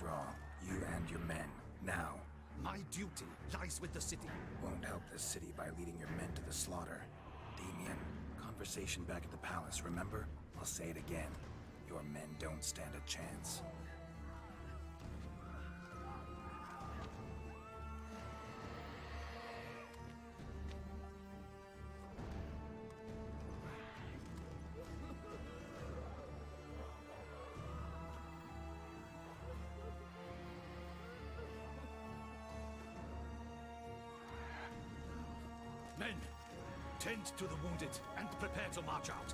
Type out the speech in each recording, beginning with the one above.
withdraw. You and your men. Now. My duty lies with the city. Won't help the city by leading your men to the slaughter. Damien, conversation back at the palace, remember? I'll say it again. Your men don't stand a chance. Men, tend to the wounded and prepare to march out.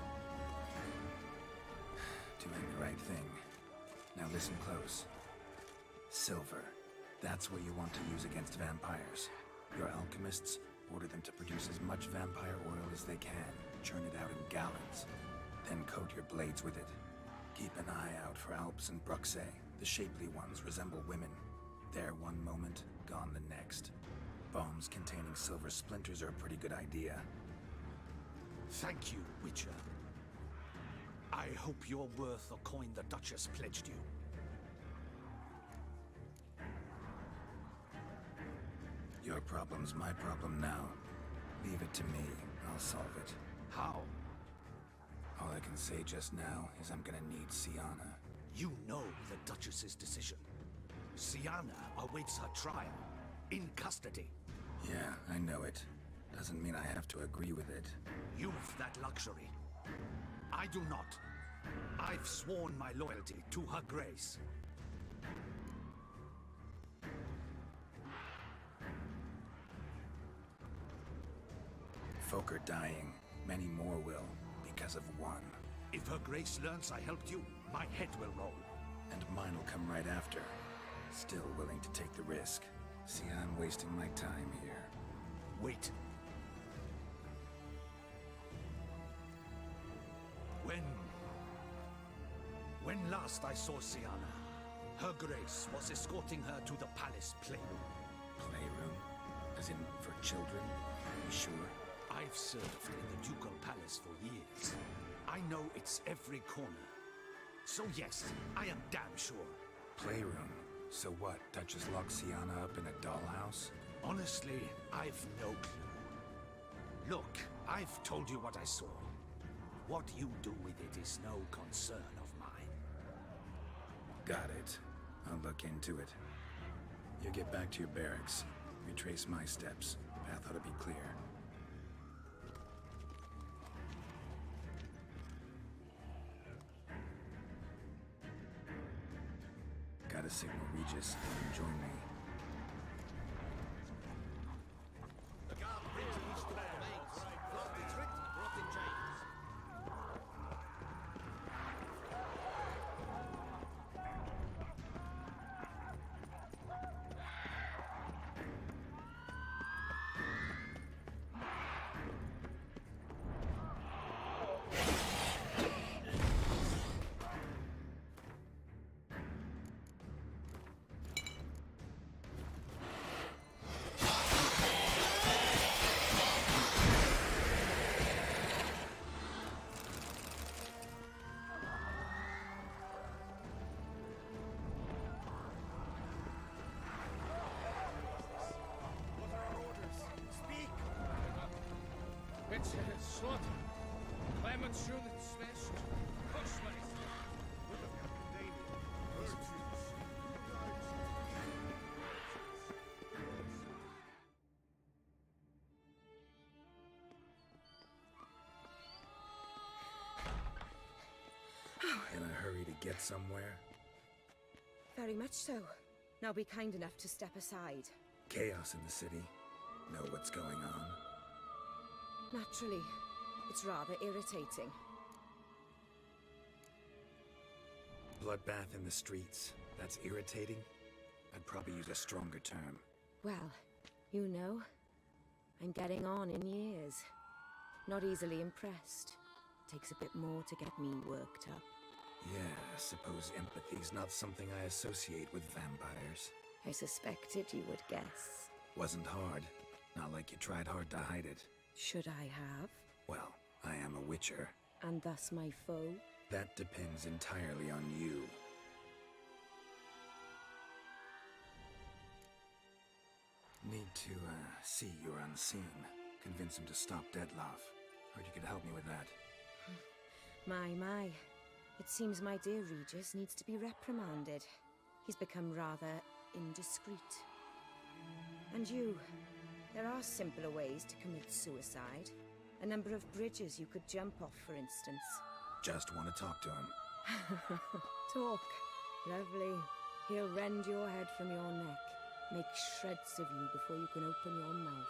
Doing the right thing. Now listen close. Silver. That's what you want to use against vampires. Your alchemists, order them to produce as much vampire oil as they can. Churn it out in gallons. Then coat your blades with it. Keep an eye out for Alps and Bruxae. The shapely ones resemble women. There one moment, gone the next. Bombs containing silver splinters are a pretty good idea. Thank you, Witcher. I hope you're worth the coin the Duchess pledged you. Your problem's my problem now. Leave it to me. I'll solve it. How? All I can say just now is I'm gonna need Syanna. You know the Duchess's decision. Syanna awaits her trial. In custody. Yeah, I know it. Doesn't mean I have to agree with it. You've that luxury. I do not. I've sworn my loyalty to Her Grace. Folk are dying. Many more will, because of one. If Her Grace learns I helped you, my head will roll. And mine'll come right after. Still willing to take the risk. See, I'm wasting my time here. Wait. When last I saw Syanna, Her Grace was escorting her to the palace playroom. Playroom? As in, for children? Are you sure? I've served in the ducal palace for years. I know its every corner. So yes, I am damn sure. Playroom? So what, Duchess locked Syanna up in a dollhouse? Honestly, I've no clue. Look, I've told you what I saw. What you do with it is no concern of mine. Got it. I'll look into it. You get back to your barracks. Retrace my steps. Path ought to be clear. Gotta signal Regis. Join me. The guard brings each to their domains. Flogged in strict, brought in chains. In a hurry to get somewhere? Very much so. Now be kind enough to step aside. Chaos in the city. Know what's going on? Naturally. It's rather irritating. Bloodbath in the streets. That's irritating? I'd probably use a stronger term. Well, you know, I'm getting on in years. Not easily impressed. Takes a bit more to get me worked up. Yeah, I suppose empathy's not something I associate with vampires. I suspected you would guess. Wasn't hard. Not like you tried hard to hide it. Should I have? Well, I am a witcher. And thus my foe? That depends entirely on you. to, see you're unseen. Convince him to stop Dettlaff. Heard you could help me with that. My. It seems my dear Regis needs to be reprimanded. He's become rather indiscreet. And you, there are simpler ways to commit suicide. A number of bridges you could jump off, for instance. Just want to talk to him. Talk. Lovely. He'll rend your head from your neck. Make shreds of you before you can open your mouth.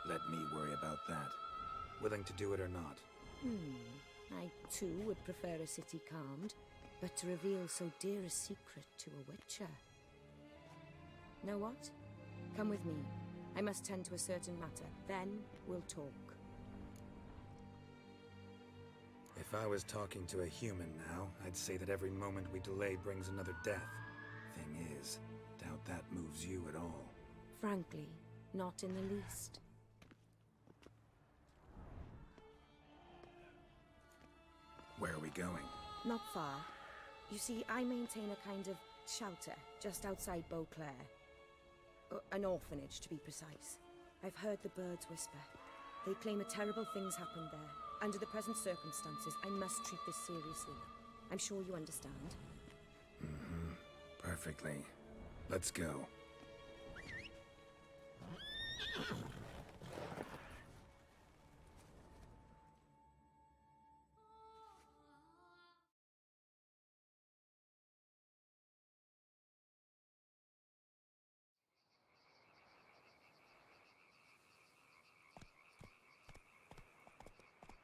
Let me worry about that. Willing to do it or not? I too would prefer a city calmed, but to reveal so dear a secret to a witcher. Know what? Come with me. I must tend to a certain matter. Then we'll talk. If I was talking to a human now, I'd say that every moment we delay brings another death. Thing is, doubt that moves you at all. Frankly, not in the least. Where are we going? Not far. You see, I maintain a kind of shelter just outside Beauclair. An orphanage, to be precise. I've heard the birds whisper. They claim a terrible thing's happened there. Under the present circumstances, I must treat this seriously. I'm sure you understand. Perfectly. Let's go.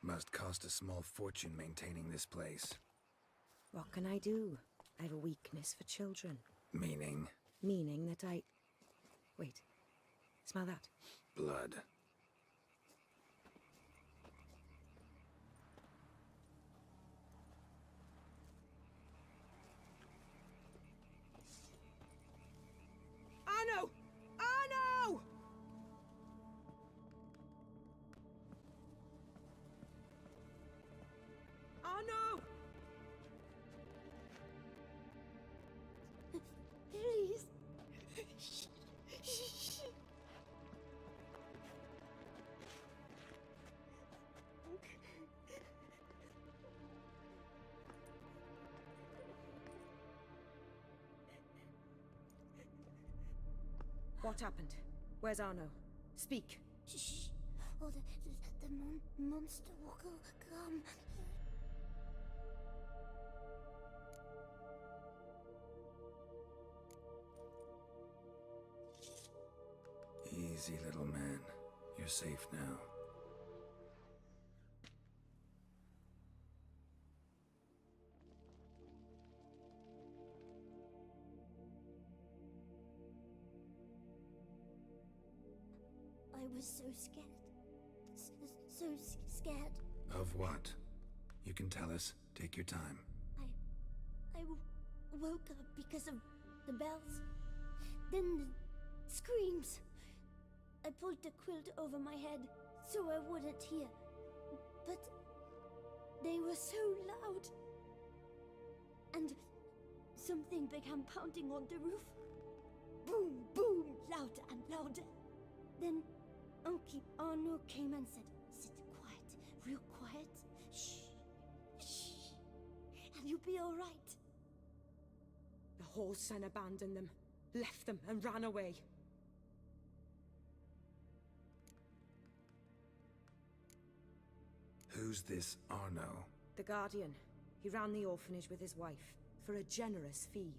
Must cost a small fortune maintaining this place. What can I do? I have a weakness for children. Meaning? Meaning that I... Wait. Smell that? Blood. Arno! Arno! Arno! Please. What happened? Where's Arno? Speak. Shh. Oh, the monster will come. Easy, little man. You're safe now. I was so scared. So scared. Of what? You can tell us. Take your time. I woke up because of the bells. Then the screams. I pulled the quilt over my head so I wouldn't hear. But they were so loud. And something began pounding on the roof. Boom, boom, louder and louder. Then Uncle Arno came and said, "Sit quiet, real quiet. Shh, shh, and you'll be all right." The whoreson abandoned them, left them and ran away. Who's this Arno? The Guardian. He ran the orphanage with his wife, for a generous fee.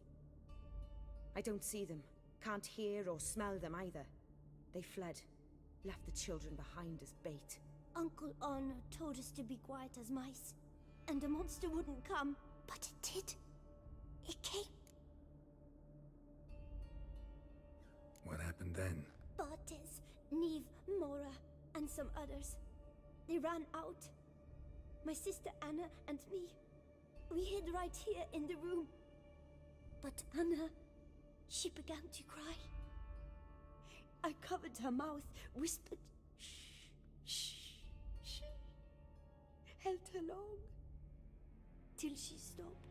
I don't see them, can't hear or smell them either. They fled, left the children behind as bait. Uncle Arno told us to be quiet as mice, and the monster wouldn't come, but it did. It came. What happened then? Bartes, Neve, Mora, and some others. They ran out. My sister Anna and me. We hid right here in the room. But Anna, she began to cry. I covered her mouth, whispered, "Shh, shh, shh." Held her long. Till she stopped.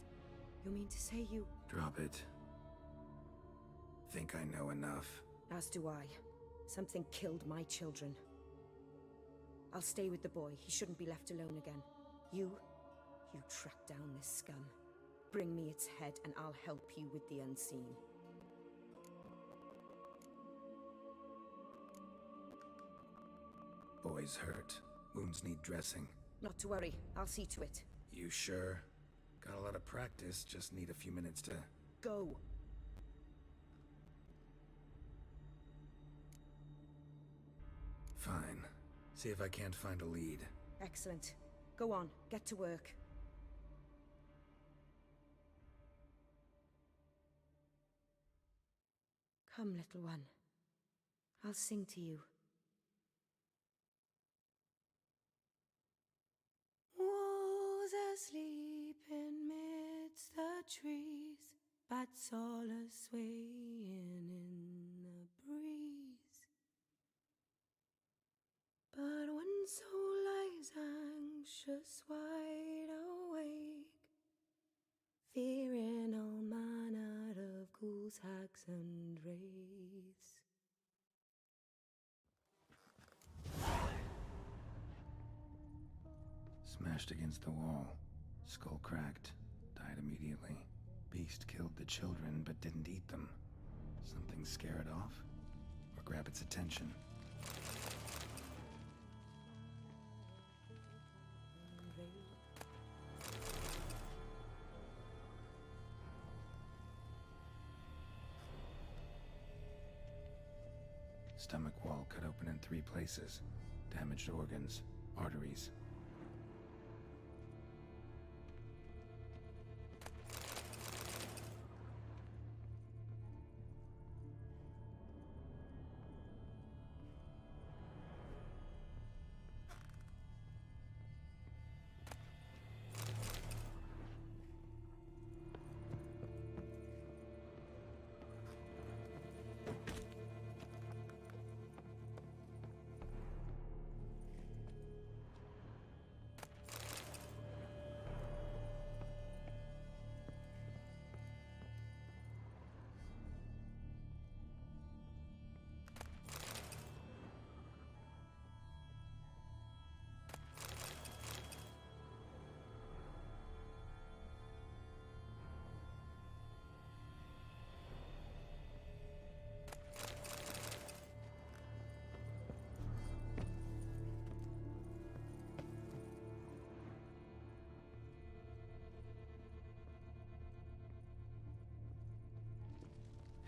You mean to say you... Drop it. Think I know enough. As do I. Something killed my children. I'll stay with the boy. He shouldn't be left alone again. You track down this scum. Bring me its head and I'll help you with the unseen. Boy's hurt. Wounds need dressing. Not to worry. I'll see to it. You sure? Got a lot of practice, just need a few minutes to... Go. Fine. See if I can't find a lead. Excellent. Go on. Get to work. Come, little one. I'll sing to you. Wolves asleep amidst the trees, bats all a-swaying in the breeze. But one soul lies anxious, wide awake, fearing all manner of ghouls, hags, and wraiths. Smashed against the wall. Skull cracked. Died immediately. Beast killed the children, but didn't eat them. Something scare it off? Or grab its attention? Stomach wall cut open in 3 places. Damaged organs, arteries.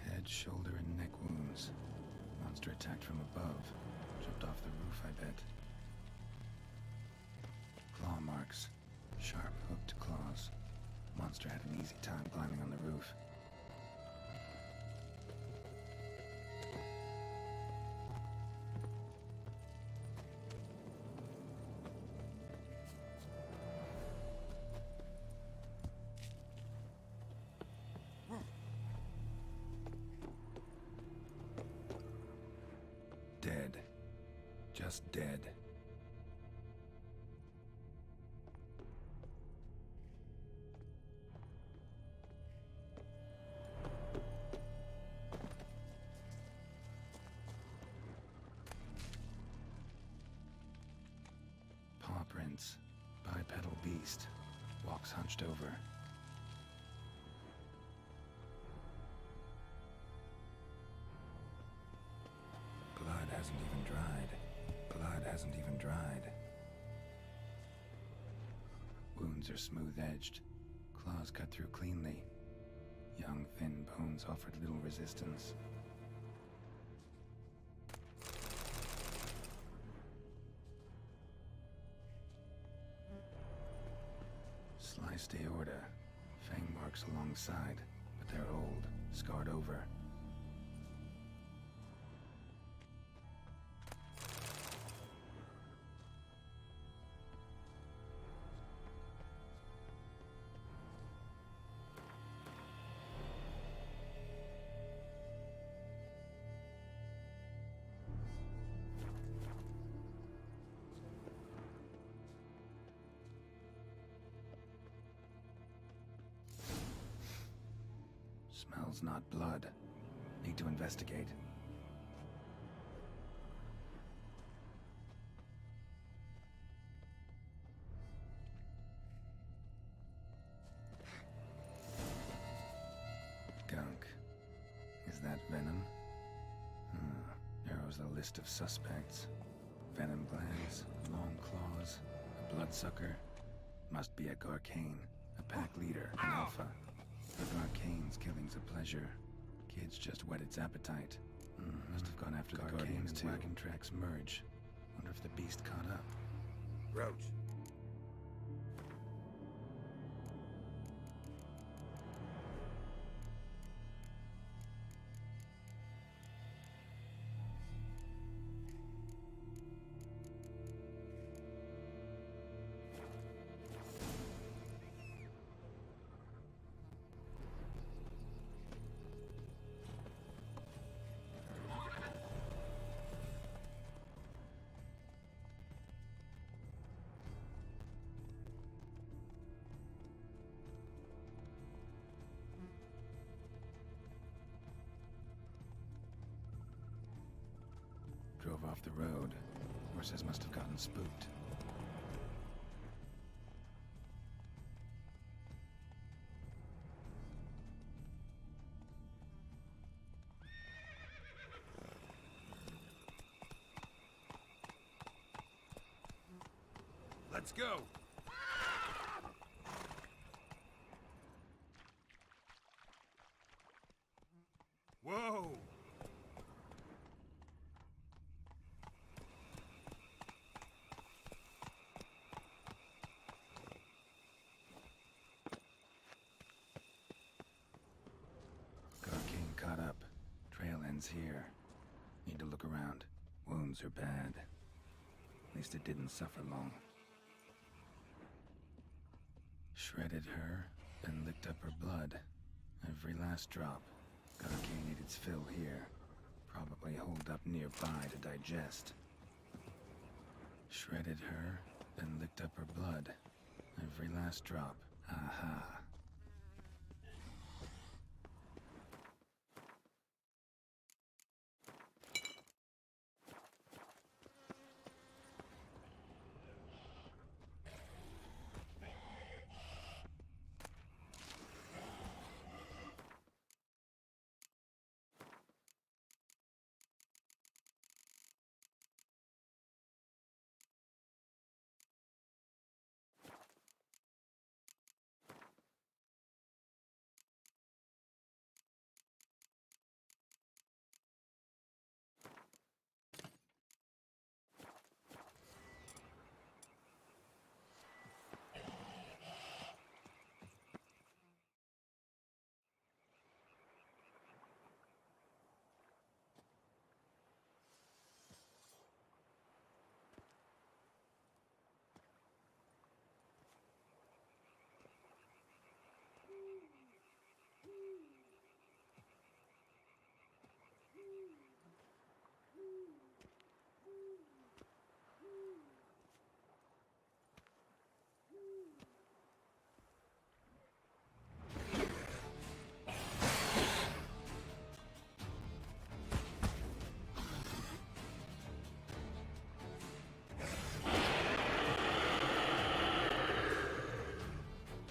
Head, shoulder, and neck wounds. Monster attacked from above. Jumped off the roof, I bet. Claw marks. Sharp, hooked claws. Monster had an easy time climbing on the roof. Dead. Just dead. Paw prints. Bipedal beast. Walks hunched over. Blood hasn't even dried. Blood hasn't even dried. Wounds are smooth-edged. Claws cut through cleanly. Young, thin bones offered little resistance. Sliced aorta. Fang marks alongside, but they're old, scarred over. Smells not blood. Need to investigate. that venom? Narrows the list of suspects. Venom glands, long claws, a bloodsucker. Must be a Garcane, a pack leader, an alpha. For Garcane's killing's a pleasure. Kids just whet its appetite. Must have gone after the Guardians too. Wagon tracks merge. Wonder if the beast caught up. Roach. Drove off the road. Horses must have gotten spooked. Let's go! Whoa! Garcane caught up. Trail ends here. Need to look around. Wounds are bad. At least it didn't suffer long. Shredded her, then licked up her blood. Every last drop. Garcane ate its fill here. Probably holed up nearby to digest. Shredded her, then licked up her blood. Every last drop. Aha.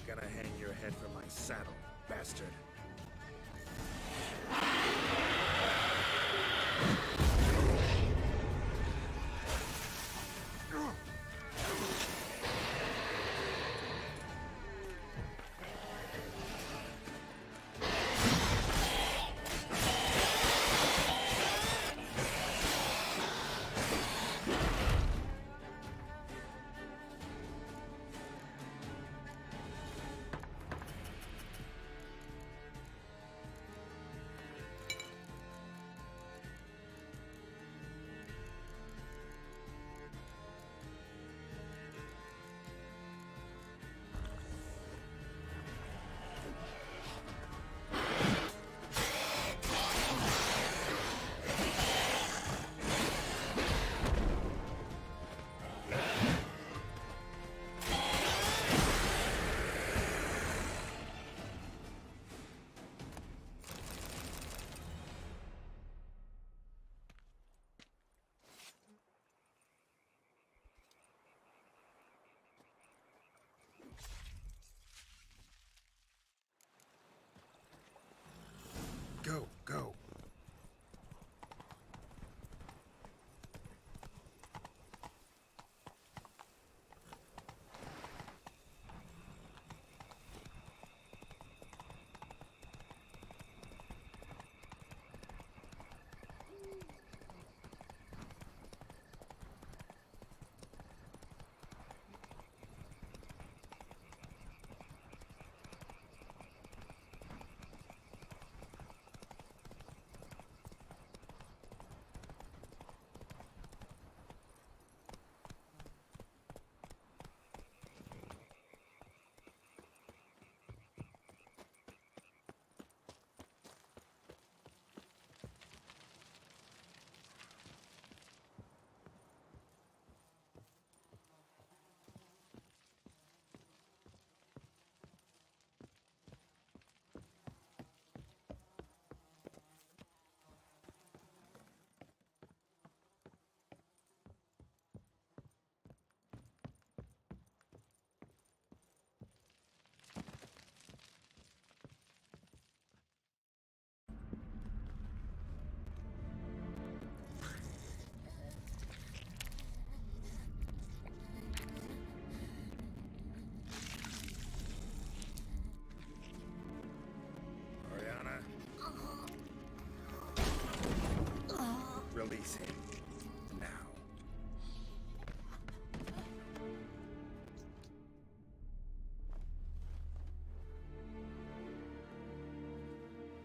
Gonna hang your head from my saddle, bastard. Go, go. Face him. Now.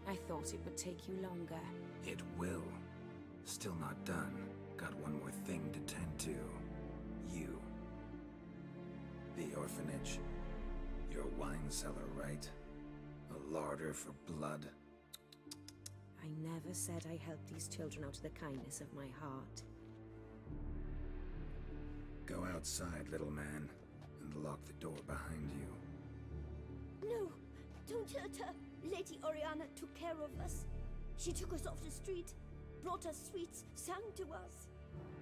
I thought it would take you longer. It will. Still not done. Got one more thing to tend to. You. The orphanage. Your wine cellar, right? A larder for blood. I never said I helped these children out of the kindness of my heart. Go outside, little man, and lock the door behind you. No, don't hurt her. Lady Oriana took care of us. She took us off the street, brought us sweets, sang to us.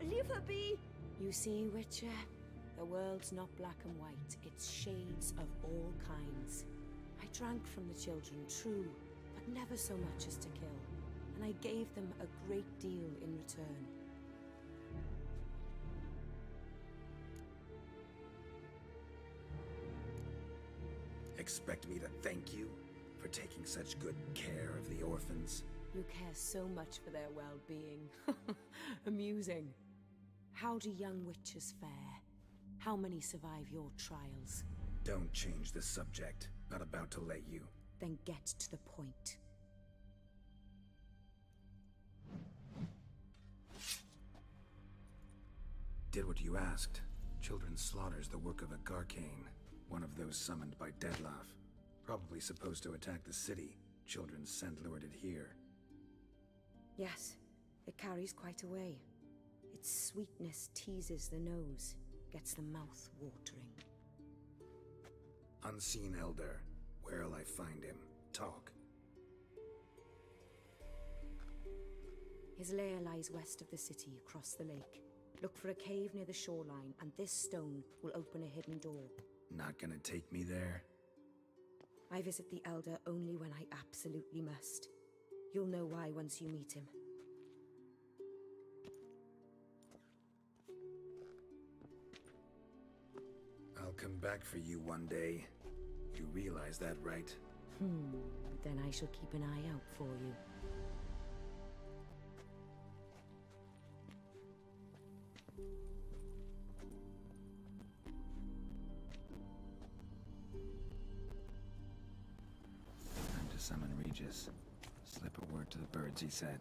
Leave her be. You see, Witcher? The world's not black and white. It's shades of all kinds. I drank from the children, true, but never so much as to kill. And I gave them a great deal in return. Expect me to thank you for taking such good care of the orphans? You care so much for their well-being. Amusing. How do young witches fare? How many survive your trials? Don't change the subject. Not about to let you. Then get to the point. Did what you asked. Children's slaughter's the work of a Garcane, one of those summoned by Dettlaff. Probably supposed to attack the city. Children sent lured it here. Yes, it carries quite a way. Its sweetness teases the nose, gets the mouth watering. Unseen Elder. Where'll I find him? Talk. His lair lies west of the city, across the lake. Look for a cave near the shoreline, and this stone will open a hidden door. Not gonna take me there? I visit the Elder only when I absolutely must. You'll know why once you meet him. I'll come back for you one day. You realize that, right? Then I shall keep an eye out for you. Time to summon Regis. Slip a word to the birds, he said.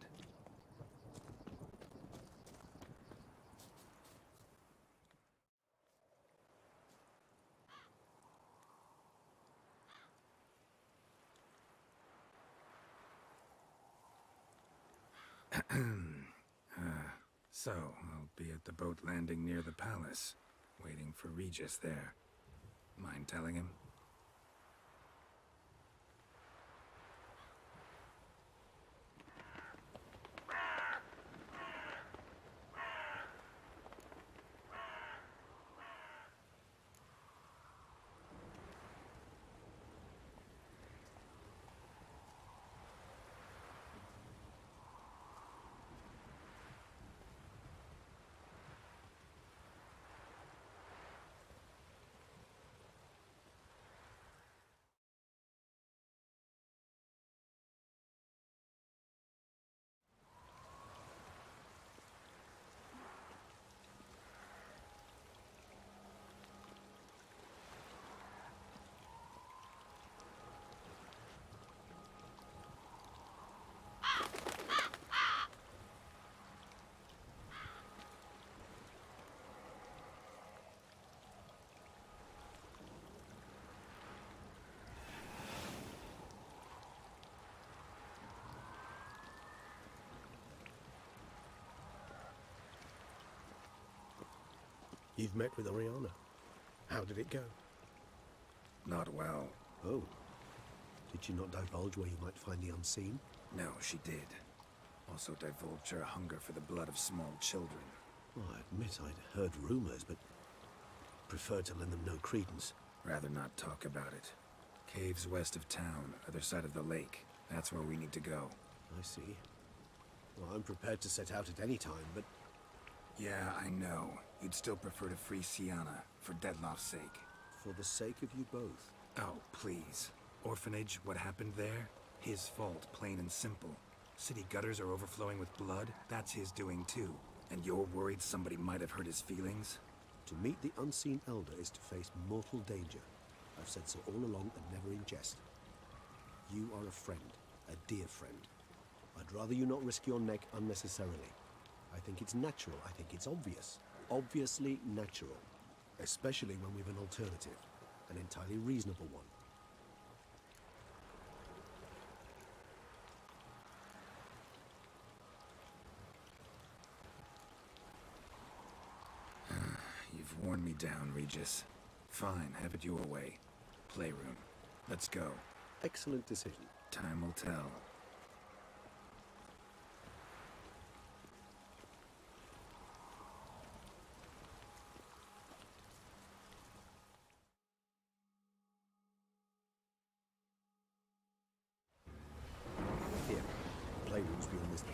So, I'll be at the boat landing near the palace, waiting for Regis there. Mind telling him? You've met with Oriana. How did it go? Not well. Oh. Did she not divulge where you might find the unseen? No, she did. Also divulged her hunger for the blood of small children. Well, I admit I'd heard rumors, but preferred to lend them no credence. Rather not talk about it. Caves west of town, other side of the lake. That's where we need to go. I see. Well, I'm prepared to set out at any time, but... Yeah, I know. You'd still prefer to free Sienna, for Dettlaff's sake. For the sake of you both. Oh, please. Orphanage, what happened there? His fault, plain and simple. City gutters are overflowing with blood. That's his doing too. And you're worried somebody might have hurt his feelings? To meet the unseen elder is to face mortal danger. I've said so all along and never in jest. You are a friend, a dear friend. I'd rather you not risk your neck unnecessarily. I think it's natural, I think it's obvious. Obviously natural. Especially when we've an alternative. An entirely reasonable one. You've worn me down, Regis. Fine, have it your way. Playroom. Let's go. Excellent decision. Time will tell. Here. Playroom's beyond this.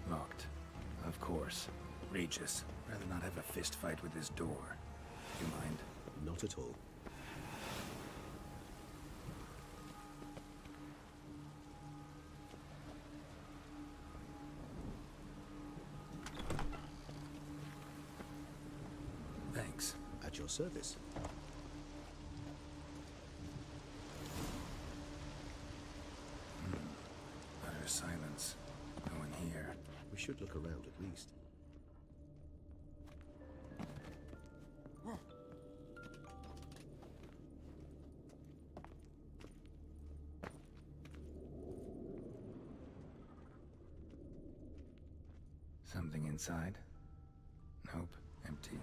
Locked. Of course. Regis, rather not have a fist fight with this door. You mind? Not at all. Thanks. At your service. Utter silence. No one here. We should look around at least. Something inside? Nope. Empty.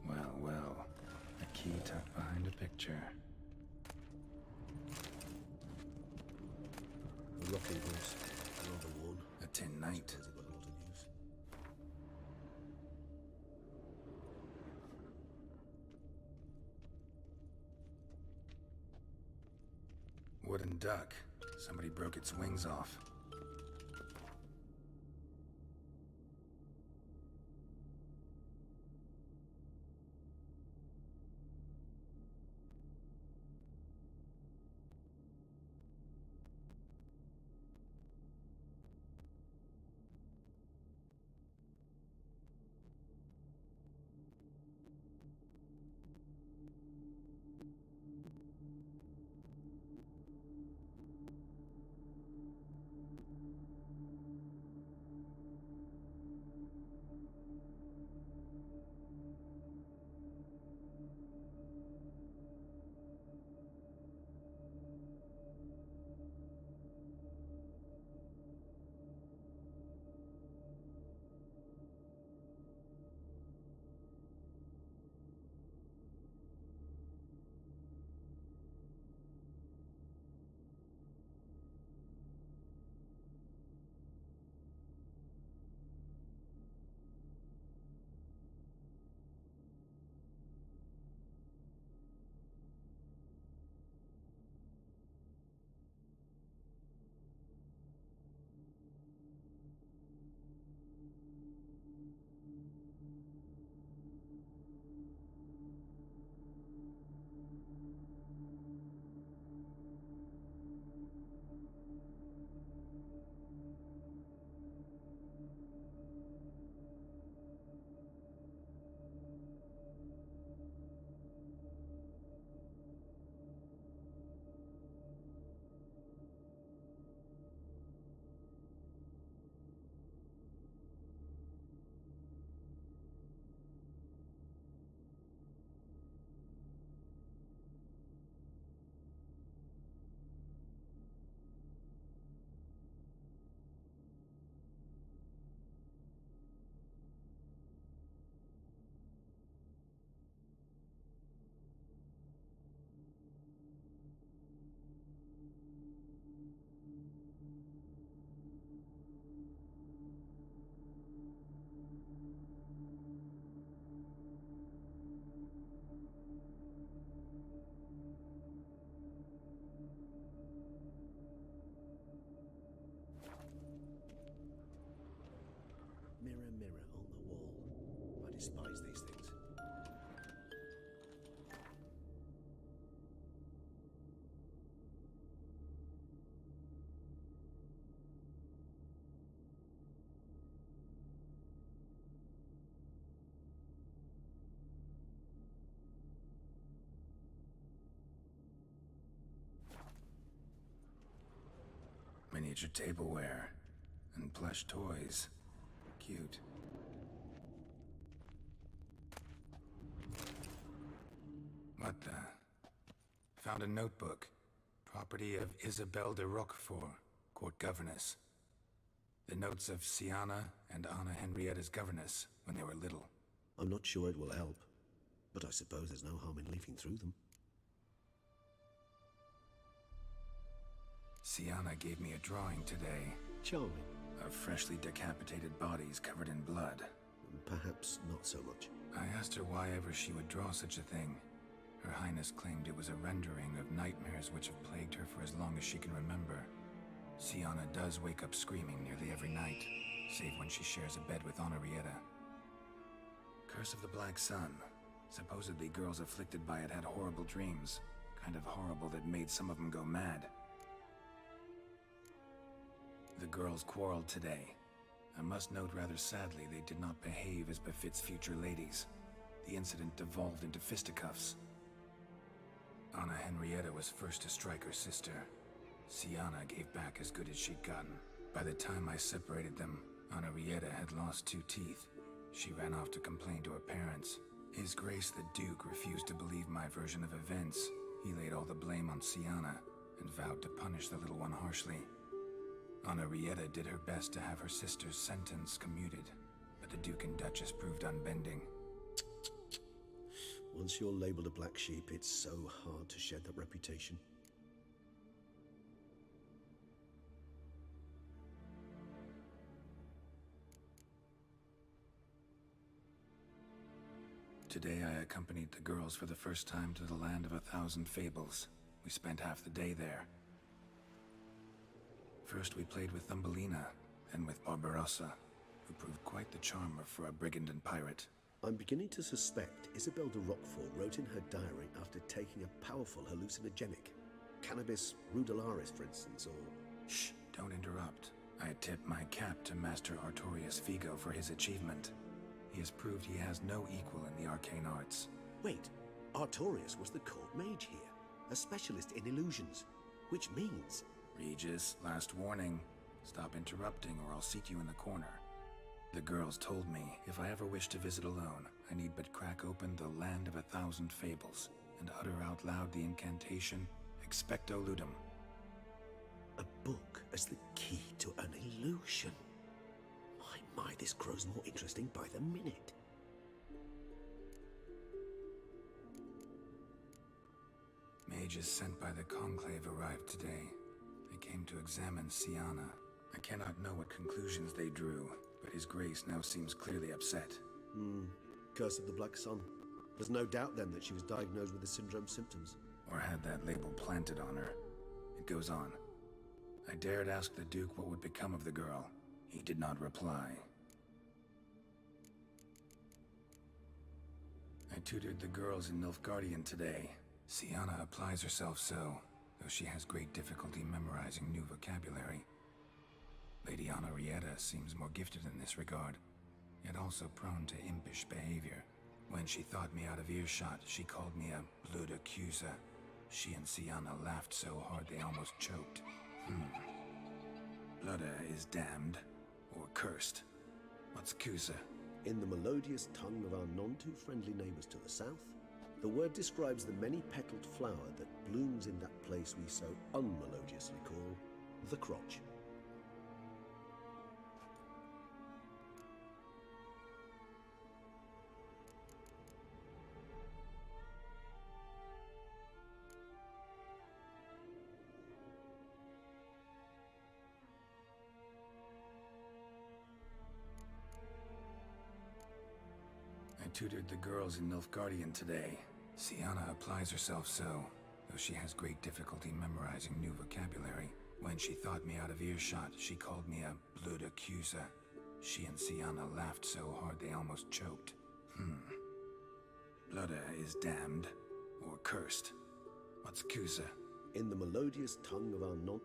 Well, well. A key tucked behind a picture. A rocking horse. Rather worn. A tin knight. Suppose it got a lot of use. Wooden duck. Somebody broke its wings off. Miniature tableware. And plush toys. Cute. What the? Found a notebook. Property of Isabelle de Roquefort, court governess. The notes of Sienna and Anna Henrietta's governess when they were little. I'm not sure it will help, but I suppose there's no harm in leafing through them. Sienna gave me a drawing today. Charming. Of freshly decapitated bodies covered in blood. Perhaps not so much. I asked her why ever she would draw such a thing. Her Highness claimed it was a rendering of nightmares which have plagued her for as long as she can remember. Sienna does wake up screaming nearly every night, save when she shares a bed with Henrietta. Curse of the Black Sun. Supposedly girls afflicted by it had horrible dreams. Kind of horrible that made some of them go mad. The girls quarreled today. I must note rather sadly they did not behave as befits future ladies. The incident devolved into fisticuffs. Anna Henrietta was first to strike her sister. Sienna gave back as good as she'd gotten. By the time I separated them, Henrietta had lost 2 teeth. She ran off to complain to her parents. His Grace the Duke refused to believe my version of events. He laid all the blame on Sienna and vowed to punish the little one harshly. Henrietta did her best to have her sister's sentence commuted, but the Duke and Duchess proved unbending. Once you're labeled a black sheep, it's so hard to shed that reputation. Today I accompanied the girls for the first time to the land of 1,000 fables. We spent half the day there. First we played with Thumbelina, then with Barbarossa, who proved quite the charmer for a brigand and pirate. I'm beginning to suspect Isabelle de Roquefort wrote in her diary after taking a powerful hallucinogenic. Cannabis rudelaris, for instance, or... Shh, don't interrupt. I tip my cap to Master Artorius Vigo for his achievement. He has proved he has no equal in the arcane arts. Wait, Artorius was the court mage here, a specialist in illusions, which means... Regis, last warning. Stop interrupting or I'll seat you in the corner. The girls told me if I ever wish to visit alone, I need but crack open the land of 1,000 fables and utter out loud the incantation Expecto Ludum. A book as the key to an illusion. My, this grows more interesting by the minute. Mages sent by the Conclave arrived today. They came to examine Sienna. I cannot know what conclusions they drew, but His Grace now seems clearly upset. Curse of the Black Sun. There's no doubt then that she was diagnosed with the syndrome symptoms. Or had that label planted on her. It goes on. I dared ask the Duke what would become of the girl. He did not reply. I tutored the girls in Nilfgaardian today. Sienna applies herself so, though she has great difficulty memorizing new vocabulary. Lady Henrietta seems more gifted in this regard, yet also prone to impish behavior. When she thought me out of earshot, she called me a blood accuser. She and Sienna laughed so hard they almost choked. Blooda is damned, or cursed. What's Cusa? In the melodious tongue of our none-too-friendly neighbors to the south, the word describes the many-petaled flower that blooms in that place we so unmelodiously call the crotch. I tutored the girls in Nilfgaardian today. Sienna applies herself so, though she has great difficulty memorizing new vocabulary. When she thought me out of earshot, she called me a blood accuser. She and Sienna laughed so hard they almost choked. Blooda is damned, or cursed. What's Cusa? In the melodious tongue of our non...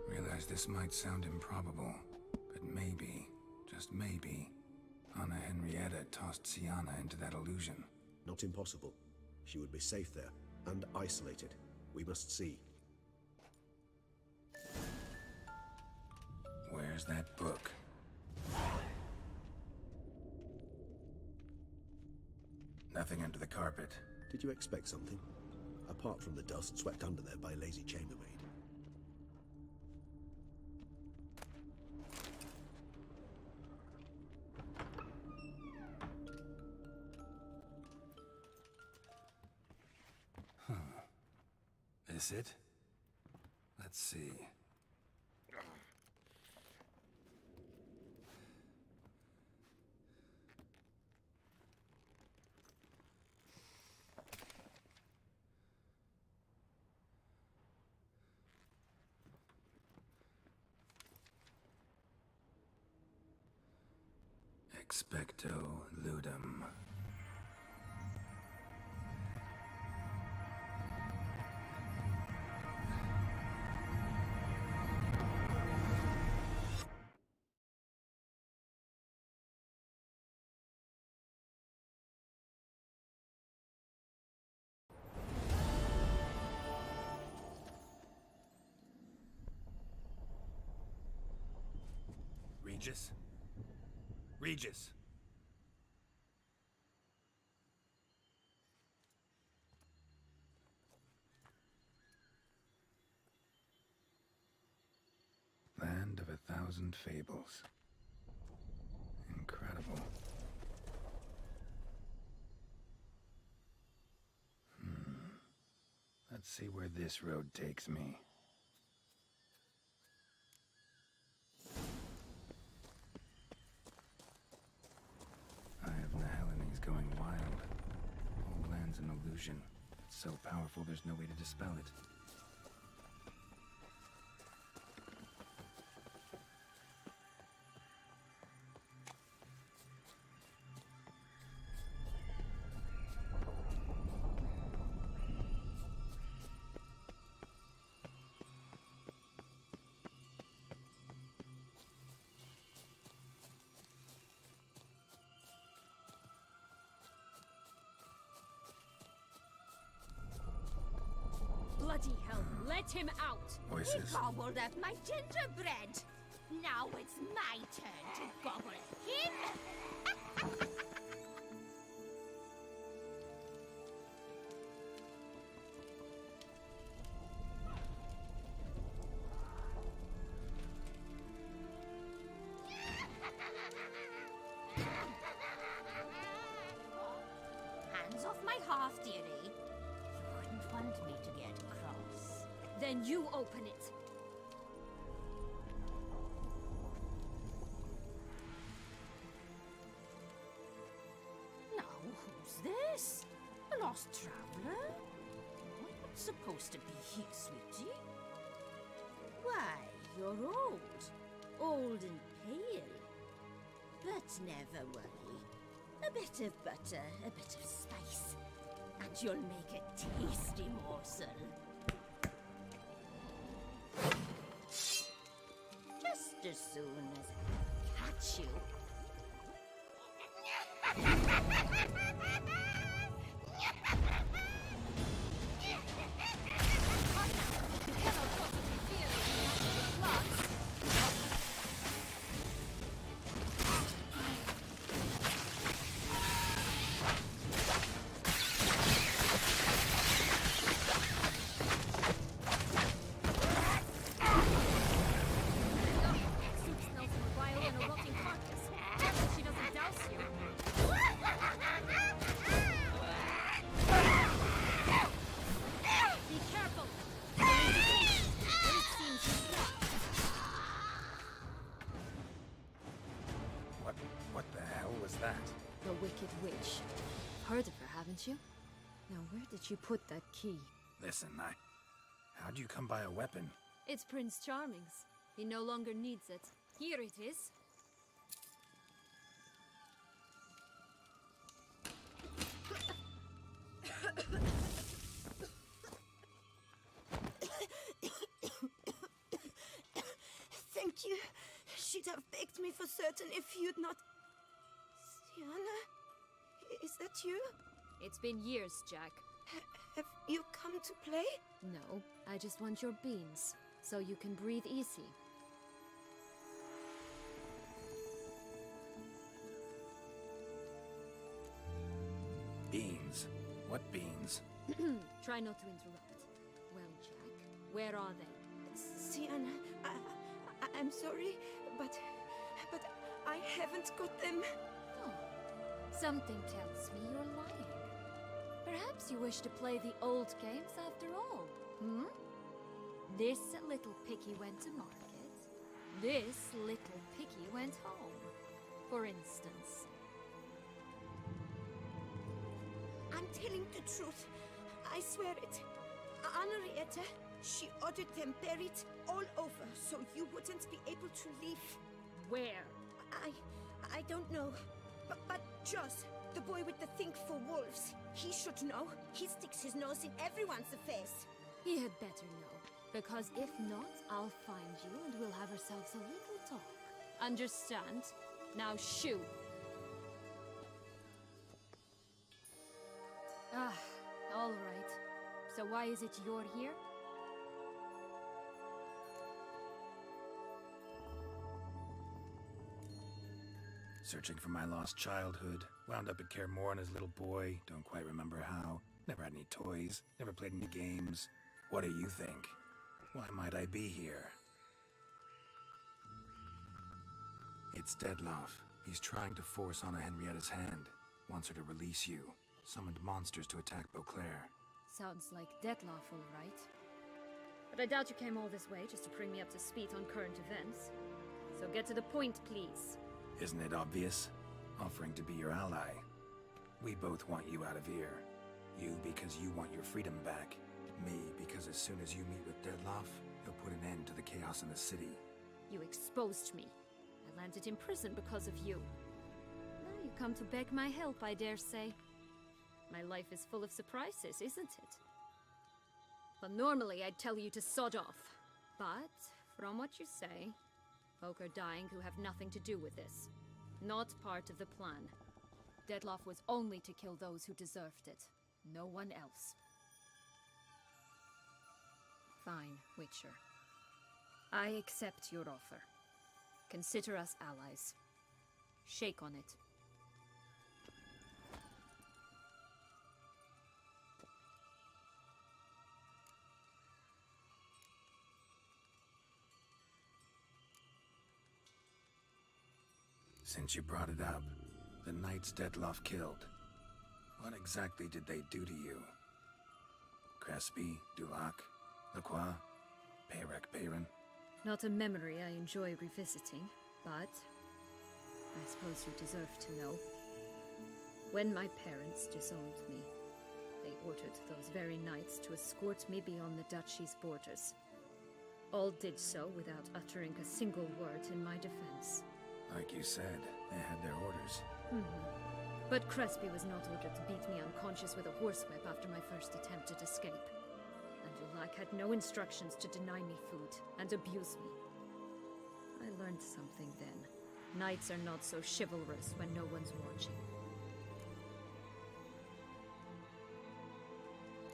Realize this might sound improbable, but maybe, just maybe, Anna Henrietta tossed Sienna into that illusion. Not impossible. She would be safe there, and isolated. We must see. Where's that book? Nothing under the carpet. Did you expect something? Apart from the dust swept under there by a lazy chambermaid. Is it? Let's see. Expecto ludum. Regis? Regis! Land of 1,000 fables. Incredible. Let's see where this road takes me. Eye of Nehelene going wild. Whole land's an illusion. It's so powerful there's no way to dispel it. Bloody hell, let him out! Voices. Gobbled up my gingerbread! Now it's my turn to gobble him! Hands off my hearth, dearie. You wouldn't want me to get cross. Then you open it. Now, who's this? A lost traveler? You're not supposed to be here, sweetie. Why, you're old. Old and pale. But never worry. A bit of butter, a bit of spice, and you'll make a tasty morsel. Just as soon as I catch you. What the hell was that? The Wicked Witch. Heard of her, haven't you? Now, where did you put that key? Listen, how'd you come by a weapon? It's Prince Charming's. He no longer needs it. Here it is. Thank you. She'd have baked me for certain if you'd not... Sienna? Is that you? It's been years, Jack. Have you come to play? No, I just want your beans, so you can breathe easy. Beans? What beans? Try not to interrupt. Well, Jack, where are they? Sienna, I'm sorry, but I haven't got them. Oh, something tells me you're lying. Perhaps you wish to play the old games after all, hmm? This little piggy went to market. This little piggy went home, for instance. I'm telling the truth. I swear it. Henrietta, she ordered them buried all over so you wouldn't be able to leave. Where? I don't know. But Joss, the boy with the think for wolves, he should know. He sticks his nose in everyone's affairs. He had better know, because if not, I'll find you and we'll have ourselves a little talk. Understand? Now shoo! Ah, all right. So why is it you're here? Searching for my lost childhood. Wound up at Kaer Morhen as a little boy. Don't quite remember how. Never had any toys. Never played any games. What do you think? Why might I be here? It's Dettlaff. He's trying to force Anna Henrietta's hand. Wants her to release you. Summoned monsters to attack Beauclair. Sounds like Dettlaff, all right. But I doubt you came all this way just to bring me up to speed on current events. So get to the point, please. Isn't it obvious? Offering to be your ally. We both want you out of here. You because you want your freedom back. Me because as soon as you meet with Dettlaff, he'll put an end to the chaos in the city. You exposed me. I landed in prison because of you. Now you come to beg my help, I dare say. My life is full of surprises, isn't it? Well, normally I'd tell you to sod off. But, from what you say, folk are dying who have nothing to do with this. Not part of the plan. Dettlaff was only to kill those who deserved it. No one else. Fine, Witcher. I accept your offer. Consider us allies. Shake on it. Since you brought it up, the knights Dettlaff killed. What exactly did they do to you? Crespi, Dulac, Lacroix, Peyrac Peyran? Not a memory I enjoy revisiting, but I suppose you deserve to know. When my parents disowned me, they ordered those very knights to escort me beyond the duchy's borders. All did so without uttering a single word in my defense. Like you said, they had their orders. But Crespi was not ordered to beat me unconscious with a horsewhip after my first attempted escape. And Dulac had no instructions to deny me food and abuse me. I learned something then. Knights are not so chivalrous when no one's watching.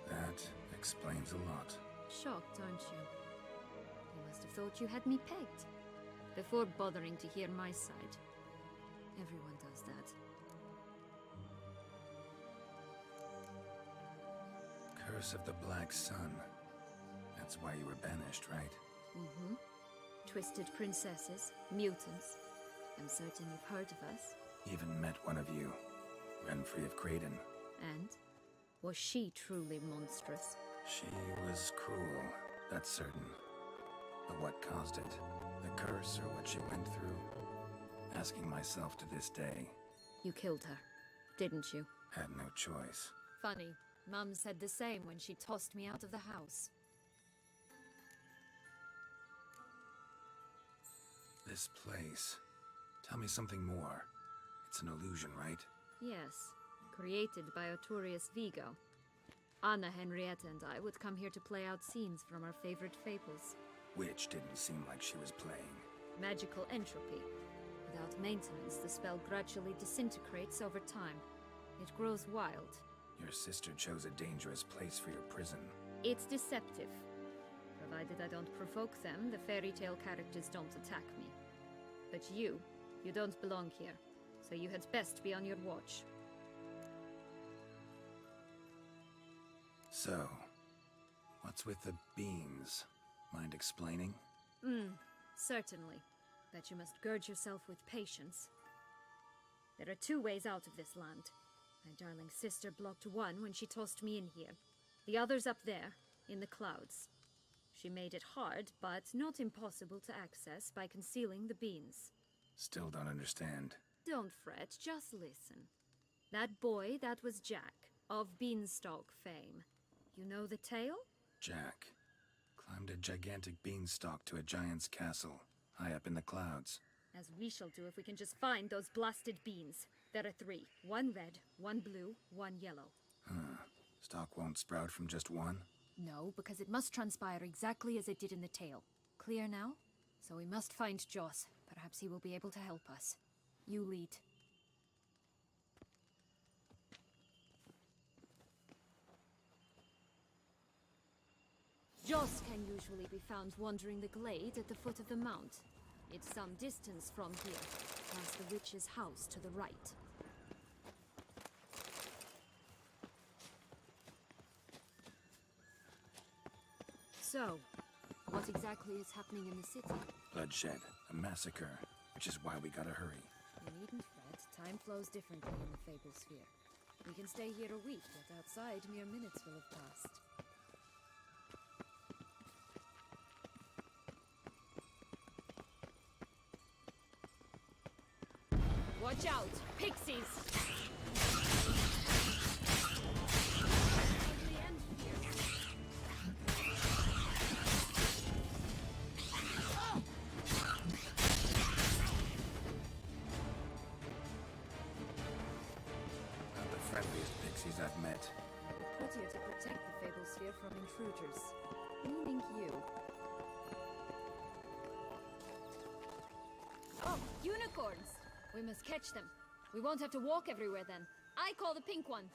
That explains a lot. Shocked, aren't you? You must have thought you had me pegged. Before bothering to hear my side. Everyone does that. Curse of the Black Sun. That's why you were banished, right? Twisted princesses, mutants. I'm certain you've heard of us. Even met one of you. Renfri of Creighton. And? Was she truly monstrous? She was cruel, that's certain. But what caused it? The curse or what she went through? Asking myself to this day. You killed her, didn't you? Had no choice. Funny. Mum said the same when she tossed me out of the house. This place. Tell me something more. It's an illusion, right? Yes, created by Arturius Vigo. Anna Henrietta and I would come here to play out scenes from our favorite fables. Which didn't seem like she was playing. Magical entropy. Without maintenance, the spell gradually disintegrates over time. It grows wild, Your sister chose a dangerous place for your prison. It's deceptive. Provided I don't provoke them, the fairy tale characters don't attack me. But you don't belong here, so you had best be on your watch. So, what's with the beans? Mind explaining? Certainly. But you must gird yourself with patience. There are two ways out of this land. My darling sister blocked one when she tossed me in here. The other's up there, in the clouds. She made it hard, but not impossible to access by concealing the beans. Still don't understand. Don't fret, just listen. That boy, that was Jack, of Beanstalk fame. You know the tale? Jack climbed a gigantic beanstalk to a giant's castle, high up in the clouds. As we shall do if we can just find those blasted beans. There are 3. 1 red, 1 blue, 1 yellow. Stalk won't sprout from just one? No, because it must transpire exactly as it did in the tale. Clear now? So we must find Joss. Perhaps he will be able to help us. You lead. Joss can usually be found wandering the glade at the foot of the mount. It's some distance from here, past the witch's house to the right. So, what exactly is happening in the city? Bloodshed, a massacre, which is why we gotta hurry. You needn't fret. Time flows differently in the Fable Sphere. We can stay here a week, but outside mere minutes will have passed. Watch out! Pixies! Not the friendliest pixies I've met. We're put here to protect the Fable Sphere from intruders. Meaning you. Oh, unicorns! We must catch them. We won't have to walk everywhere then. I call the pink one.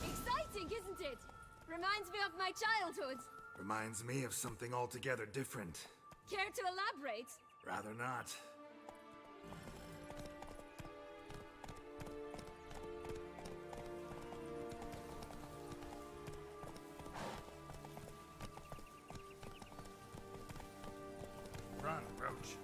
Exciting, isn't it? Reminds me of my childhood. Reminds me of something altogether different. Care to elaborate? Rather not. Run, Roach.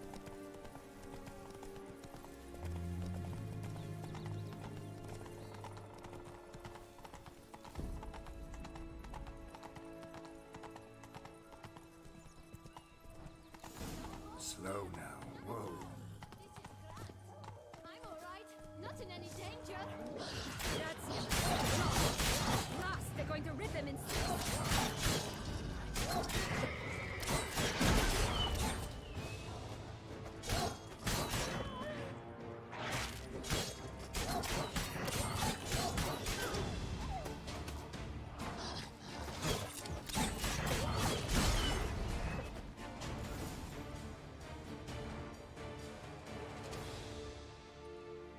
Slow now. Whoa. I'm all right. Not in any danger. That's it. Last, they're going to rip them in six.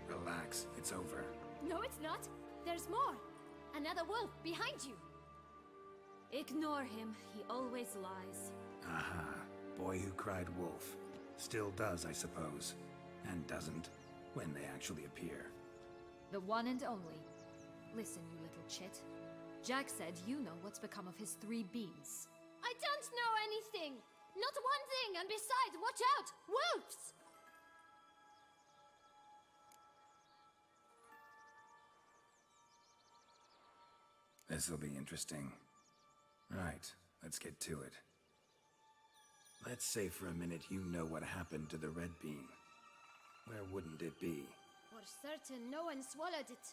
Relax, it's over. No, it's not. There's more. Another wolf behind you. Ignore him. He always lies. Aha. Boy who cried wolf. Still does, I suppose. And doesn't, when they actually appear. The one and only. Listen, you little chit. Jack said you know what's become of his 3 beans. I don't know anything! Not one thing, and besides, watch out! Wolves! This'll be interesting. Right, let's get to it. Let's say for a minute you know what happened to the red bean. Where wouldn't it be? For certain, no one swallowed it.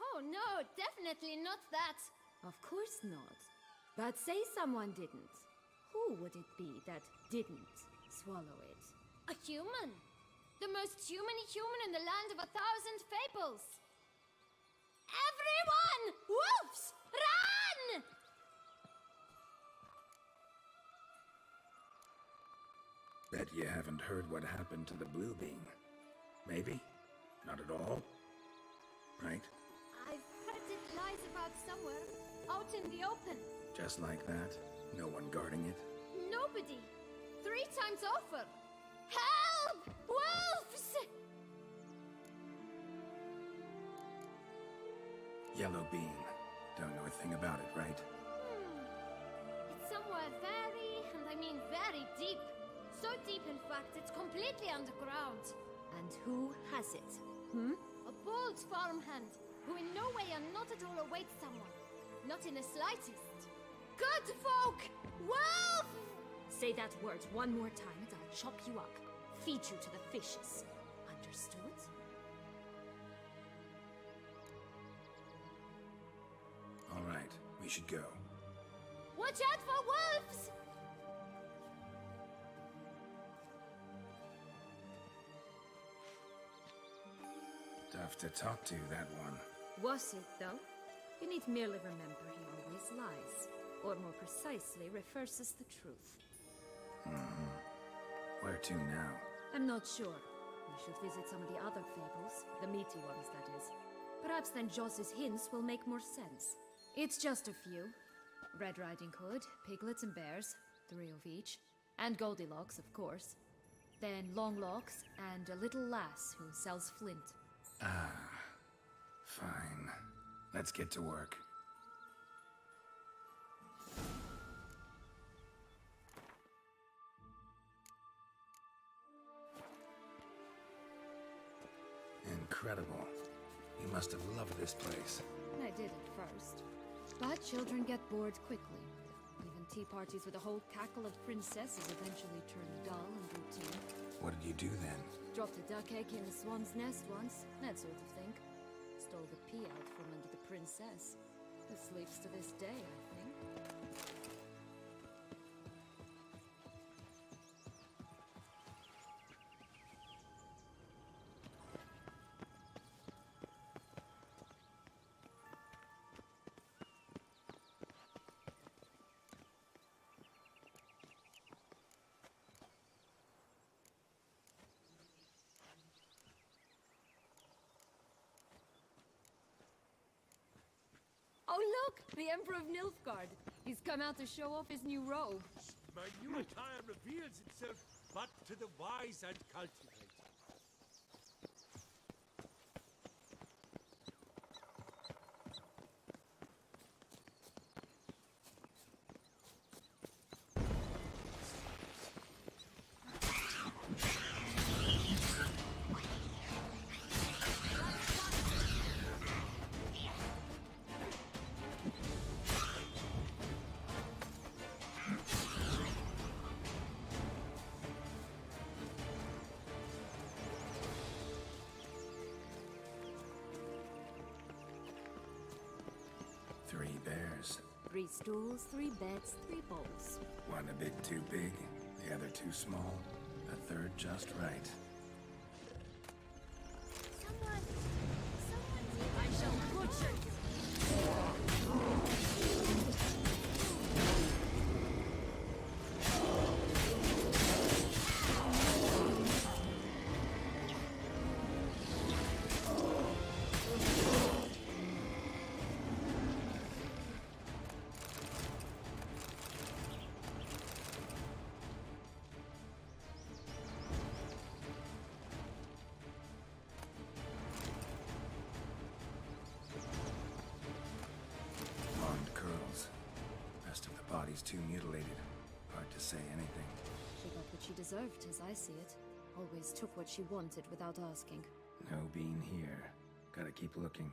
Oh no, definitely not that. Of course not. But say someone didn't. Who would it be that didn't swallow it? A human. The most human in the land of 1,000 fables. Everyone! Wolves! Run! Bet you haven't heard what happened to the Blue Beam. Maybe? Not at all? Right? I've heard it lies about somewhere, out in the open. Just like that? No one guarding it? Nobody! 3 times over! Help! Wolves! Yellow Beam. Don't know a thing about it, right? It's somewhere very, and I mean very deep. So deep, in fact, it's completely underground. And who has it? A bold farmhand, who in no way and not at all awaits someone. Not in the slightest. Good folk! Wolf! Say that word one more time and I'll chop you up. Feed you to the fishes. Understood? All right, we should go. Watch out for wolves! Tough to talk to, that one. Was it, though? You need merely remember he always lies. Or more precisely, reverses the truth. Where to now? I'm not sure. We should visit some of the other fables. The meaty ones, that is. Perhaps then Joss's hints will make more sense. It's just a few. Red Riding Hood, piglets and bears, 3 of each. And Goldilocks, of course. Then Longlocks, and a little lass who sells flint. Fine. Let's get to work. Incredible. You must have loved this place. I did at first. But children get bored quickly. Even tea parties with a whole cackle of princesses eventually turn dull and routine. What did you do then? Dropped a duck egg in a swan's nest once, that sort of thing. Stole the pea out from under the princess. Who sleeps to this day, I think. Oh look! The Emperor of Nilfgaard! He's come out to show off his new robe. My new attire reveals itself but to the wise and cultivated. Three bears. 3 stools, 3 beds, 3 bowls. One a bit too big, the other too small, the third just right. Someone, I shall butcher you! Blonde curls. Rest of the body's too mutilated. Hard to say anything. She got what she deserved, as I see it. Always took what she wanted without asking. No bean here. Gotta keep looking.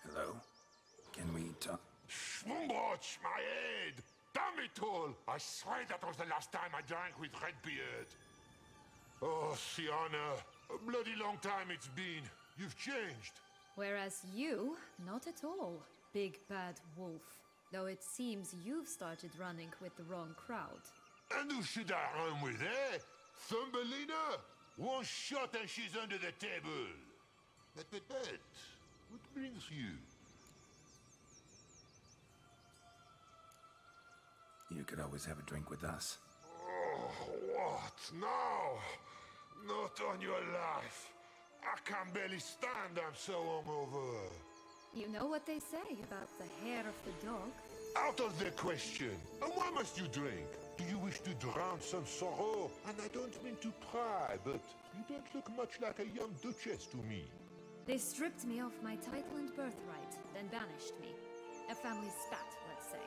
Hello? Can we talk? Schwumbroch, my head! Damn it all! I swear that was the last time I drank with Redbeard. Oh, Sienna, a bloody long time it's been. You've changed. Whereas you, not at all, big bad wolf. Though it seems you've started running with the wrong crowd. And who should I run with, eh? Thumbelina? One shot and she's under the table. But, what brings you? You could always have a drink with us. Oh, what now? Not on your life. I can barely stand, I'm so hungover. You know what they say about the hair of the dog? Out of the question. And why must you drink? Do you wish to drown some sorrow? And I don't mean to pry, but you don't look much like a young duchess to me. They stripped me of my title and birthright, then banished me. A family spat, let's say.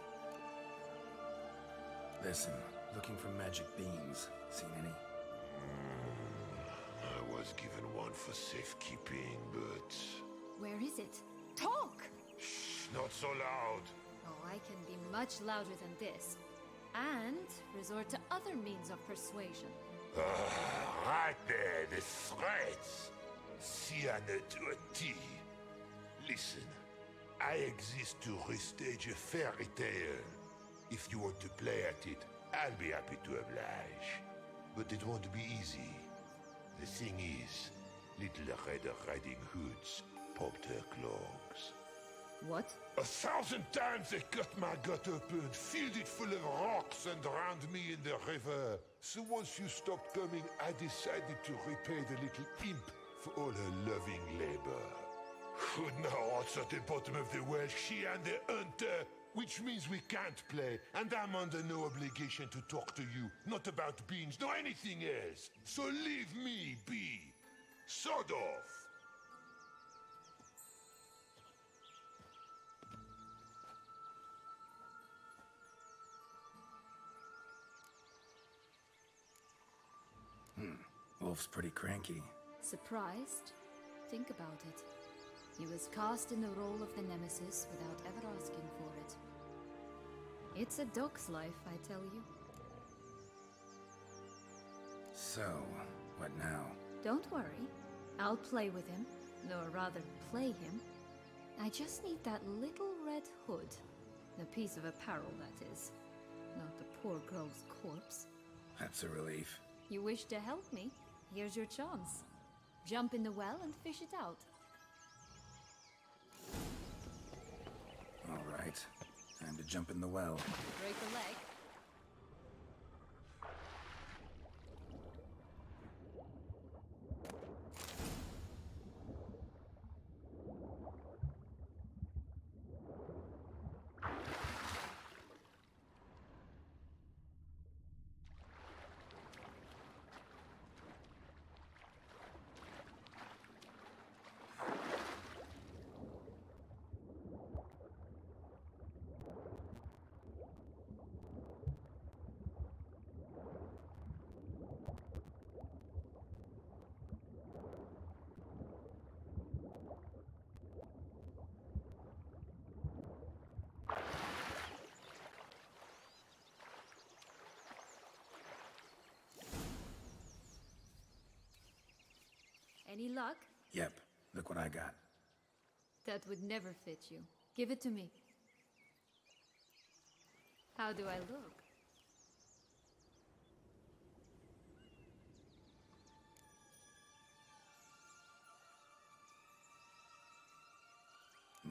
Listen, looking for magic beans. Seen any? I was given one for safekeeping, but... Where is it? Talk! Shh, not so loud. Oh, I can be much louder than this. And resort to other means of persuasion. Right there, the threats. Sienna to a T. Listen, I exist to restage a fairy tale. If you want to play at it, I'll be happy to oblige. But it won't be easy. The thing is, Little Red Riding Hoods popped her clogs. What? 1,000 times they cut my gut open, filled it full of rocks and drowned me in the river. So once you stopped coming, I decided to repay the little imp for all her loving labor. Who now also at the bottom of the well, she and the hunter, which means we can't play, and I'm under no obligation to talk to you, not about beans, nor anything else. So leave me be. Sod off. Wolf's pretty cranky. Surprised? Think about it. He was cast in the role of the Nemesis without ever asking for it. It's a dog's life, I tell you. So, what now? Don't worry. I'll play with him. Or rather, play him. I just need that little red hood. The piece of apparel, that is. Not the poor girl's corpse. That's a relief. You wish to help me? Here's your chance. Jump in the well and fish it out. All right. Time to jump in the well. Break a leg. Any luck? Yep. Look what I got. That would never fit you. Give it to me. How do I look?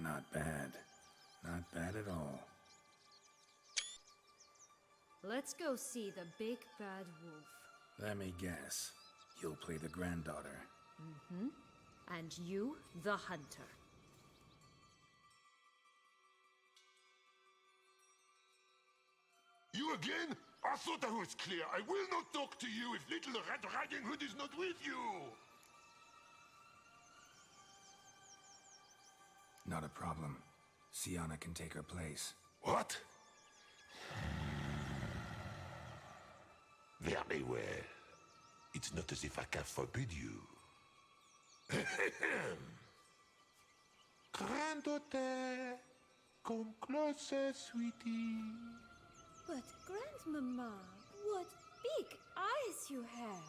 Not bad. Not bad at all. Let's go see the big bad wolf. Let me guess. You'll play the granddaughter. Mm-hmm. And you, the hunter. You again? I thought I was clear. I will not talk to you if Little Red Riding Hood is not with you! Not a problem. Sienna can take her place. What? Very well. It's not as if I can forbid you. Granddaughter, come closer, sweetie. But, Grandmama, what big eyes you have!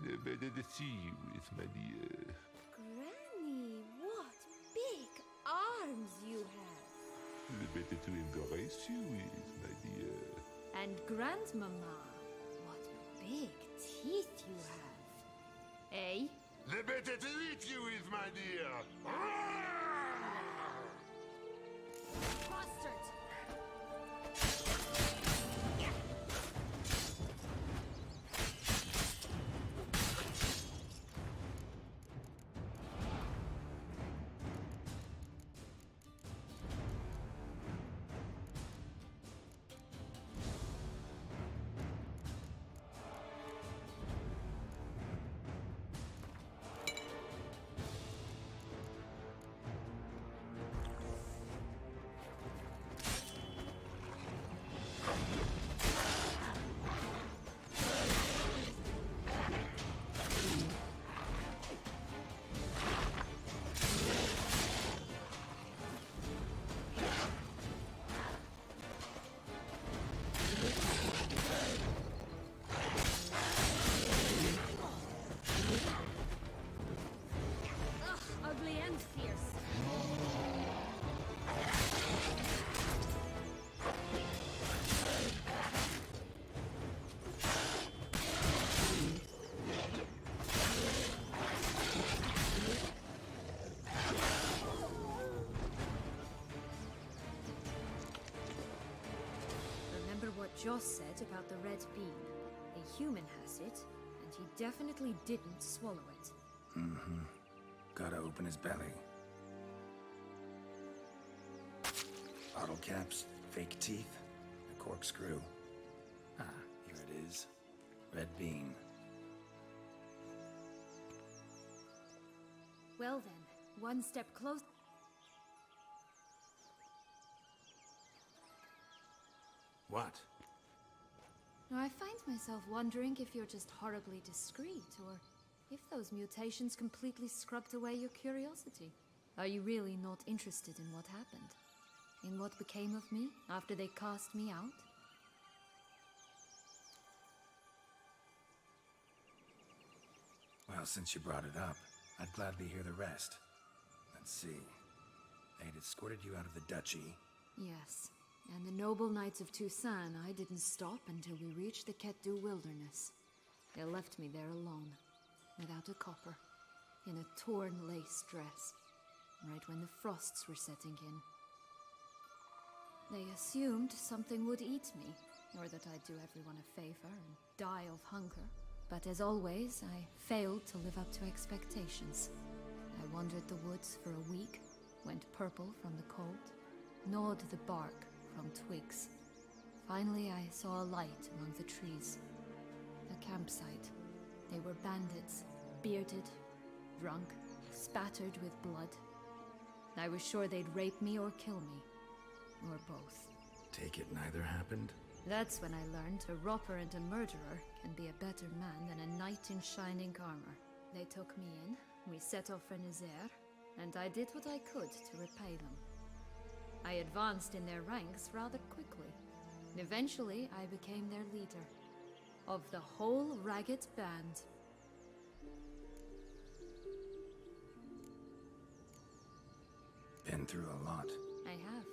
The better to see you with, my dear. Granny. to embrace you with, my dear. And Grandmama, what big teeth you have. Eh? The better to eat you with, my dear. Bastard! Ugly and fierce. Remember what Joss said about the red bean? A human has it, and he definitely didn't swallow it. Mm-hmm. Gotta open his belly. Bottle caps, fake teeth, a corkscrew. Ah, here it is. Red bean. Well then, one step closer. What? I find myself wondering if you're just horribly discreet, or if those mutations completely scrubbed away your curiosity. Are you really not interested in what happened? In what became of me after they cast me out? Well, since you brought it up, I'd gladly hear the rest. Let's see. They'd escorted you out of the duchy. Yes, and the noble knights of Toussaint, I didn't stop until we reached the Ketdu wilderness. They left me there alone, without a copper, in a torn lace dress, right when the frosts were setting in. They assumed something would eat me, or that I'd do everyone a favor and die of hunger. But as always, I failed to live up to expectations. I wandered the woods for a week, went purple from the cold, gnawed the bark from twigs. Finally, I saw a light among the trees. A campsite. They were bandits, bearded, drunk, spattered with blood. I was sure they'd rape me or kill me. Or both. Take it neither happened? That's when I learned a robber and a murderer can be a better man than a knight in shining armor. They took me in, we set off for Nazaire, and I did what I could to repay them. I advanced in their ranks rather quickly. Eventually, I became their leader. Of the whole ragged band. Been through a lot. I have.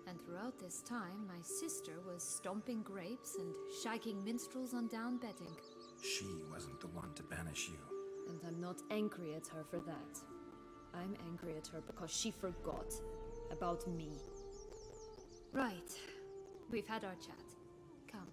And throughout this time, my sister was stomping grapes and shagging minstrels on down bedding. She wasn't the one to banish you. And I'm not angry at her for that. I'm angry at her because she forgot about me. Right. We've had our chat. Come.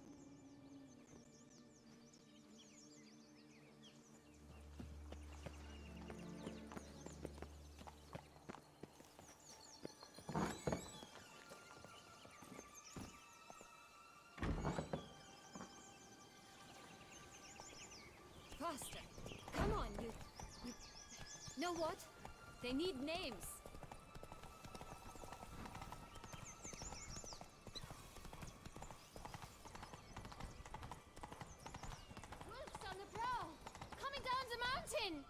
Faster. Come on, you... Know what? They need names. Wolves on the prowl! Coming down the mountain!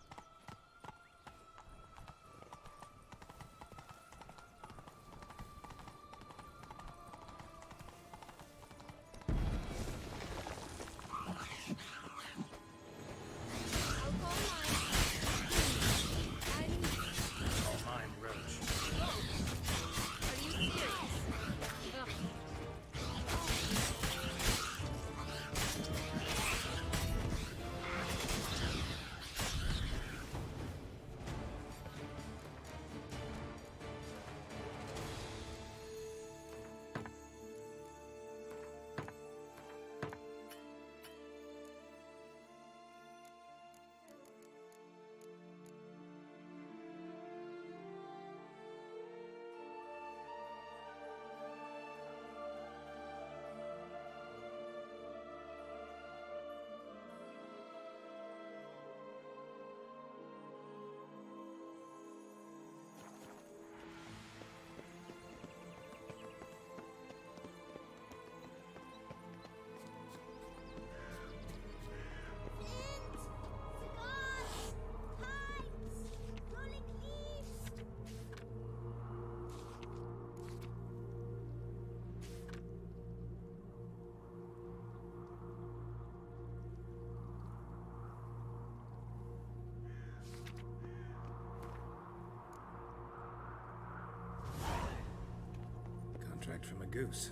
picked from a goose.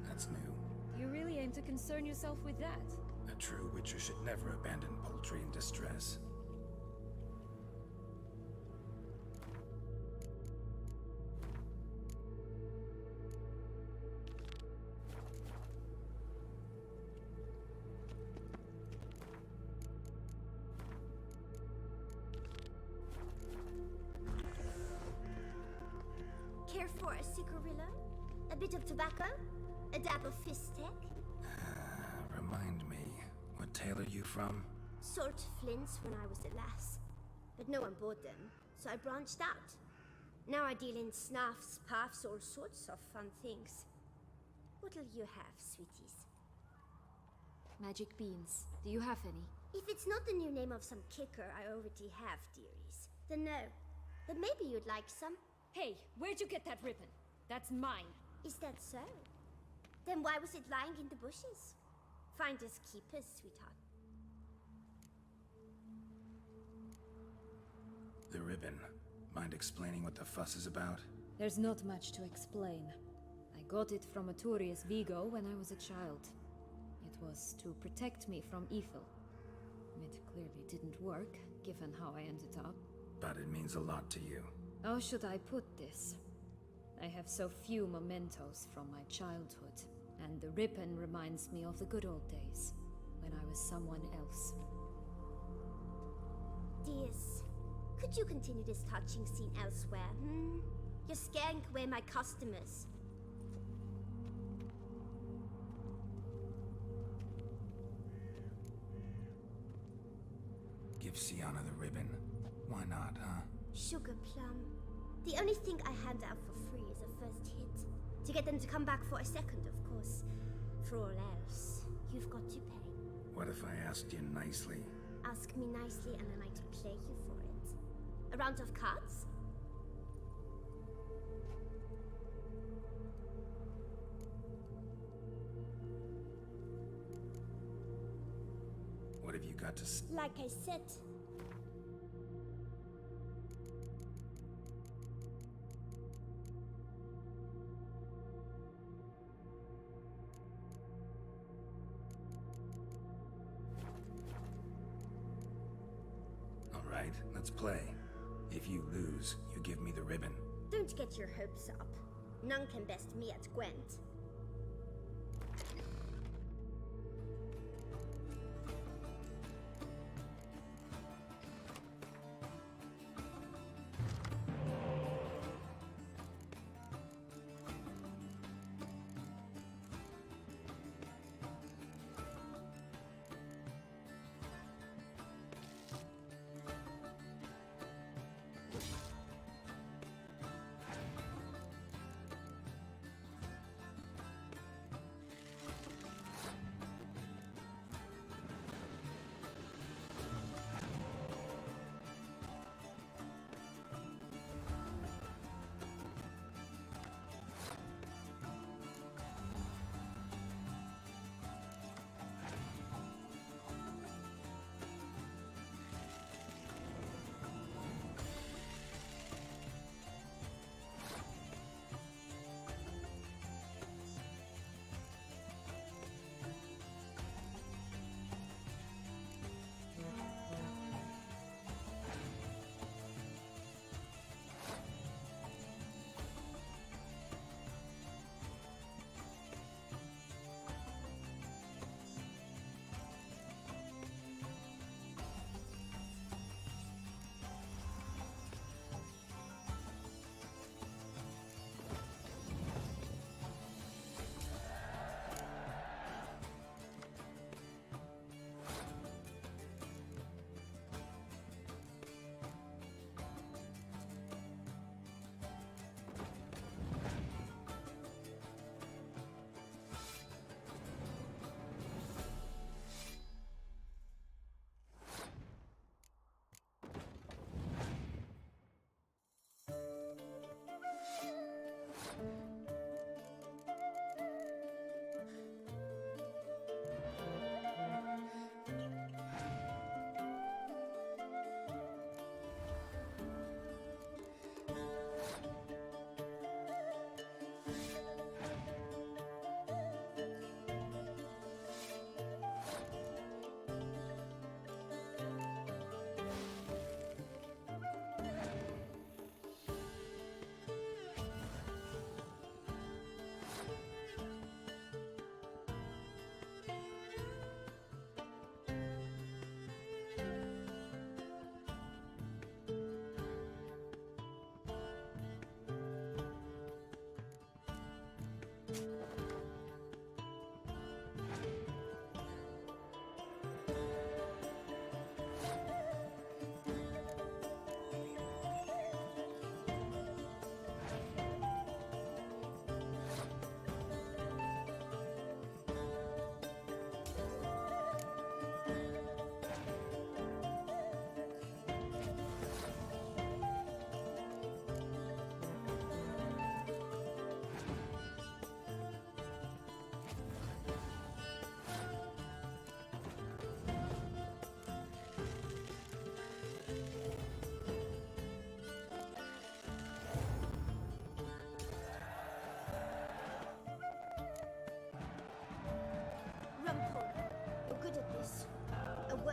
That's new. You really aim to concern yourself with that? A true witcher should never abandon poultry in distress. Care for a cigarillo? A bit of tobacco? A dab of fistek? Remind me, what tale are you from? Sold flints when I was a lass. But no one bought them, so I branched out. Now I deal in snuffs, puffs, all sorts of fun things. What'll you have, sweeties? Magic beans. Do you have any? If it's not the new name of some kicker I already have, dearies, then no. But maybe you'd like some. Hey, where'd you get that ribbon? That's mine. Is that so? Then why was it lying in the bushes? Finders keepers, sweetheart. The ribbon. Mind explaining what the fuss is about? There's not much to explain. I got it from Aturius Vigo when I was a child. It was to protect me from evil. It clearly didn't work, given how I ended up. But it means a lot to you. How should I put this? I have so few mementos from my childhood, and the ribbon reminds me of the good old days, when I was someone else. Dears, could you continue this touching scene elsewhere, hmm? You're scaring away my customers. Give Sienna the ribbon. Why not, huh? Sugar plum. The only thing I hand out for free is a first hit. To get them to come back for a second, of course. For all else, you've got to pay. What if I asked you nicely? Ask me nicely and I might play you for it. A round of cards? What have you got to Like I said. All right, let's play. If you lose, you give me the ribbon. Don't get your hopes up. None can best me at Gwent.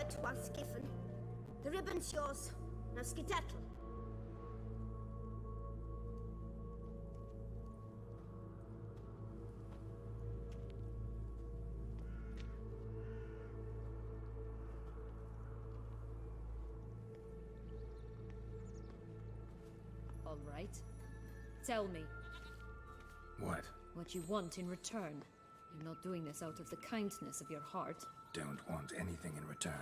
toi, Skiffen. The ribbon's yours. Now skedaddle. All right. Tell me What? what you want in return. You're not doing this out of the kindness of your heart. Don't want anything in return.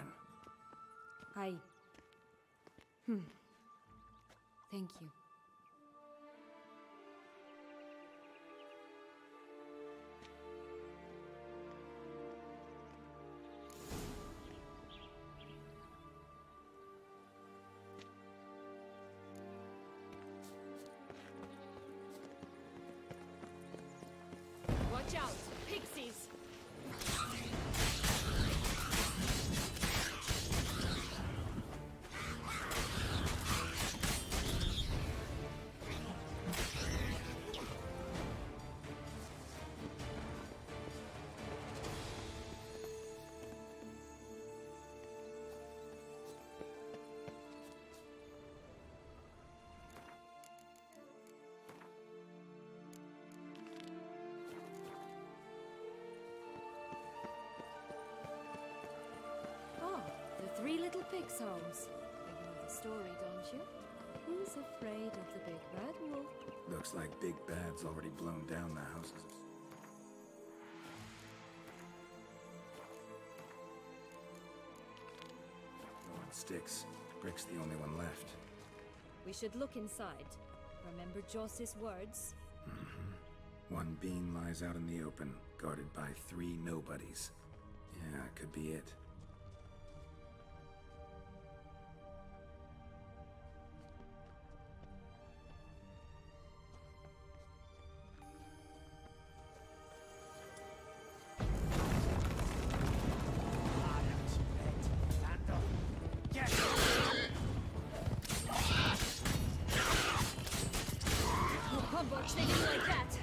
Thank you. Watch out! Pixies! Three little pigs' homes. You know the story, don't you? Who's afraid of the big bad wolf? Looks like Big Bad's already blown down the houses. No one sticks. Brick's the only one left. We should look inside. Remember Joss's words? One beam lies out in the open, guarded by 3 nobodies. Yeah, could be it. Humbug, they do like that!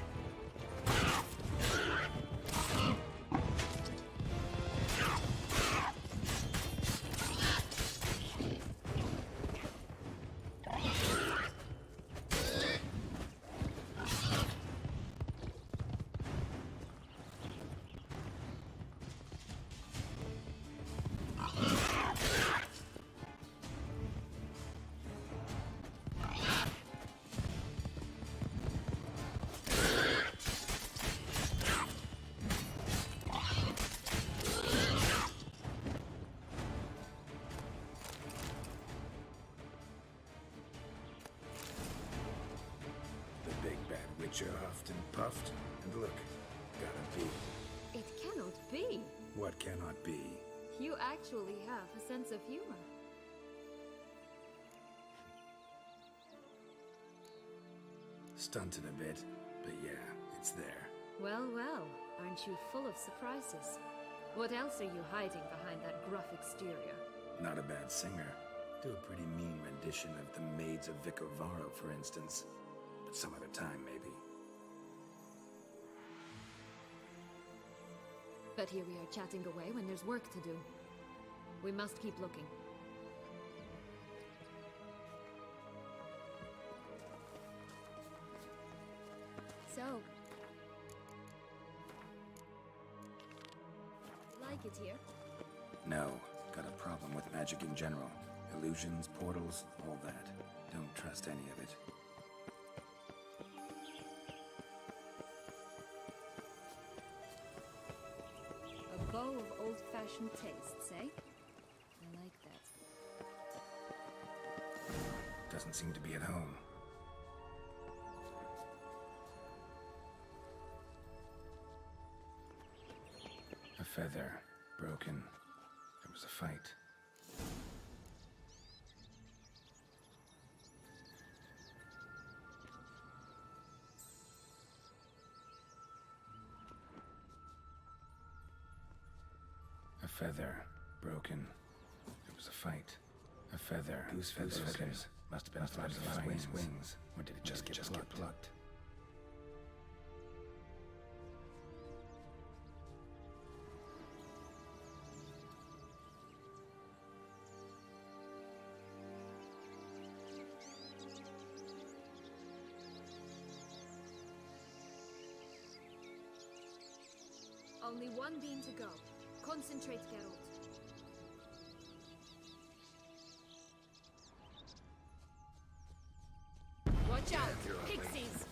Witcher huffed and puffed, and look, gotta be. It cannot be. What cannot be? You actually have a sense of humor. Stunted a bit, but yeah, it's there. Well, well, aren't you full of surprises? What else are you hiding behind that gruff exterior? Not a bad singer. Do a pretty mean rendition of the Maids of Vicovaro, for instance. But some other time, maybe. But here we are chatting away when there's work to do. We must keep looking. So... like it here? No. Got a problem with magic in general. Illusions, portals, all that. Don't trust any of it. A bow of old-fashioned tastes, eh? I like that. Doesn't seem to be at home. A feather. Broken. There was a fight. A feather. Broken. There was a fight. A feather. Goose feathers. Must have been a butterfly's wings. Or did it just get plucked? Only one beam to go. Concentrate, Geralt. Watch out! Pixies!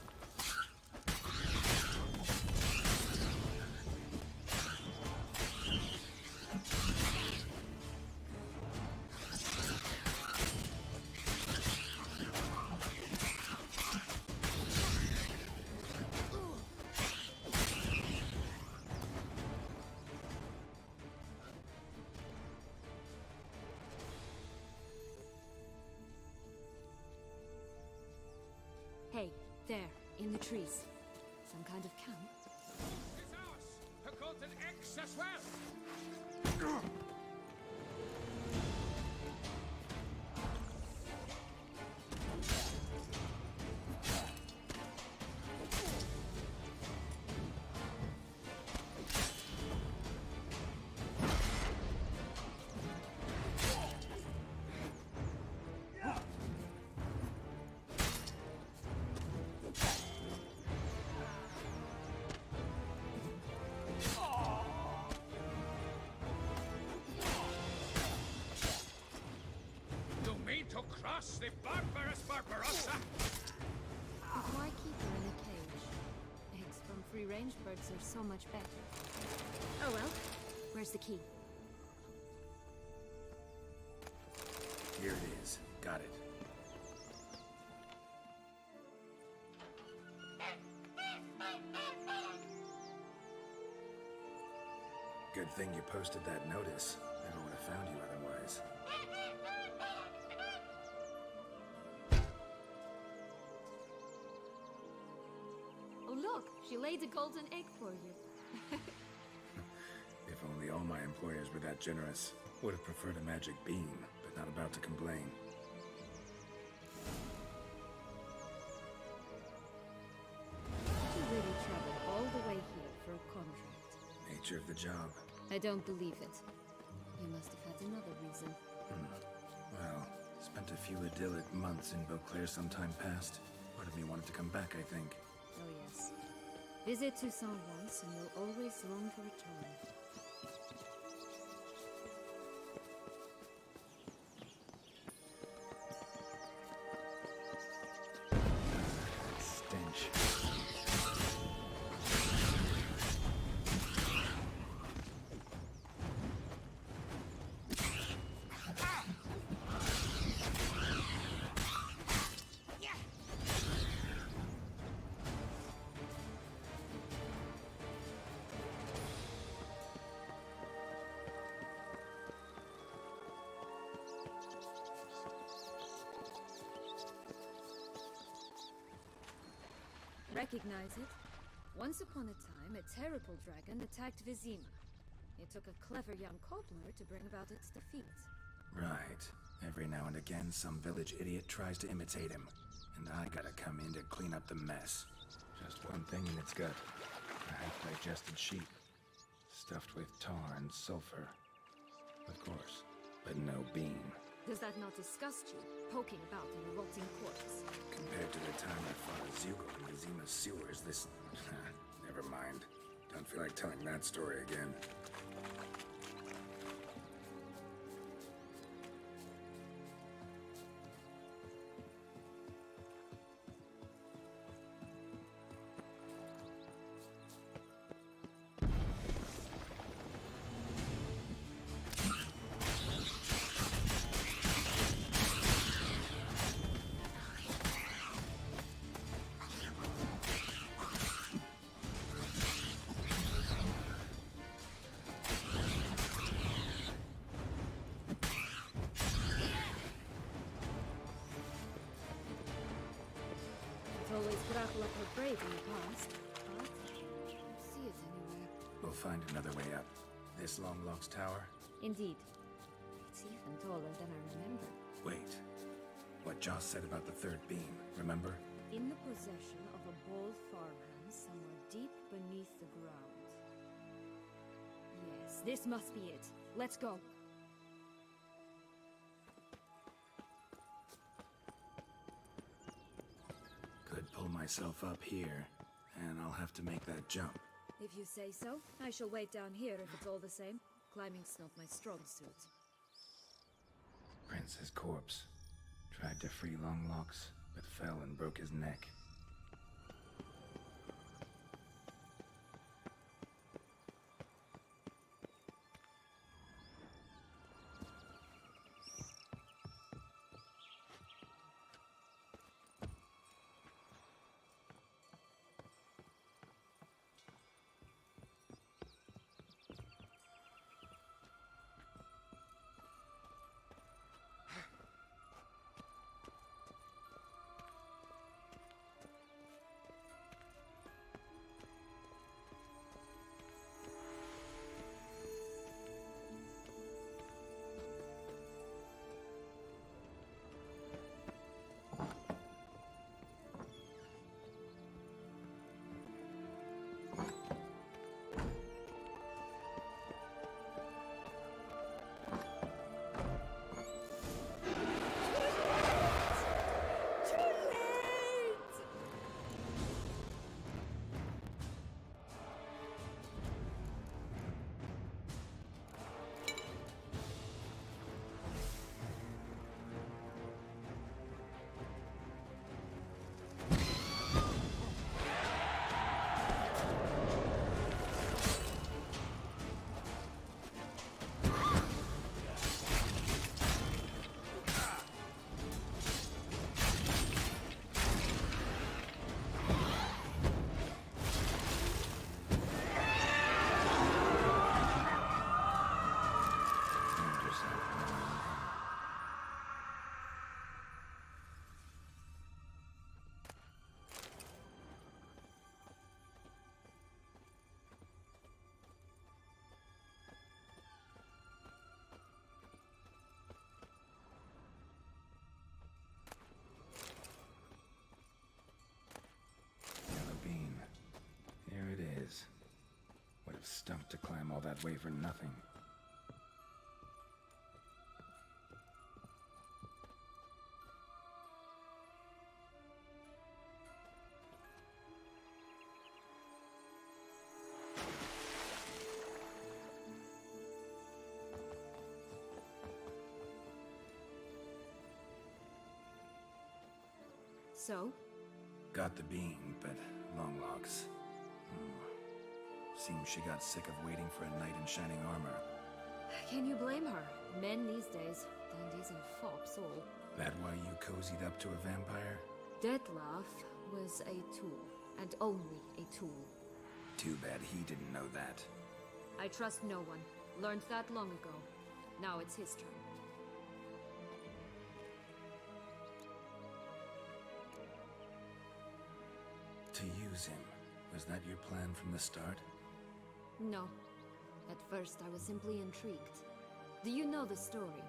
Hey, there, in the trees. Some kind of camp? It's ours! I got an X as well! You mean to cross the barbarous Barbarossa? Why keep her in a cage? Eggs from free-range birds are so much better. Oh well, where's the key? Here it is. Got it. Good thing you posted that notice. Never would have found you otherwise. Oh look, she laid a golden egg for you. If only all my employers were that generous. Would have preferred a magic beam, but not about to complain. You really traveled all the way here for a contract. Nature of the job. I don't believe it. You must have had another reason. Well, spent a few idyllic months in Beauclair some time past. Part of me wanted to come back, I think. Oh yes. Visit Toussaint once and you'll always long to return. Stench. Recognize it? Once upon a time, a terrible dragon attacked Vizima. It took a clever young cobbler to bring about its defeat. Right. Every now and again, some village idiot tries to imitate him. And I gotta come in to clean up the mess. Just one thing in its gut. A half-digested sheep. Stuffed with tar and sulfur. Of course. But no beam. Does that not disgust you, poking about in a rotting corpse? Compared to the time I fought a Zugo in Vizima's sewers, this... Never mind. Don't feel like telling that story again. Always grapple up her brave in the past, but I don't see it anywhere. We'll find another way up. This Longlock's tower? Indeed. It's even taller than I remember. Wait. What Joss said about the third beam, remember? In the possession of a bold farmhand somewhere deep beneath the ground. Yes, this must be it. Let's go. Could pull myself up here, and I'll have to make that jump. If you say so, I shall wait down here if it's all the same. Climbing's not my strong suit. Prince's corpse. Tried to free Longlocks, but fell and broke his neck. Stumped to climb all that way for nothing. So? Got the bean, but Longlocks. Seems she got sick of waiting for a knight in shining armor. Can you blame her? Men these days, dandies and fops all. That why you cozied up to a vampire? Dettlaff was a tool, and only a tool. Too bad he didn't know that. I trust no one. Learned that long ago. Now it's his turn. To use him. Was that your plan from the start? No. At first, I was simply intrigued. Do you know the story?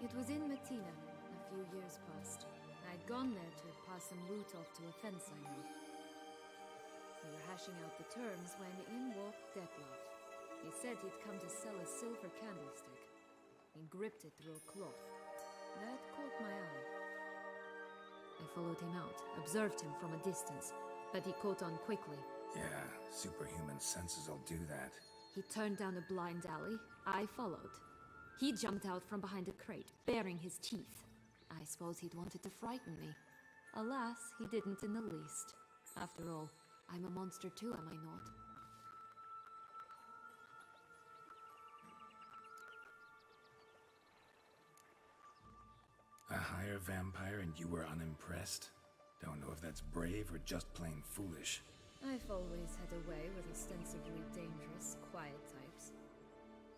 It was in Metina, a few years past. I'd gone there to pass some loot off to a fence I knew. We were hashing out the terms when in walked Dettlaff. He said he'd come to sell a silver candlestick. He gripped it through a cloth. That caught my eye. I followed him out, observed him from a distance, but he caught on quickly. Yeah, superhuman senses will do that. He turned down a blind alley. I followed. He jumped out from behind a crate, baring his teeth. I suppose he'd wanted to frighten me. Alas, he didn't in the least. After all, I'm a monster too, am I not? A higher vampire and you were unimpressed? Don't know if that's brave or just plain foolish. I've always had a way with ostensibly dangerous, quiet types.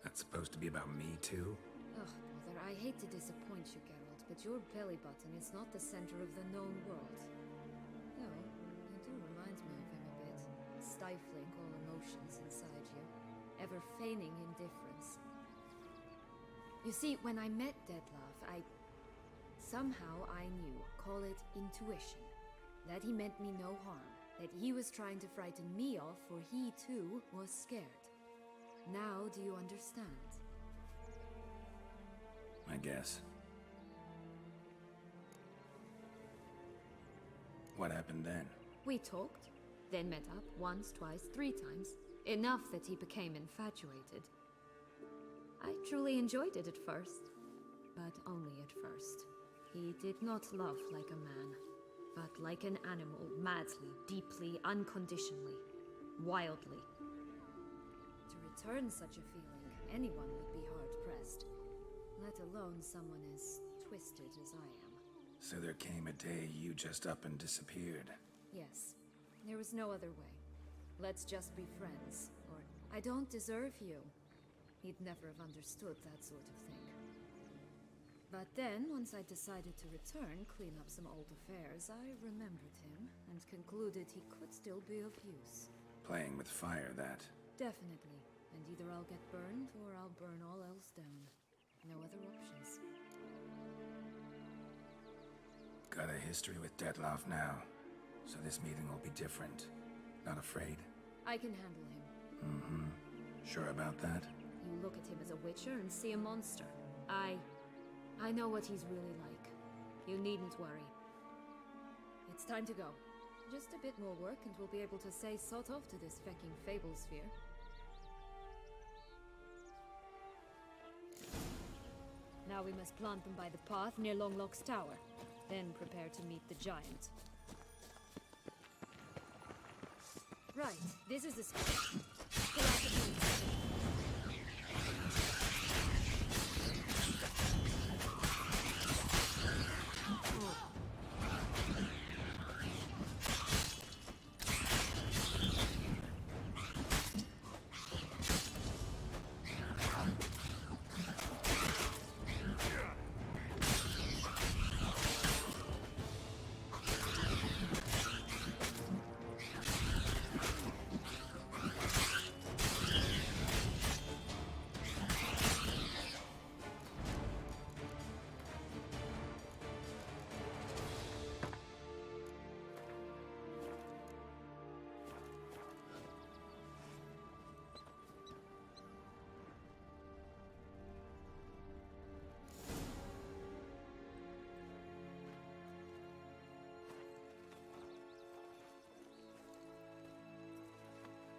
That's supposed to be about me too? Ugh, brother, I hate to disappoint you, Geralt, but your belly button is not the center of the known world. Though, you do remind me of him a bit. Stifling all emotions inside you. Ever feigning indifference. You see, when I met Dettlaff, somehow I knew, call it intuition, that he meant me no harm. That he was trying to frighten me off, for he too was scared. Now do you understand? I guess. What happened then? We talked. then met up once, twice, 3 times. Enough that he became infatuated. I truly enjoyed it at first, but only at first. He did not love like a man, but like an animal, madly, deeply, unconditionally, wildly. To return such a feeling, anyone would be hard-pressed, let alone someone as twisted as I am. So there came a day you just up and disappeared. Yes, there was no other way. Let's just be friends, or I don't deserve you. He'd never have understood that sort of thing. But then, once I decided to return, clean up some old affairs, I remembered him, and concluded he could still be of use. Playing with fire, that. Definitely. And either I'll get burned, or I'll burn all else down. No other options. Got a history with Dettlaff now, so this meeting will be different. Not afraid? I can handle him. Mm-hmm. Sure about that? You look at him as a witcher and see a monster. I know what he's really like. You needn't worry. It's time to go. Just a bit more work and we'll be able to say sort off to this fecking fable sphere. Now we must plant them by the path near Longlock's tower. Then prepare to meet the giant. Right, this is the spot. Pull out the keys.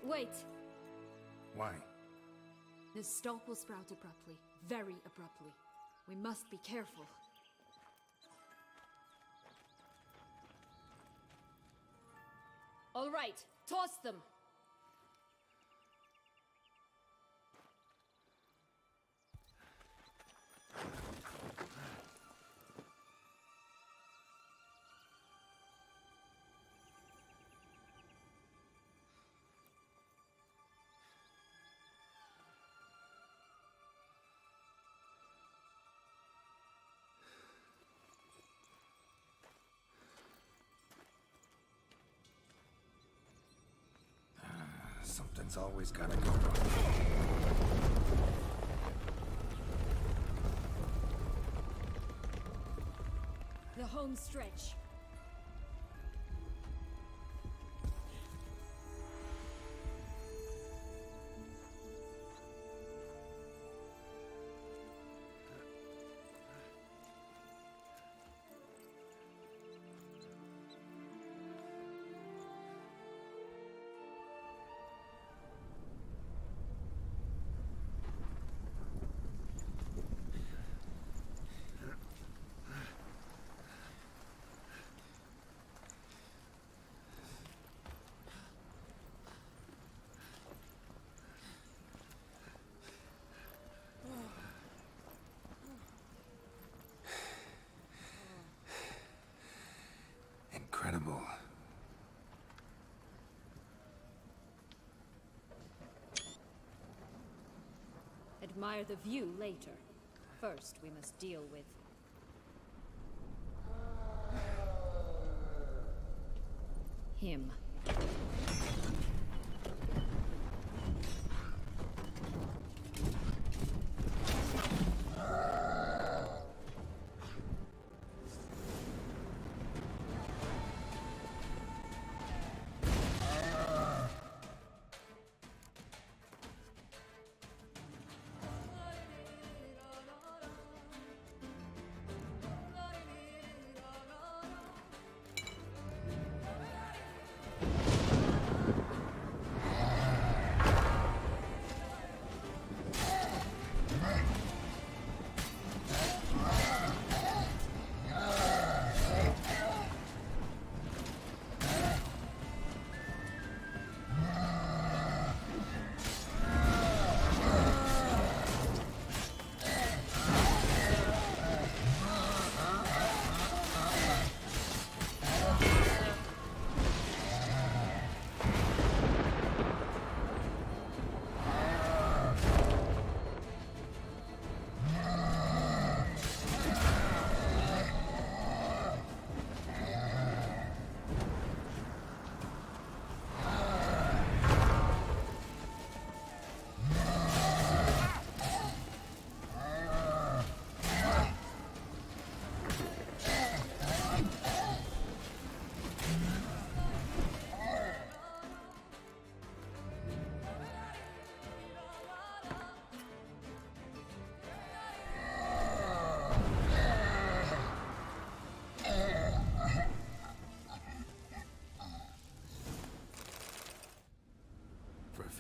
Wait! Why? The stalk will sprout abruptly. Very abruptly. We must be careful. All right, toss them! Something's always gotta go wrong. The home stretch. Incredible. Admire the view later. First, we must deal with... him.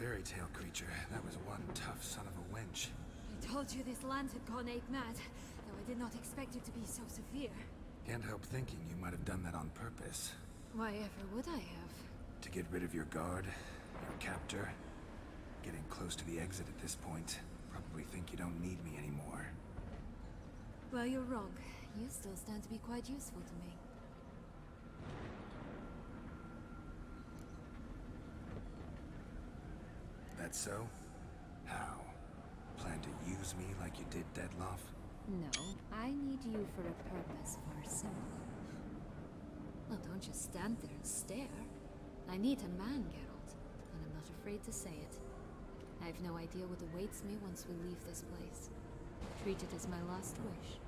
fairy tale creature. That was one tough son of a wench. I told you this land had gone ape mad, though I did not expect it to be so severe. Can't help thinking you might have done that on purpose. Why ever would I have? To get rid of your guard, your captor. Getting close to the exit at this point. Probably think you don't need me anymore. Well, you're wrong. You still stand to be quite useful to me. That so? How? Plan to use me like you did Dettlaff? No, I need you for a purpose far simpler. Well, don't just stand there and stare. I need a man, Geralt, and I'm not afraid to say it. I have no idea what awaits me once we leave this place. Treat it as my last wish.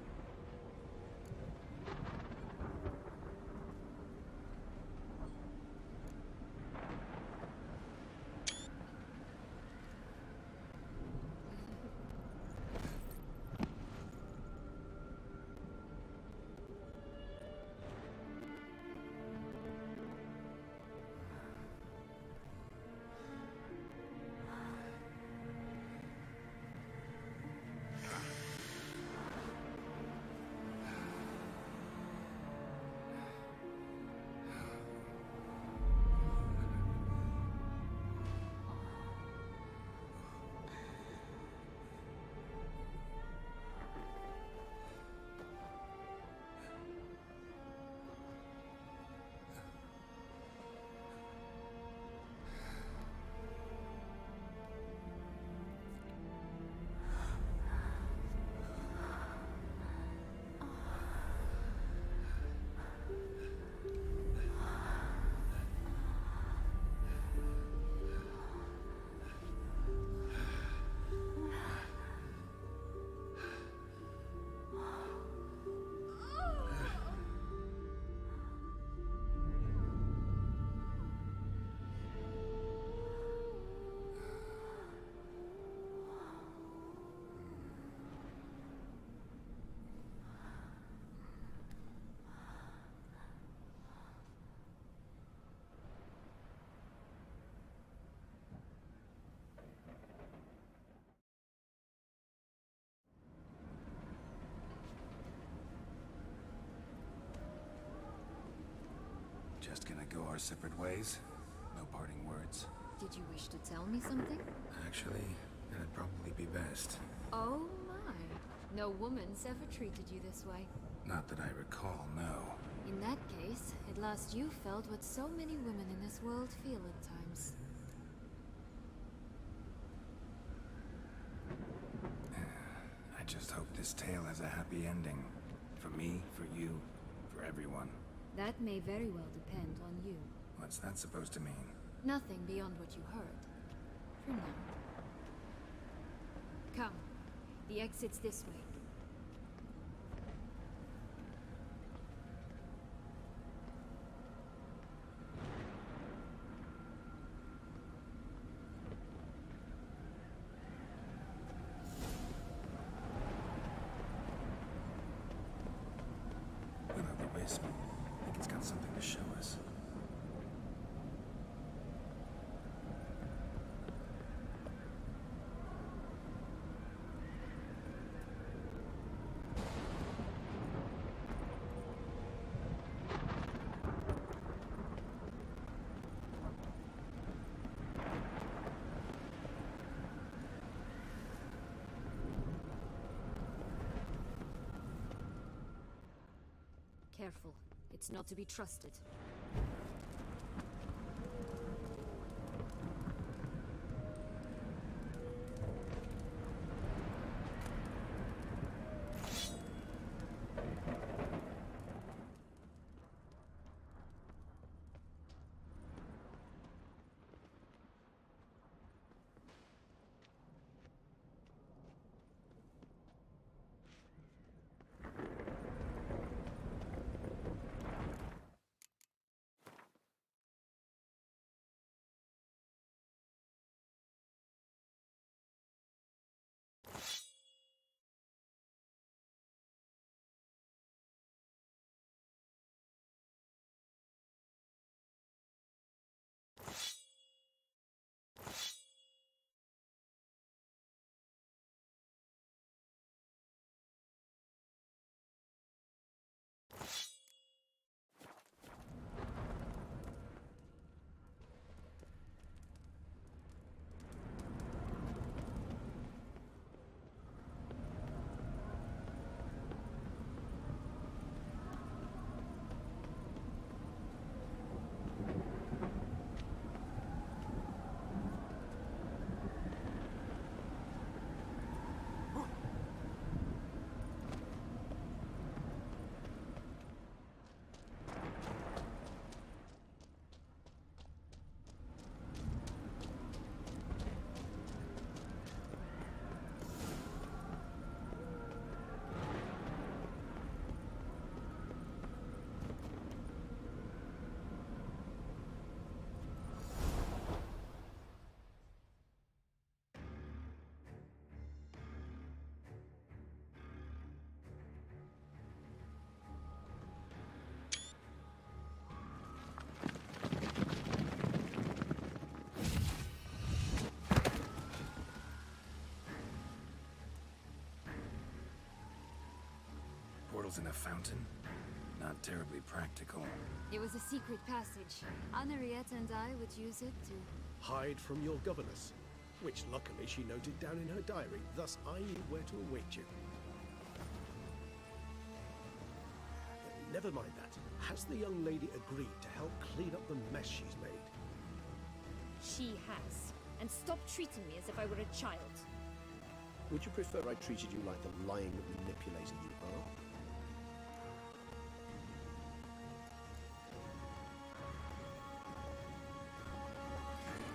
Just gonna go our separate ways? No parting words? Did you wish to tell me something? Actually, that'd probably be best. Oh my. No woman's ever treated you this way. Not that I recall, no. In that case, at last you felt what so many women in this world feel at times. I just hope this tale has a happy ending. For me, for you, for everyone. That may very well depend on you. What's that supposed to mean? Nothing beyond what you heard. For now. Come. The exit's this way. Will-o'-the-wisp. I think it's got something to show us. Careful. It's not to be trusted. in a fountain? Not terribly practical. It was a secret passage. Henriette and I would use it to... Hide from your governess, which luckily she noted down in her diary, thus I knew where to await you. Never mind that. Has the young lady agreed to help clean up the mess she's made? She has. And stop treating me as if I were a child. Would you prefer I treated you like the lying manipulator you are?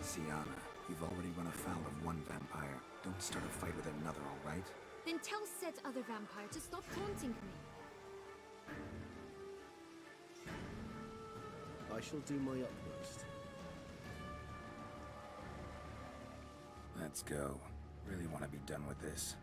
Sienna, you've already run afoul of one vampire. Don't start a fight with another, all right? Then tell said other vampire to stop taunting me. I shall do my utmost. Let's go. Really want to be done with this.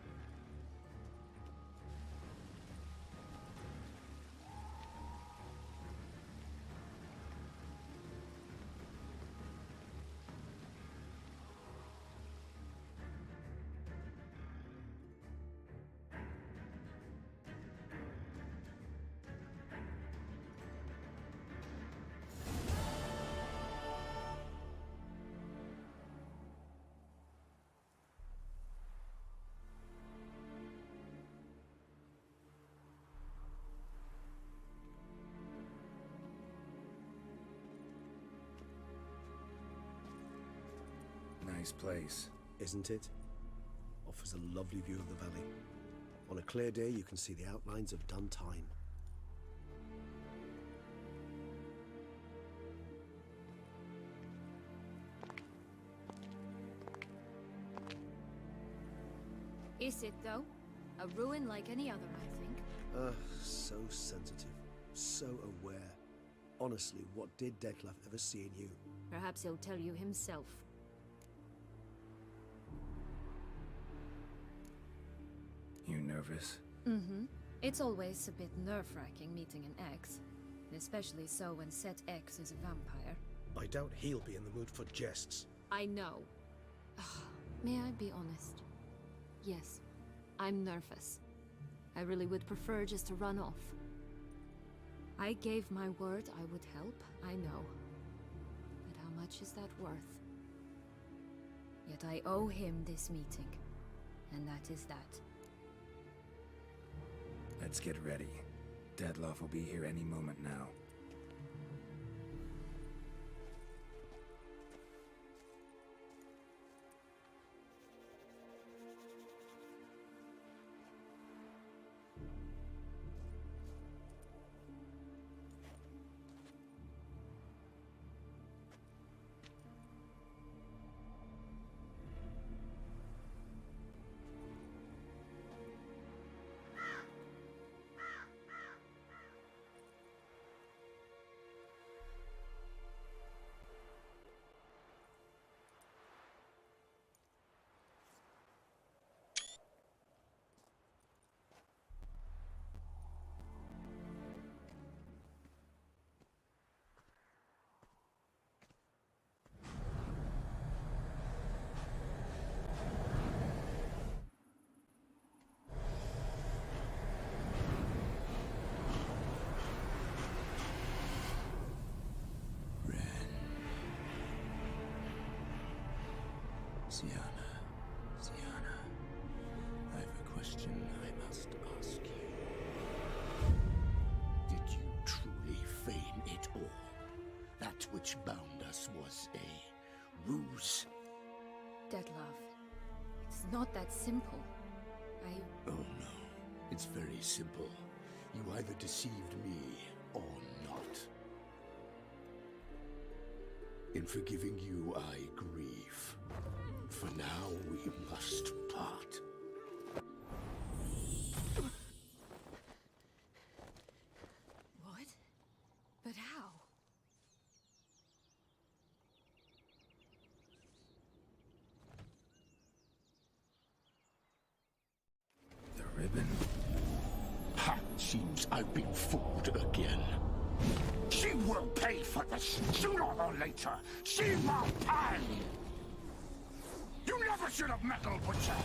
Nice place. Isn't it? Offers a lovely view of the valley. On a clear day, you can see the outlines of Duntine. Is it, though? A ruin like any other, I think. So sensitive. So aware. Honestly, what did Detlef ever see in you? Perhaps he'll tell you himself. You nervous? Mm-hmm. It's always a bit nerve-wracking meeting an ex. Especially so when Set X is a vampire. I doubt he'll be in the mood for jests. I know. May I be honest? Yes, I'm nervous. I really would prefer just to run off. I gave my word I would help, I know. But how much is that worth? Yet I owe him this meeting. And that is that. Let's get ready. Detlef will be here any moment now. Sienna, I have a question I must ask you. Did you truly feign it all? That which bound us was a ruse? Detlef, it's not that simple. Oh no, it's very simple. You either deceived me or not. In forgiving you, I grieve. For now, we must part. What? But how? The ribbon. Ha! Seems I've been fooled again. She will pay for this, sooner or later. She will pay! You never should have meddled with her!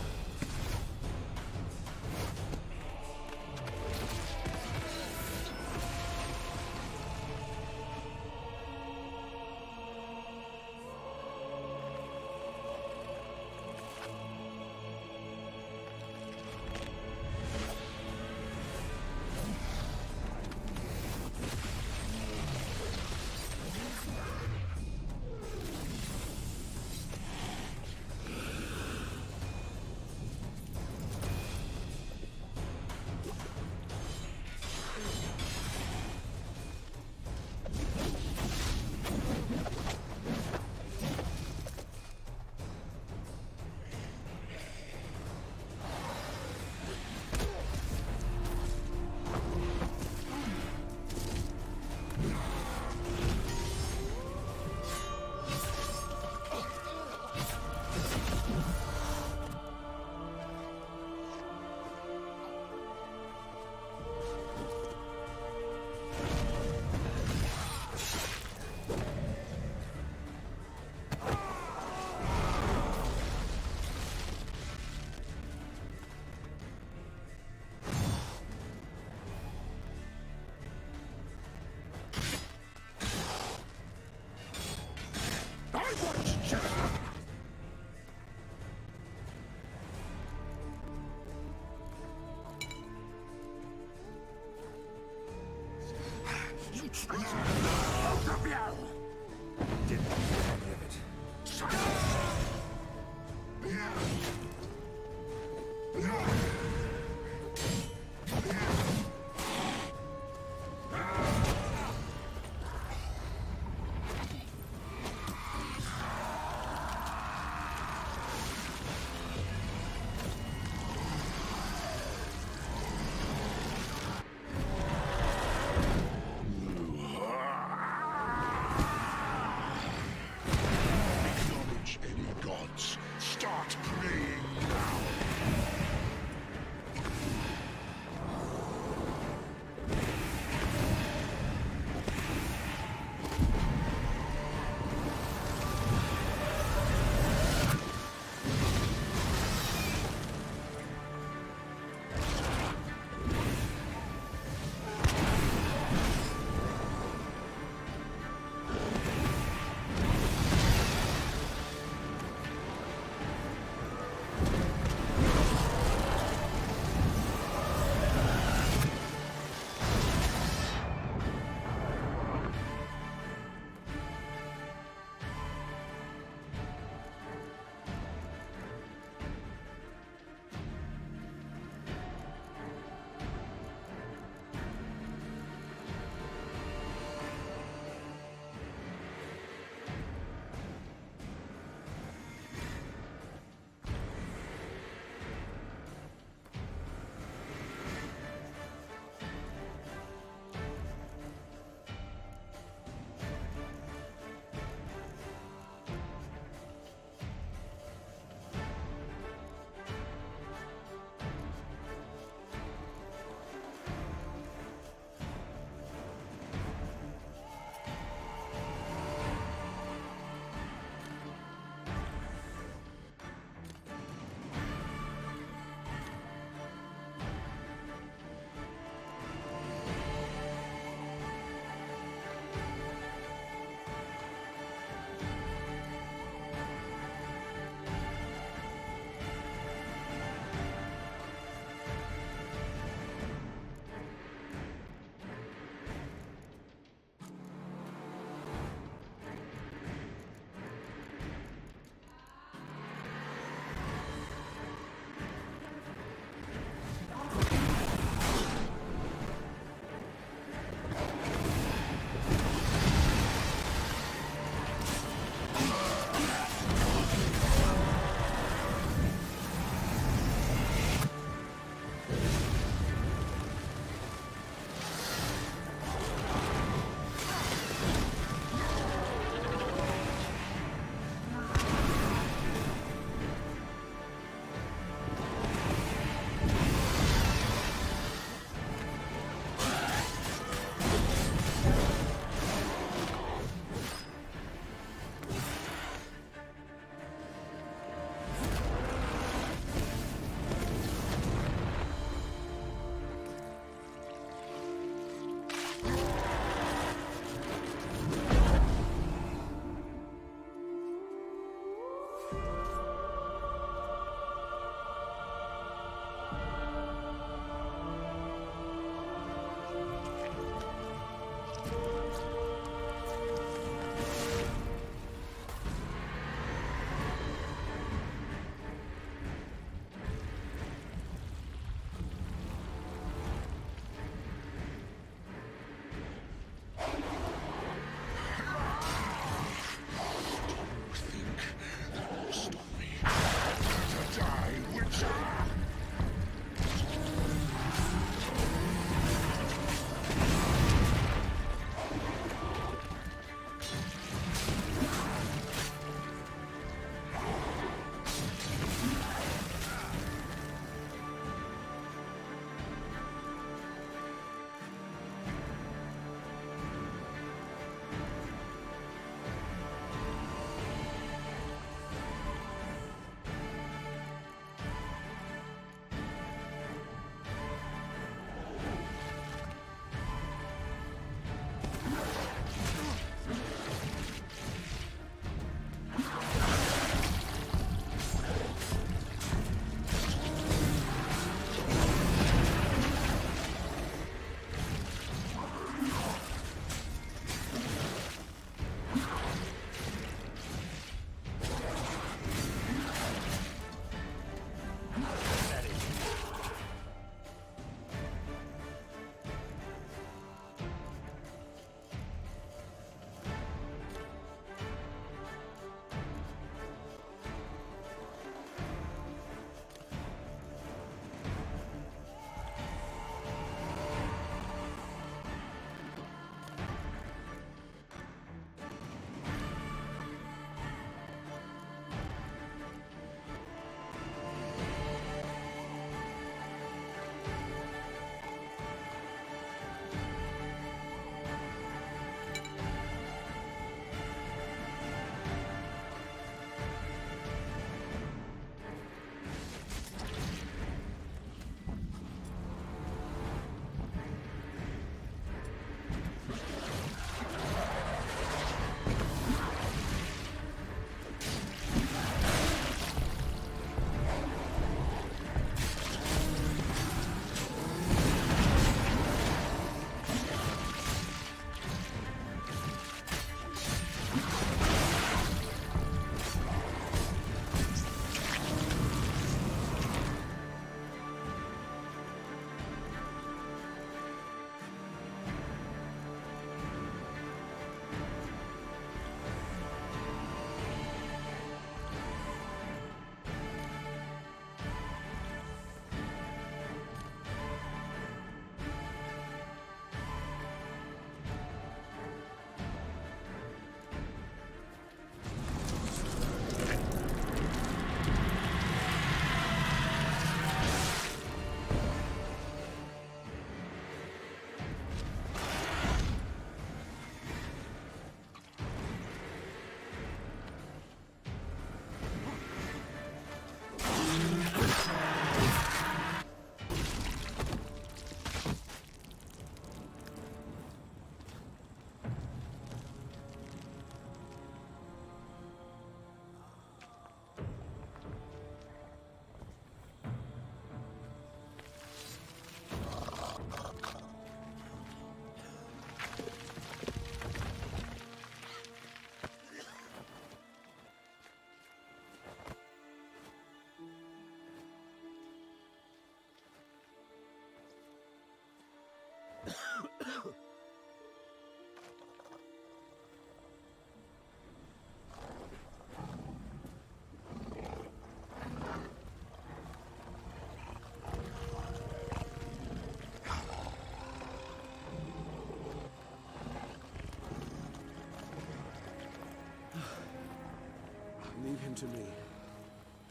Leave him to me.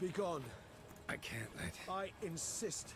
Be gone. I can't let... I insist.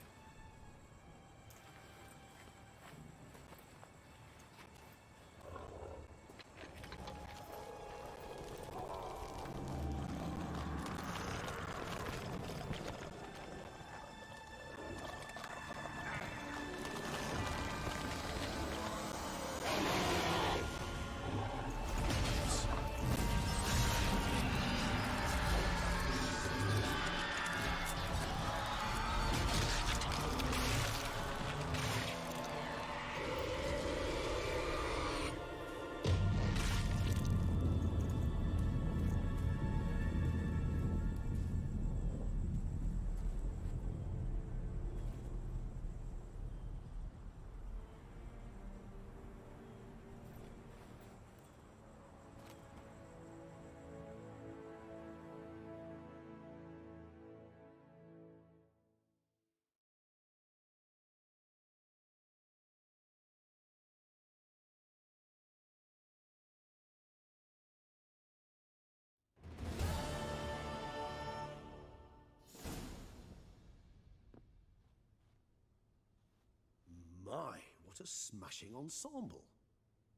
My, what a smashing ensemble.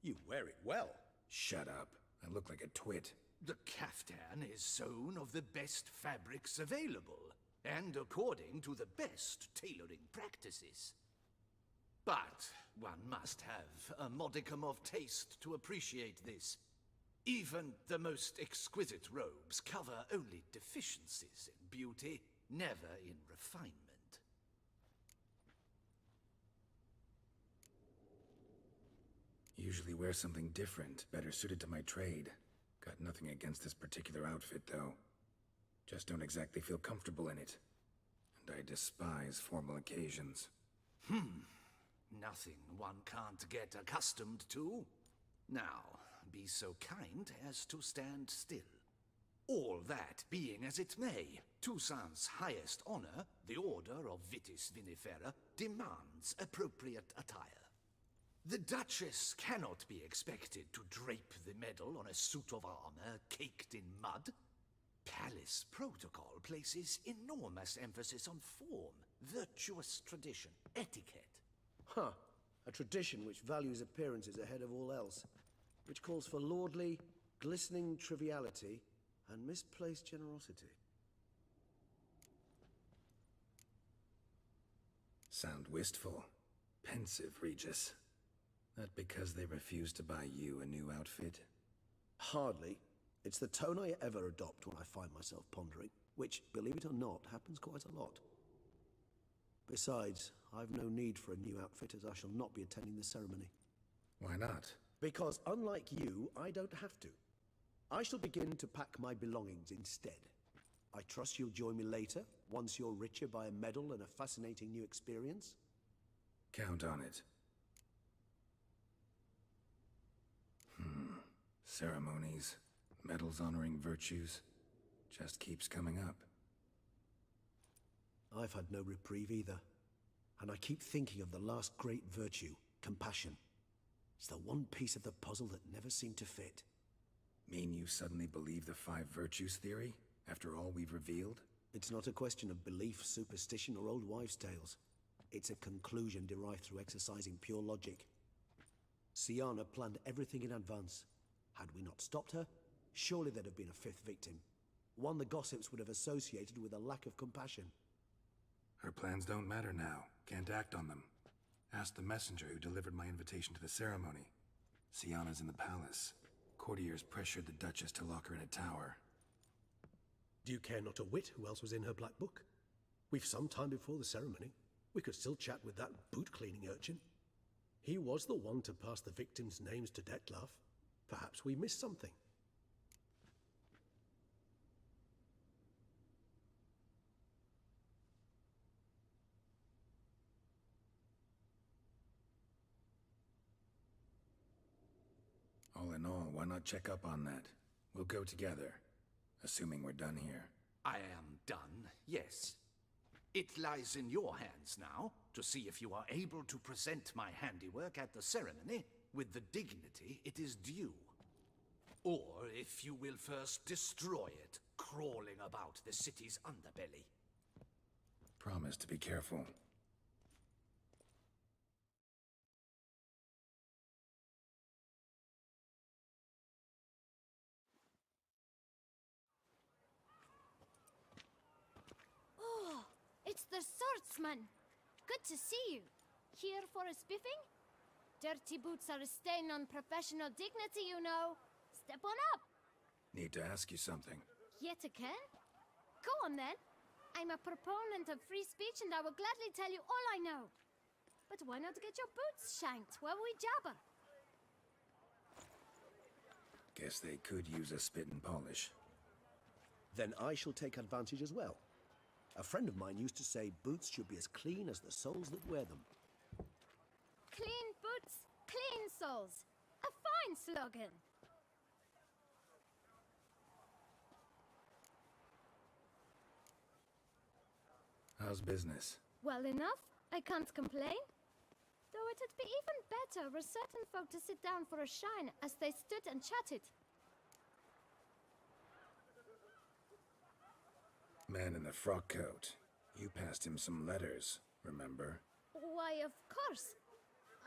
You wear it well. Shut up. I look like a twit. The caftan is sewn of the best fabrics available, and according to the best tailoring practices. But one must have a modicum of taste to appreciate this. Even the most exquisite robes cover only deficiencies in beauty, never in refinement. Usually wear something different, better suited to my trade. Got nothing against this particular outfit, though. Just don't exactly feel comfortable in it. And I despise formal occasions. Nothing one can't get accustomed to. Now, be so kind as to stand still. All that being as it may, Toussaint's highest honor, the Order of Vitis Vinifera, demands appropriate attire. The Duchess cannot be expected to drape the medal on a suit of armor caked in mud. Palace protocol places enormous emphasis on form, virtuous tradition, etiquette. Huh. A tradition which values appearances ahead of all else. Which calls for lordly, glistening triviality and misplaced generosity. Sound wistful. Pensive, Regis. That because they refuse to buy you a new outfit? Hardly. It's the tone I ever adopt when I find myself pondering, which, believe it or not, happens quite a lot. Besides, I've no need for a new outfit as I shall not be attending the ceremony. Why not? Because unlike you, I don't have to. I shall begin to pack my belongings instead. I trust you'll join me later, once you're richer by a medal and a fascinating new experience? Count on it. Ceremonies, medals honoring virtues, just keeps coming up. I've had no reprieve either. And I keep thinking of the last great virtue, compassion. It's the one piece of the puzzle that never seemed to fit. Mean you suddenly believe the 5 virtues theory, after all we've revealed? It's not a question of belief, superstition, or old wives' tales. It's a conclusion derived through exercising pure logic. Syanna planned everything in advance. Had we not stopped her, surely there'd have been a 5th victim. One the gossips would have associated with a lack of compassion. Her plans don't matter now. Can't act on them. Ask the messenger who delivered my invitation to the ceremony. Syanna's in the palace. Courtiers pressured the Duchess to lock her in a tower. Do you care not a whit who else was in her black book? We've some time before the ceremony. We could still chat with that boot-cleaning urchin. He was the one to pass the victims' names to Dettlaff. Perhaps we missed something. All in all, why not check up on that? We'll go together, assuming we're done here. I am done, yes. It lies in your hands now to see if you are able to present my handiwork at the ceremony with the dignity it is due. Or if you will first destroy it, crawling about the city's underbelly. Promise to be careful. Oh, it's the swordsman. Good to see you. Here for a spiffing? Dirty boots are a stain on professional dignity, you know. Step on up. Need to ask you something. Yet again? Go on then. I'm a proponent of free speech and I will gladly tell you all I know. But why not get your boots shanked while we jabber? Guess they could use a spit and polish. Then I shall take advantage as well. A friend of mine used to say boots should be as clean as the soles that wear them. Clean boots, clean soles. A fine slogan. How's business? Well enough. I can't complain. Though it'd be even better were certain folk to sit down for a shine as they stood and chatted. Man in the frock coat. You passed him some letters, remember? Why, of course.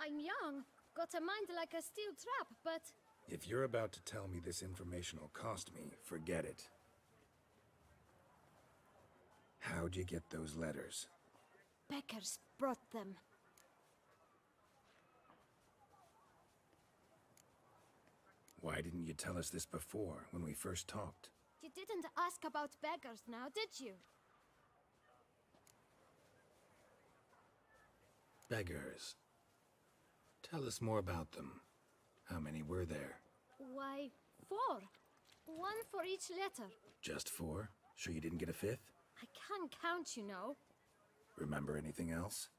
I'm young, got a mind like a steel trap, but... If you're about to tell me this information will cost me, forget it. How'd you get those letters? Beggars brought them. Why didn't you tell us this before, when we first talked? You didn't ask about beggars now, did you? Beggars. Tell us more about them. How many were there? Why, 4. One for each letter. Just 4? Sure you didn't get a 5th? I can't count, you know. Remember anything else?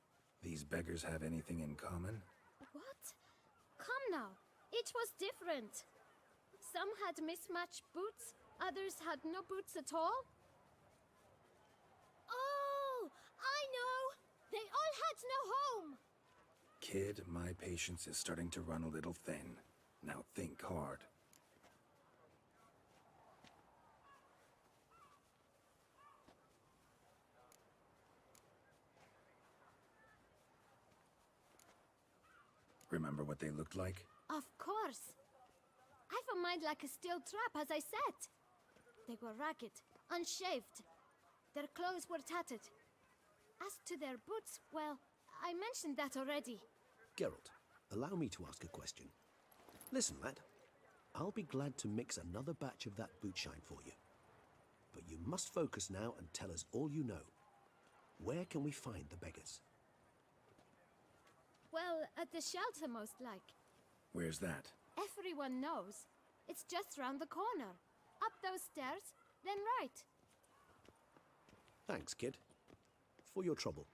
These beggars have anything in common? What? Come now. Each was different. Some had mismatched boots, others had no boots at all. Oh, I know! They all had no home! Kid, my patience is starting to run a little thin. Now think hard. Remember what they looked like? Of course. I've a mind like a steel trap, as I said. They were ragged, unshaved. Their clothes were tattered. As to their boots, well, I mentioned that already. Geralt, allow me to ask a question. Listen, lad. I'll be glad to mix another batch of that boot shine for you. But you must focus now and tell us all you know. Where can we find the beggars? Well, at the shelter, most like. Where's that? Everyone knows. It's just round the corner. Up those stairs, then right. Thanks, kid. For your trouble.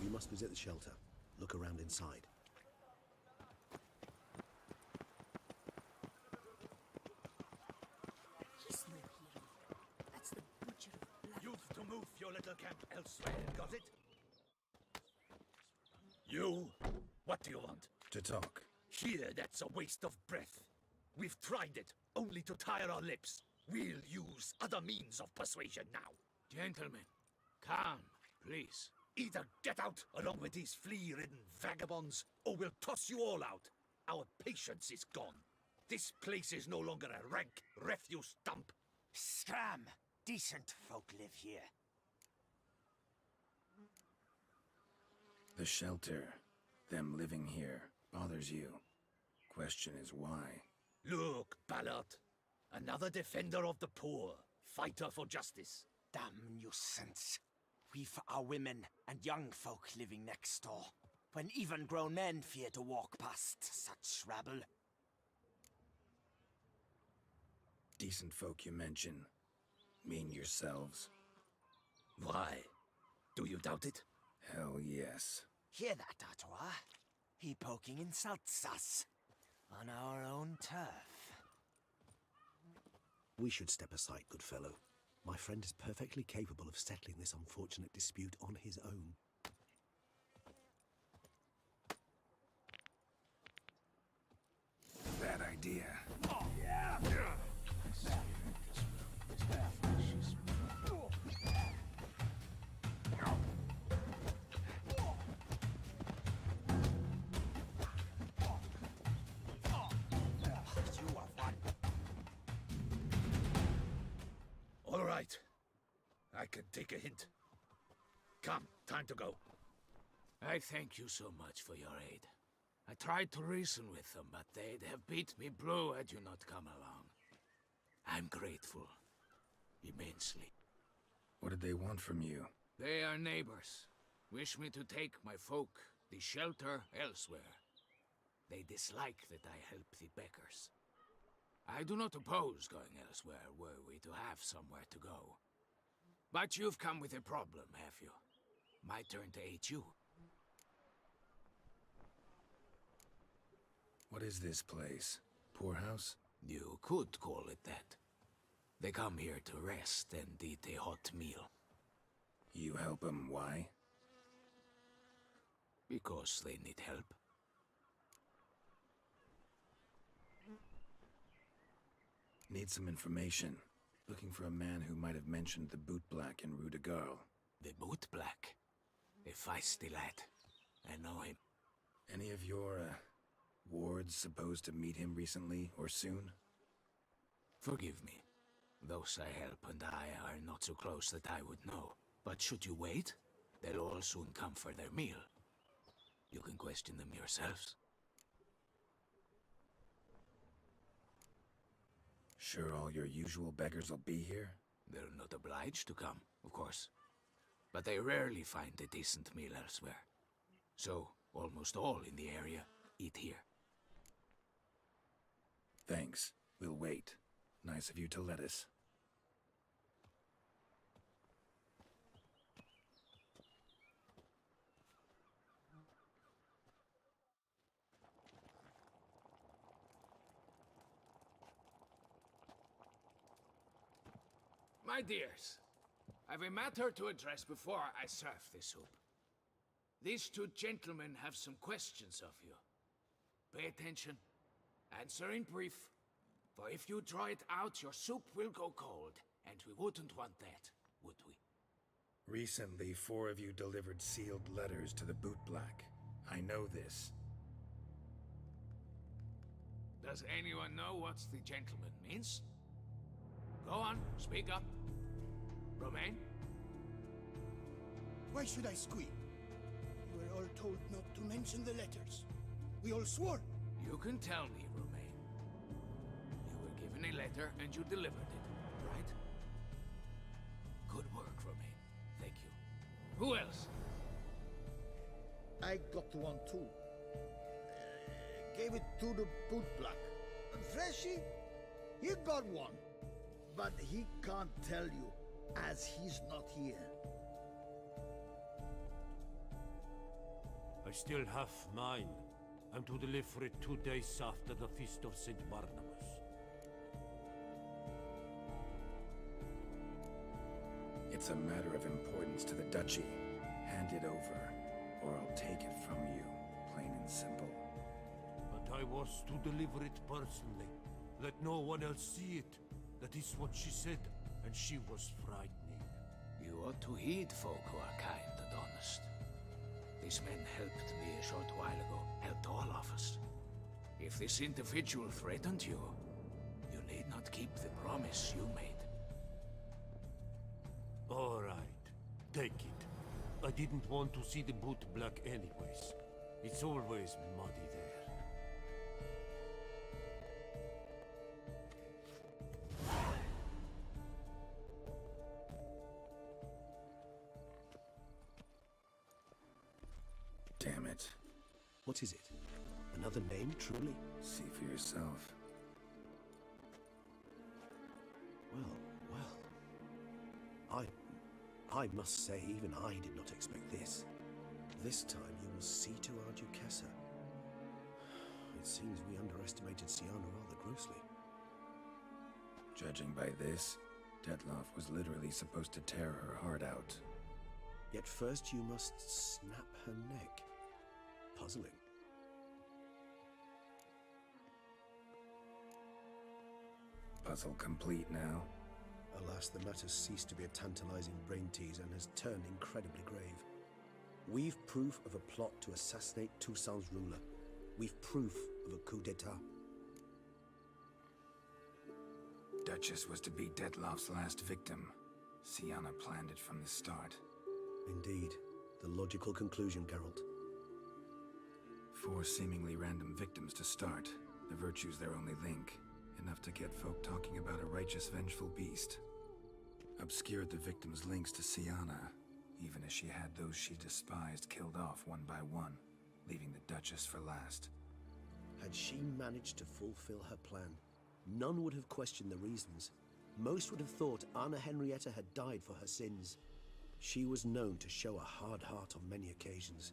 We must visit the shelter. Look around inside. He's no hero. That's the butcher of blood. You've to move your little camp elsewhere, got it? You? What do you want? To talk. Here, that's a waste of breath. We've tried it, only to tire our lips. We'll use other means of persuasion now. Gentlemen, calm, please. Either get out along with these flea-ridden vagabonds, or we'll toss you all out. Our patience is gone. This place is no longer a rank refuse dump. Scram! Decent folk live here. The shelter, them living here, bothers you. Question is why? Look, Ballard. Another defender of the poor. Fighter for justice. Damn nuisance. We've our women and young folk living next door, when even grown men fear to walk past such rabble. Decent folk you mention. Mean yourselves? Why? Do you doubt it? Hell yes. Hear that, Artois? He poking insults us. On our own turf. We should step aside, good fellow. My friend is perfectly capable of settling this unfortunate dispute on his own. idea. All right. I can take a hint. Come, time to go. I thank you so much for your aid. I tried to reason with them, but they'd have beat me blue had you not come along. I'm grateful. Immensely. What did they want from you? They are neighbors. Wish me to take my folk, the shelter, elsewhere. They dislike that I help the beggars. I do not oppose going elsewhere were we to have somewhere to go. But you've come with a problem, have you? My turn to aid you. What is this place? Poorhouse? You could call it that. They come here to rest and eat a hot meal. You help them, why? Because they need help. Need some information. Looking for a man who might have mentioned the Boot Black in Rue de Garl. The Boot Black? A feisty lad. I know him. Any of your, wards supposed to meet him recently or soon? Forgive me. Those I help and I are not so close that I would know. But should you wait, they'll all soon come for their meal. You can question them yourselves. Sure all your usual beggars will be here? They're not obliged to come, of course. But they rarely find a decent meal elsewhere. So, almost all in the area eat here. Thanks. We'll wait. Nice of you to let us. My dears, I've a matter to address before I serve the soup. These two gentlemen have some questions of you. Pay attention. Answer in brief. For if you draw it out, your soup will go cold. And we wouldn't want that, would we? Recently, 4 of you delivered sealed letters to the Boot Black. I know this. Does anyone know what the gentleman means? Go on, speak up. Romain? Why should I squeal? We were all told not to mention the letters. We all swore. You can tell me, Romain. You were given a letter and you delivered it, right? Good work, Romain. Thank you. Who else? I got one too. Gave it to the Boot Black. Freshy, he got one. But he can't tell you, as he's not here. I still have mine. I'm to deliver it 2 days after the Feast of St. Barnabas. It's a matter of importance to the Duchy. Hand it over, or I'll take it from you, plain and simple. But I was to deliver it personally. Let no one else see it. That is what she said, and she was frightening. You ought to heed folk who are kind and honest. These men helped me a short while ago, helped all of us. If this individual threatened you, you need not keep the promise you made. All right, take it. I didn't want to see the Boot Black anyways. It's always muddy there. Damn it. What is it? Another name, truly? See for yourself. Well. I must say, even I did not expect this. This time you will see to our Duchessa. It seems we underestimated Syanna rather grossly. Judging by this, Detloff was literally supposed to tear her heart out. Yet first you must snap her neck. Puzzling. Puzzle complete now? Alas, the matter's ceased to be a tantalizing brain tease and has turned incredibly grave. We've proof of a plot to assassinate Toussaint's ruler. We've proof of a coup d'etat. Duchess was to be Detloff's last victim. Syanna planned it from the start. Indeed. The logical conclusion, Geralt. 4 seemingly random victims to start. The virtue's their only link. Enough to get folk talking about a righteous, vengeful beast. Obscured the victims' links to Syanna, even as she had those she despised killed off one by one, leaving the Duchess for last. Had she managed to fulfill her plan, none would have questioned the reasons. Most would have thought Anna Henrietta had died for her sins. She was known to show a hard heart on many occasions.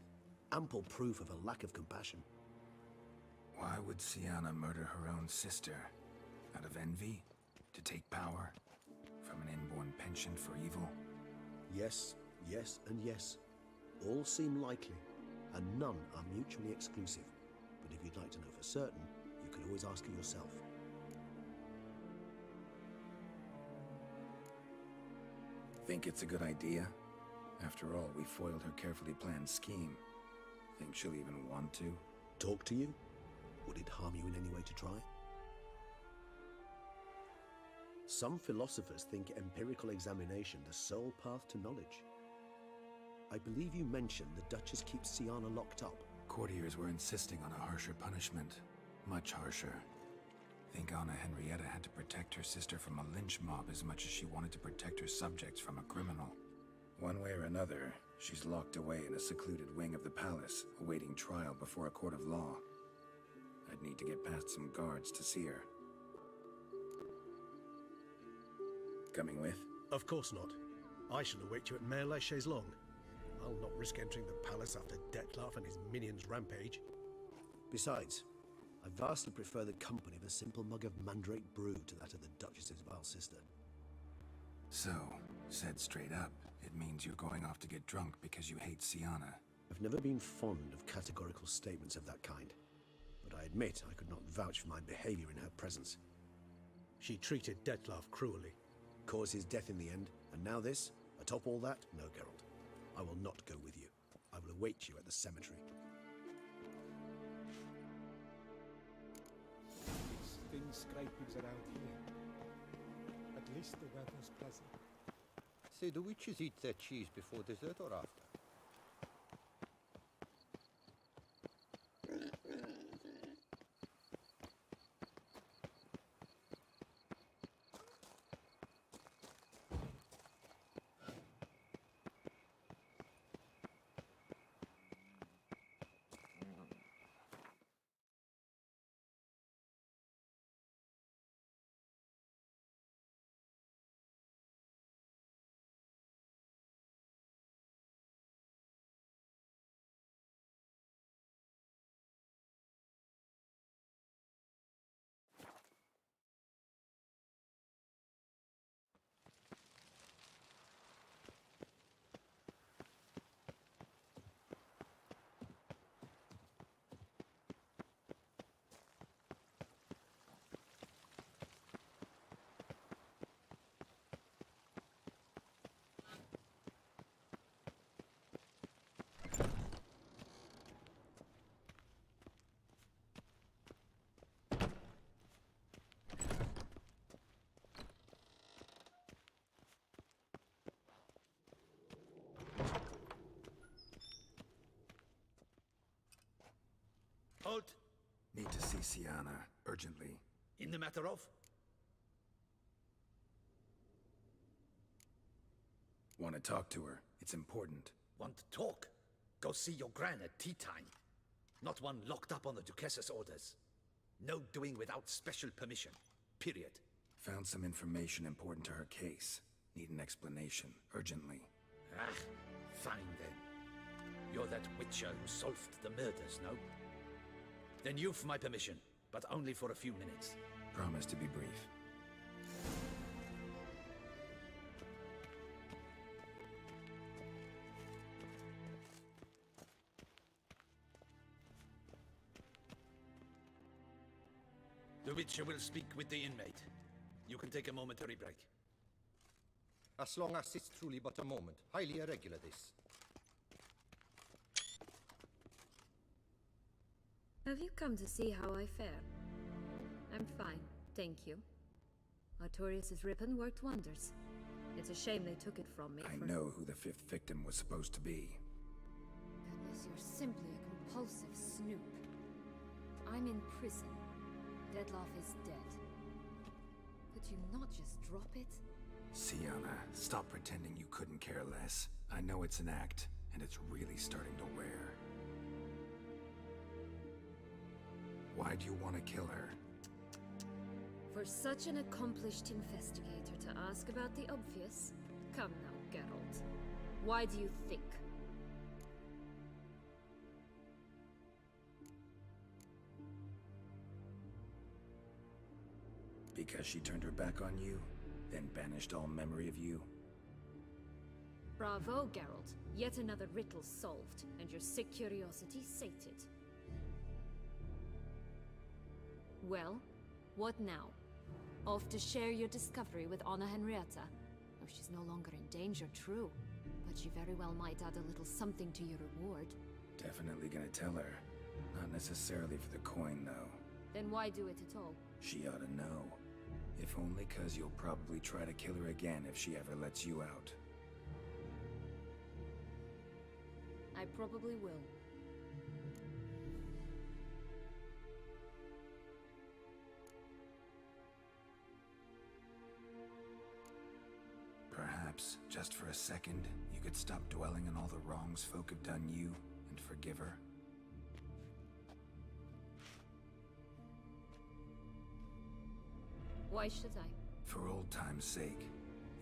Ample proof of a lack of compassion. Why would Syanna murder her own sister? Out of envy? To take power? From an inborn penchant for evil? Yes, yes, and yes. All seem likely, and none are mutually exclusive. But if you'd like to know for certain, you could always ask her yourself. Think it's a good idea? After all, we foiled her carefully planned scheme. Think she'll even want to? Talk to you? Would it harm you in any way to try? Some philosophers think empirical examination the sole path to knowledge. I believe you mentioned the Duchess keeps Syanna locked up. Courtiers were insisting on a harsher punishment. Much harsher. Think Anna Henrietta had to protect her sister from a lynch mob as much as she wanted to protect her subjects from a criminal. One way or another, she's locked away in a secluded wing of the palace, awaiting trial before a court of law. I'd need to get past some guards to see her. Coming with? Of course not. I shall await you at Mare la Chaise-Longue. I'll not risk entering the palace after Detloff and his minions rampage. Besides, I vastly prefer the company of a simple mug of mandrake brew to that of the Duchess's vile sister. So, said straight up, it means you're going off to get drunk because you hate Syanna. I've never been fond of categorical statements of that kind, but I admit I could not vouch for my behavior in her presence. She treated Detloff cruelly, caused his death in the end, and now this? Atop all that? No, Geralt. I will not go with you. I will await you at the cemetery. It's thin scrapings around here. At least the weather's pleasant. Say, do witches eat their cheese before dessert or after? Halt! Need to see Syanna, urgently. In the matter of? Want to talk to her. It's important. Want to talk? Go see your gran at tea time. Not one locked up on the Duchess's orders. No doing without special permission. Period. Found some information important to her case. Need an explanation, urgently. Ah, fine then. You're that witcher who solved the murders, no? Then you've my permission, but only for a few minutes. Promise to be brief. The Witcher will speak with the inmate. You can take a momentary break. As long as it's truly but a moment. Highly irregular, this. Have you come to see how I fare? I'm fine, thank you. Artorius' ribbon worked wonders. It's a shame they took it from me. I know who the 5th victim was supposed to be. Goodness, you're simply a compulsive snoop. I'm in prison. Dettlaff is dead. Could you not just drop it? Sienna, stop pretending you couldn't care less. I know it's an act, and it's really starting to wear. Why do you want to kill her? For such an accomplished investigator to ask about the obvious? Come now, Geralt. Why do you think? Because she turned her back on you, then banished all memory of you? Bravo, Geralt. Yet another riddle solved, and your sick curiosity sated. Well, what now? Off to share your discovery with Anna Henrietta? Oh, she's no longer in danger, true. But she very well might add a little something to your reward. Definitely gonna tell her. Not necessarily for the coin, though. Then why do it at all? She ought to know. If only 'cause you'll probably try to kill her again if she ever lets you out. I probably will. Perhaps, just for a second, you could stop dwelling on all the wrongs folk have done you and forgive her. Why should I? For old time's sake.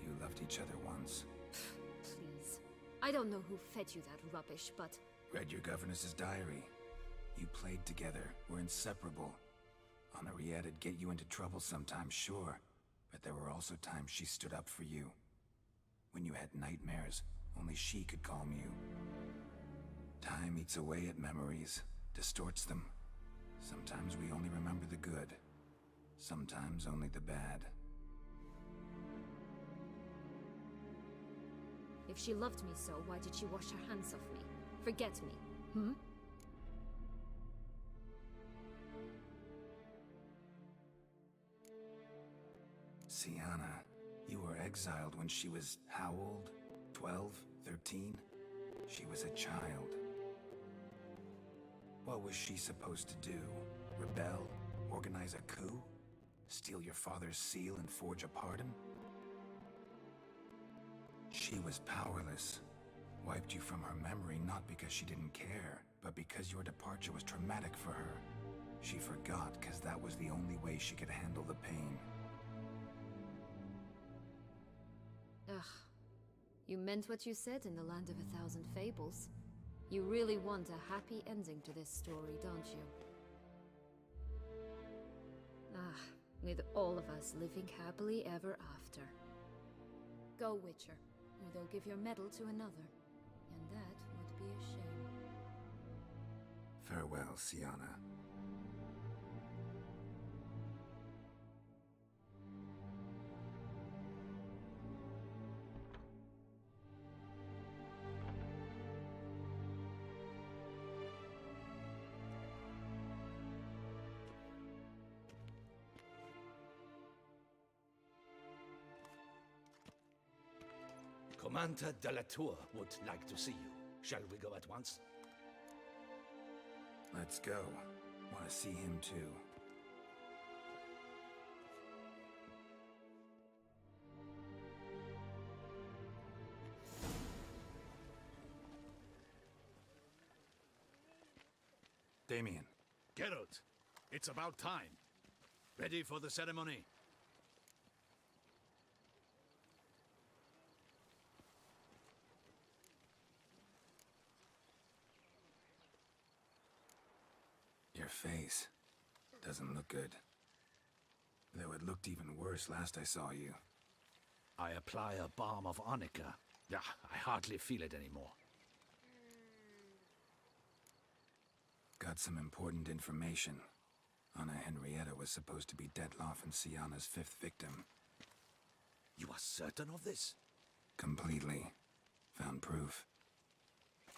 You loved each other once. Please. I don't know who fed you that rubbish, but... Read your governess's diary. You played together, were inseparable. Henriette'd get you into trouble sometimes, sure. But there were also times she stood up for you. When you had nightmares, only she could calm you. Time eats away at memories, distorts them. Sometimes we only remember the good. Sometimes only the bad. If she loved me so, why did she wash her hands of me? Forget me, hmm? Sienna, you were exiled when she was how old? 12? 13? She was a child. What was she supposed to do? Rebel? Organize a coup? Steal your father's seal and forge a pardon? She was powerless. Wiped you from her memory not because she didn't care, but because your departure was traumatic for her. She forgot because that was the only way she could handle the pain. Ugh. You meant what you said in the Land of a Thousand Fables. You really want a happy ending to this story, don't you? Ah, with all of us living happily ever after. Go, Witcher, or they'll give your medal to another. And that would be a shame. Farewell, Sienna. Commander de la Tour would like to see you. Shall we go at once? Let's go. Want to see him too. Damien. Geralt, it's about time. Ready for the ceremony? Your face doesn't look good. Though it looked even worse last I saw you. I apply a balm of arnica. Yeah, I hardly feel it anymore. Got some important information. Anna Henrietta was supposed to be Dettlaff and Sienna's 5th victim. You are certain of this? Completely. Found proof.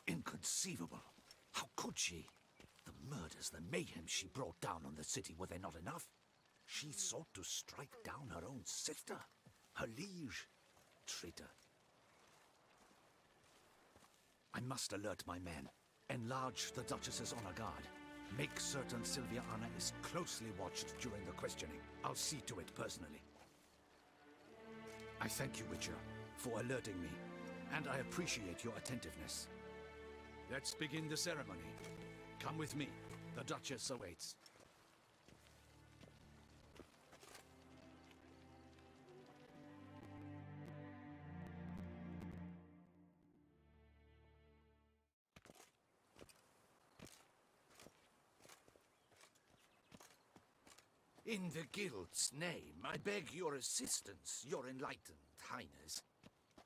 Inconceivable. How could she? The murders, the mayhem she brought down on the city, were they not enough? She sought to strike down her own sister, her liege. Traitor. I must alert my men. Enlarge the Duchess's honor guard. Make certain Sylvia Anna is closely watched during the questioning. I'll see to it personally. I thank you, Witcher, for alerting me, and I appreciate your attentiveness. Let's begin the ceremony. Come with me. The Duchess awaits. In the Guild's name, I beg your assistance, your enlightened highness.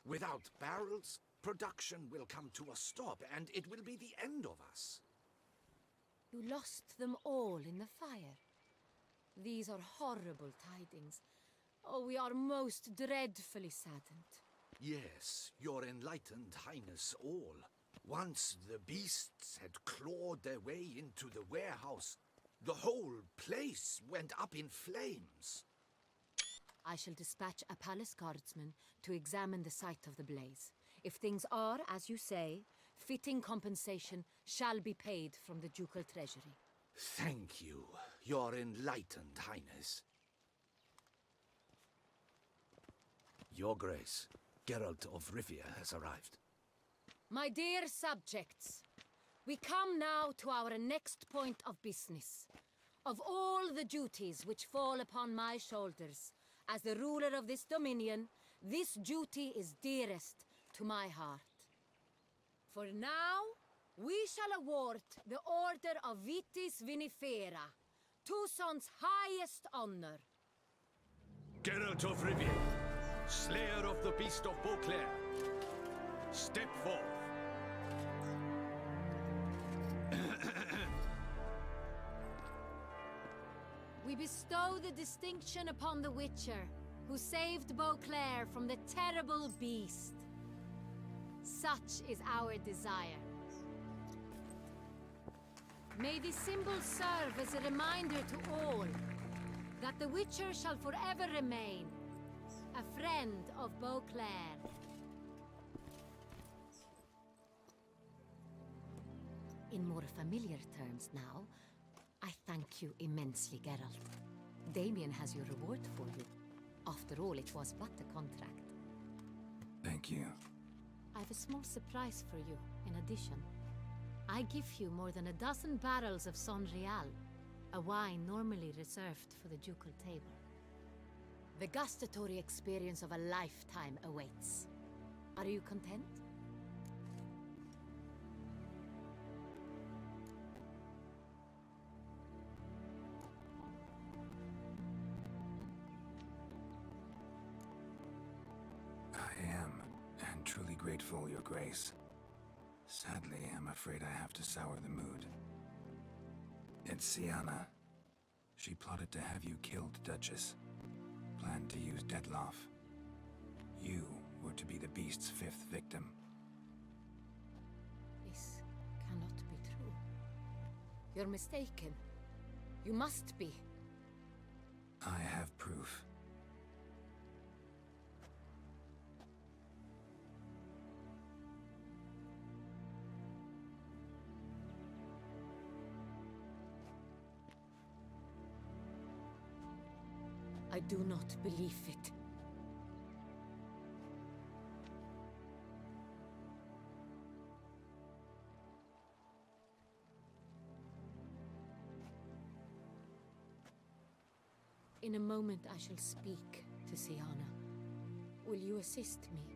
Without barrels, production will come to a stop, and it will be the end of us. You lost them all in the fire. These are horrible tidings. Oh, we are most dreadfully saddened. Yes, your enlightened highness all. Once the beasts had clawed their way into the warehouse, the whole place went up in flames. I shall dispatch a palace guardsman to examine the site of the blaze. If things are, as you say, fitting compensation shall be paid from the ducal treasury. Thank you, your enlightened highness. Your Grace, Geralt of Rivia has arrived. My dear subjects, we come now to our next point of business. Of all the duties which fall upon my shoulders, as the ruler of this dominion, this duty is dearest to my heart. For now, we shall award the Order of Vitis Vinifera, Toussaint's highest honor. Geralt of Rivia, slayer of the beast of Beauclair, step forth. We bestow the distinction upon the Witcher, who saved Beauclair from the terrible beast. Such is our desire. May this symbol serve as a reminder to all that the Witcher shall forever remain a friend of Beauclair. In more familiar terms now, I thank you immensely, Geralt. Damien has your reward for you. After all, it was but a contract. Thank you. I have a small surprise for you, in addition. I give you more than a dozen barrels of Son Real, a wine normally reserved for the ducal table. The gustatory experience of a lifetime awaits. Are you content? I am, and truly grateful, Your Grace. Sadly, I'm afraid I have to sour the mood. It's Syanna. She plotted to have you killed, Duchess. Planned to use Detloff. You were to be the beast's fifth victim. This cannot be true. You're mistaken. You must be. I have proof. I do not believe it. In a moment I shall speak to Syanna. Will you assist me?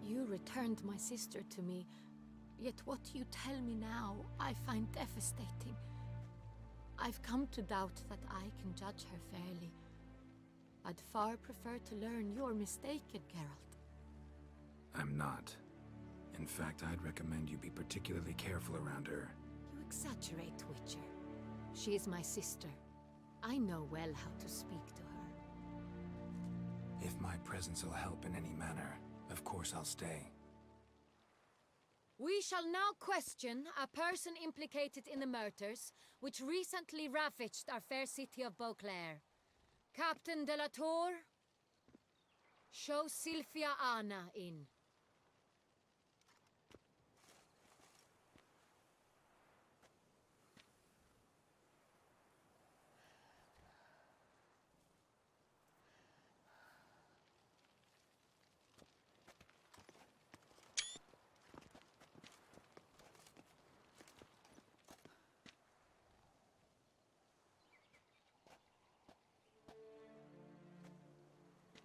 You returned my sister to me, yet what you tell me now I find devastating. I've come to doubt that I can judge her fairly. I'd far prefer to learn you're mistaken, Geralt. I'm not. In fact, I'd recommend you be particularly careful around her. You exaggerate, Witcher. She is my sister. I know well how to speak to her. If my presence will help in any manner, of course I'll stay. We shall now question a person implicated in the murders which recently ravaged our fair city of Beauclair. Captain de la Tour, show Sylvia Anna in.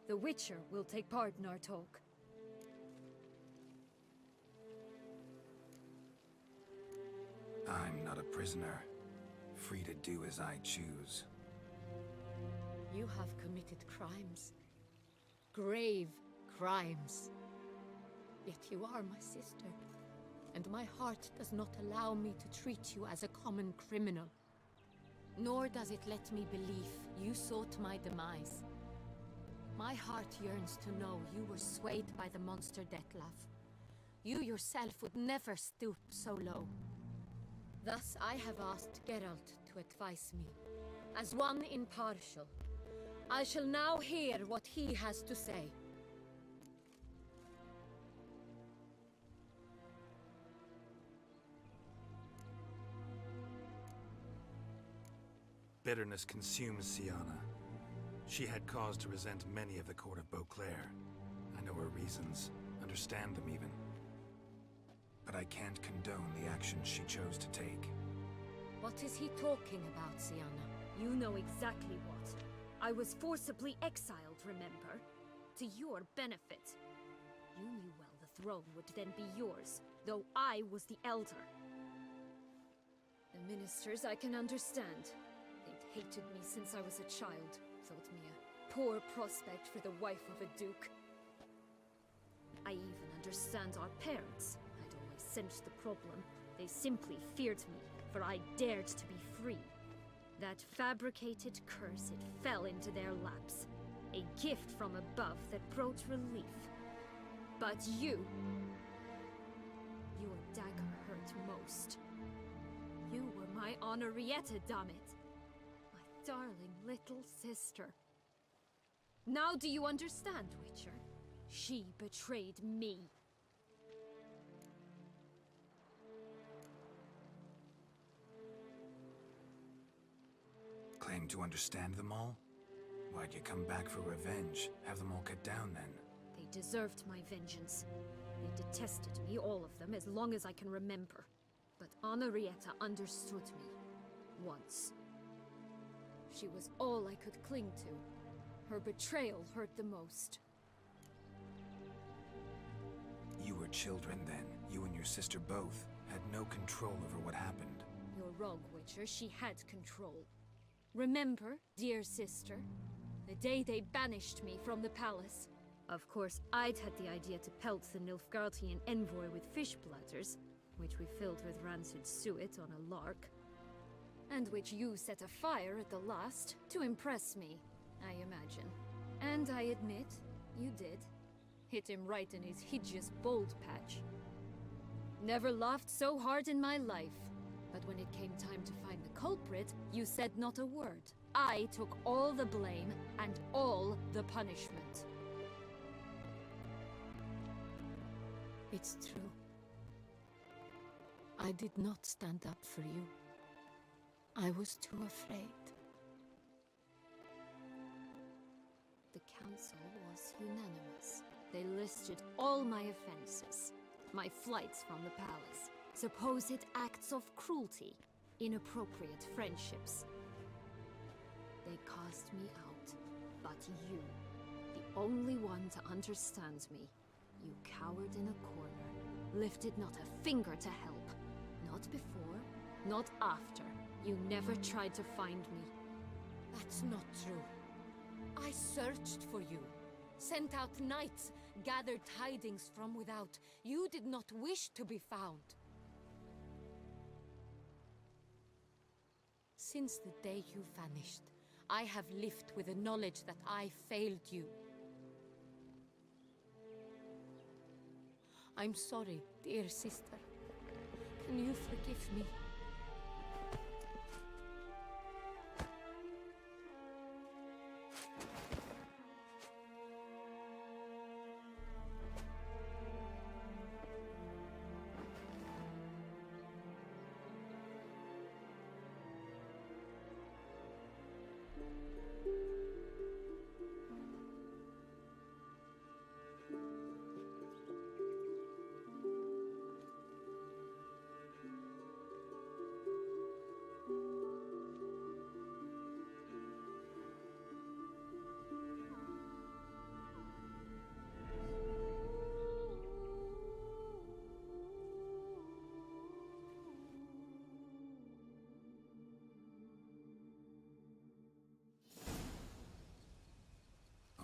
The Witcher will take part in our talk. I'm not a prisoner, free to do as I choose. You have committed crimes. Grave crimes. Yet you are my sister, and my heart does not allow me to treat you as a common criminal. Nor does it let me believe you sought my demise. My heart yearns to know you were swayed by the monster Dettlaff. You yourself would never stoop so low. Thus I have asked Geralt to advise me. As one impartial, I shall now hear what he has to say. Bitterness consumes Syanna. She had cause to resent many of the court of Beauclair. I know her reasons, understand them even. But I can't condone the actions she chose to take. What is he talking about, Syanna? You know exactly what. I was forcibly exiled, remember? To your benefit. You knew well the throne would then be yours, though I was the elder. The ministers I can understand. They'd hated me since I was a child. Thought me a poor prospect for the wife of a duke. I even understand our parents. I'd always sensed the problem. They simply feared me, for I dared to be free. That fabricated curse, it fell into their laps. A gift from above that brought relief. But you... your dagger hurt most. You were my Henrietta, damn it! Darling little sister. Now do you understand, Witcher? She betrayed me. Claim to understand them all? Why'd you come back for revenge? Have them all cut down then? They deserved my vengeance. They detested me, all of them, as long as I can remember. But Henrietta understood me. Once. She was all I could cling to. Her betrayal hurt the most. You were children then. You and your sister both had no control over what happened. You're wrong, Witcher. She had control. Remember, dear sister, the day they banished me from the palace? Of course, I'd had the idea to pelt the Nilfgaardian envoy with fish bladders, which we filled with rancid suet on a lark. And which you set afire at the last, to impress me, I imagine. And I admit, you did. Hit him right in his hideous bald patch. Never laughed so hard in my life. But when it came time to find the culprit, you said not a word. I took all the blame and all the punishment. It's true. I did not stand up for you. I was too afraid. The council was unanimous. They listed all my offenses. My flights from the palace, supposed acts of cruelty, inappropriate friendships. They cast me out, but you, the only one to understand me, you cowered in a corner, lifted not a finger to help. Not before, not after. You never tried to find me. That's not true. I searched for you, sent out knights, gathered tidings from without. You did not wish to be found. Since the day you vanished, I have lived with the knowledge that I failed you. I'm sorry, dear sister. Can you forgive me?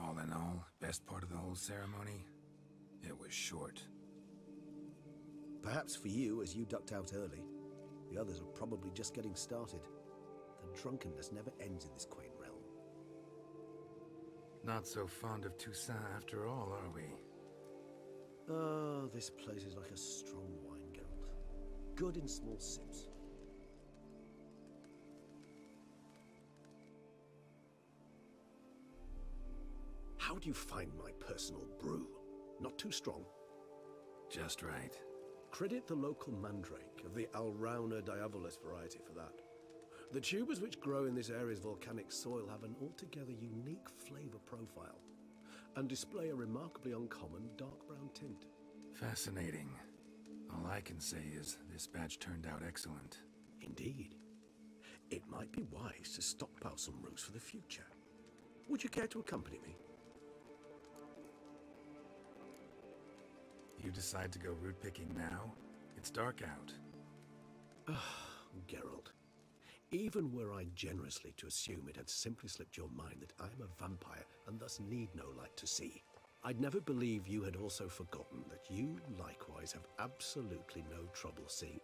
All in all, best part of the whole ceremony? It was short. Perhaps for you, as you ducked out early. The others are probably just getting started. The drunkenness never ends in this quaint realm. Not so fond of Toussaint after all, are we? Oh, this place is like a strong wine, Geralt. Good in small sips. How do you find my personal brew? Not too strong? Just right. Credit the local mandrake of the Alrauna diavolis variety for that. The tubers which grow in this area's volcanic soil have an altogether unique flavor profile and display a remarkably uncommon dark brown tint. Fascinating. All I can say is this batch turned out excellent. Indeed. It might be wise to stockpile some roots for the future. Would you care to accompany me? You decide to go root picking now? It's dark out. Geralt, even were I generously to assume it had simply slipped your mind that I am a vampire and thus need no light to see, I'd never believe you had also forgotten that you likewise have absolutely no trouble seeing.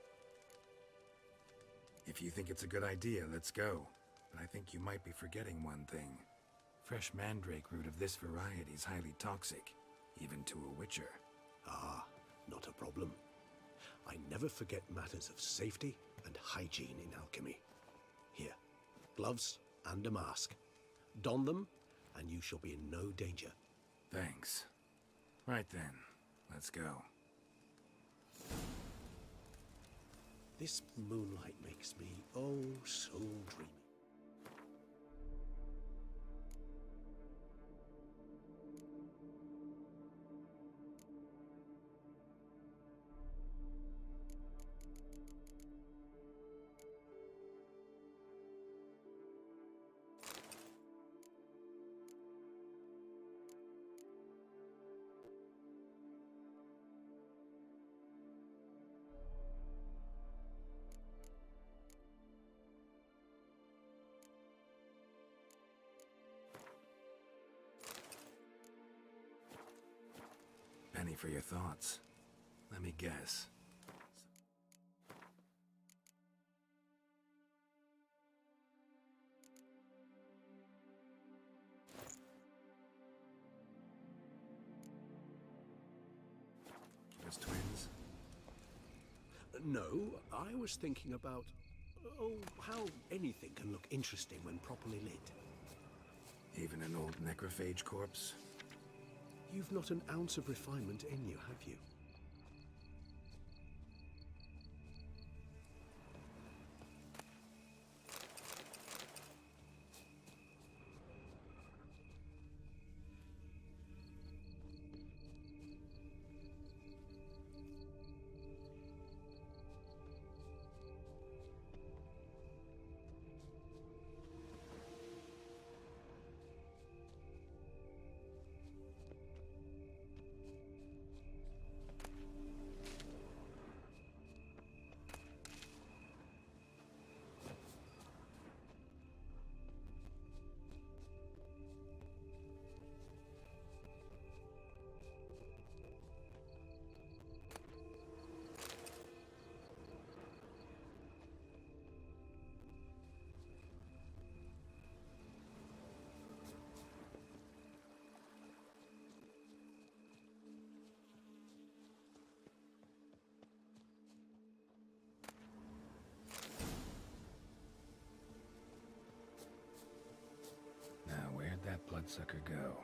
If you think it's a good idea, let's go. But I think you might be forgetting one thing. Fresh mandrake root of this variety is highly toxic, even to a witcher. Ah, not a problem. I never forget matters of safety and hygiene in alchemy. Here, gloves and a mask. Don them, and you shall be in no danger. Thanks. Right then, let's go. This moonlight makes me, oh, so dreamy. Penny for your thoughts. Let me guess. As twins? No, I was thinking about, oh, how anything can look interesting when properly lit. Even an old necrophage corpse? You've not an ounce of refinement in you, have you? sucker go?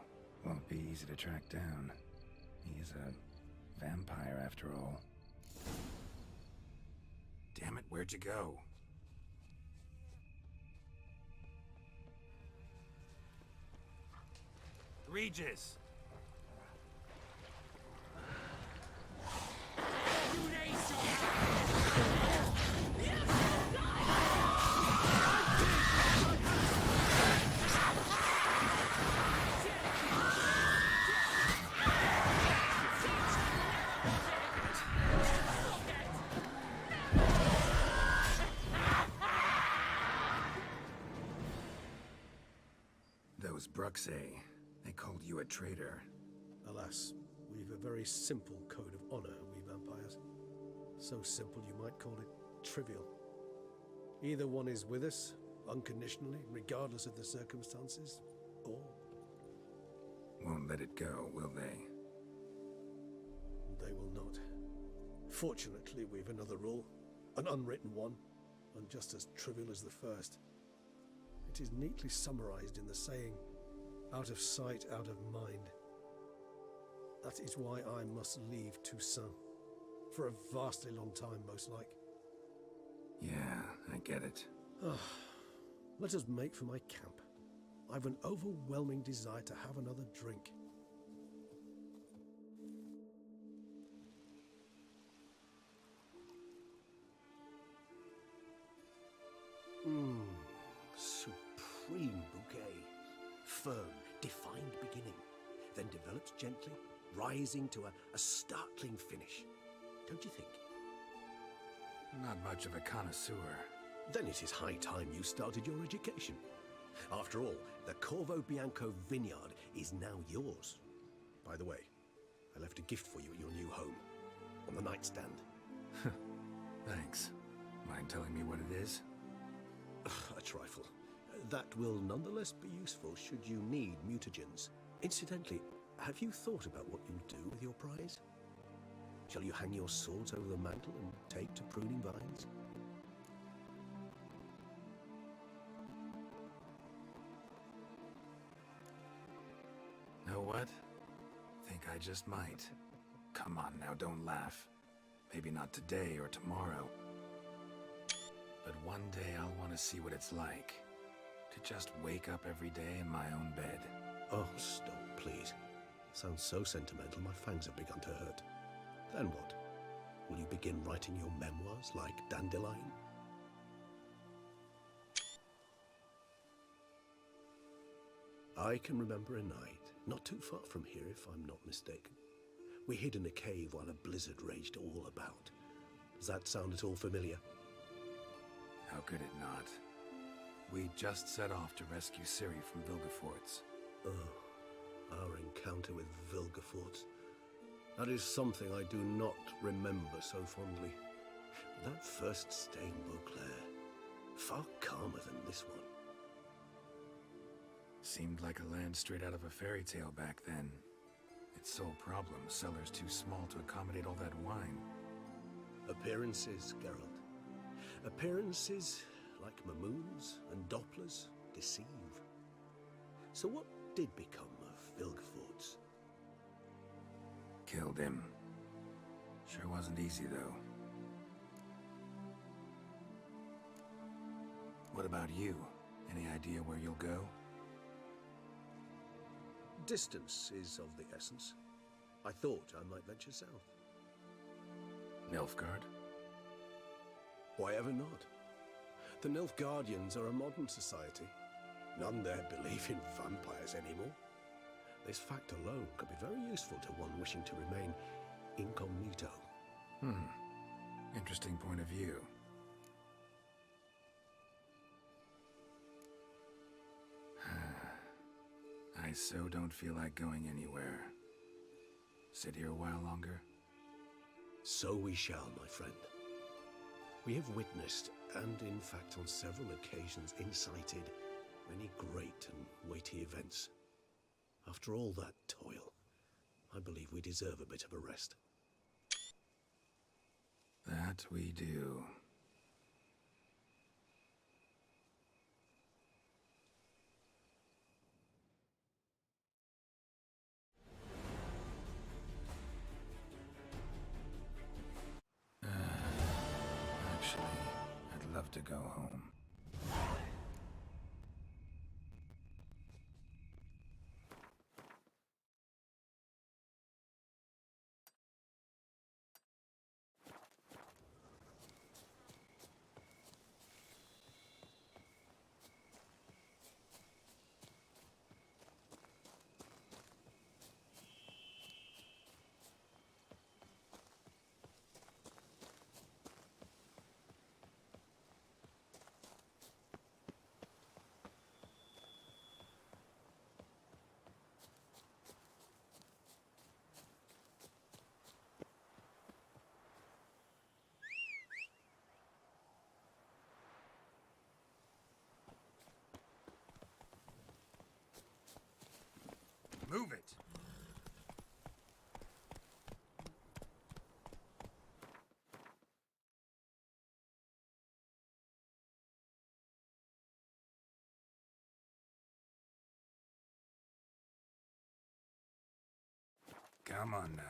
Won't be easy to track down. He's a vampire after all. Damn it, where'd you go? Regis! Those Bruxae, they called you a traitor. Alas, we've a very simple code of honor, we vampires. So simple you might call it trivial. Either one is with us, unconditionally, regardless of the circumstances, or... Won't let it go, will they? They will not. Fortunately, we've another rule, an unwritten one, and just as trivial as the first. It is neatly summarized in the saying, out of sight, out of mind. That is why I must leave Toussaint. For a vastly long time, most like. Yeah, I get it. Let us make for my camp. I've an overwhelming desire to have another drink. Supreme bouquet. Firm, defined beginning, then develops gently, rising to a startling finish. Don't you think? Not much of a connoisseur. Then it is high time you started your education. After all, the Corvo Bianco vineyard is now yours. By the way, I left a gift for you at your new home, on the nightstand. Thanks. Mind telling me what it is? A trifle. That will nonetheless be useful should you need mutagens. Incidentally, have you thought about what you'll do with your prize? Shall you hang your swords over the mantle and take to pruning vines? Know what? Think I just might. Come on now, don't laugh. Maybe not today or tomorrow. But one day I'll want to see what it's like. To just wake up every day in my own bed. Oh, stop, please. Sounds so sentimental, my fangs have begun to hurt. Then what? Will you begin writing your memoirs like Dandelion? I can remember a night, not too far from here if I'm not mistaken. We hid in a cave while a blizzard raged all about. Does that sound at all familiar? How could it not? We just set off to rescue Ciri from Vilgefortz. Oh, our encounter with Vilgefortz. That is something I do not remember so fondly. That first stay in Beauclair, far calmer than this one. Seemed like a land straight out of a fairy tale back then. Its sole problem, cellars too small to accommodate all that wine. Appearances, Geralt. Appearances, like Mamoons and Dopplers, deceive. So what did become of Vilgefortz? Killed him. Sure wasn't easy, though. What about you? Any idea where you'll go? Distance is of the essence. I thought I might venture south. Nilfgaard? Why ever not? The Nilfgaardians are a modern society. None there believe in vampires anymore. This fact alone could be very useful to one wishing to remain incognito. Interesting point of view. I so don't feel like going anywhere. Sit here a while longer? So we shall, my friend. We have witnessed, and in fact on several occasions incited, many great and weighty events. After all that toil, I believe we deserve a bit of a rest. That we do. to go home. Move it! Come on now.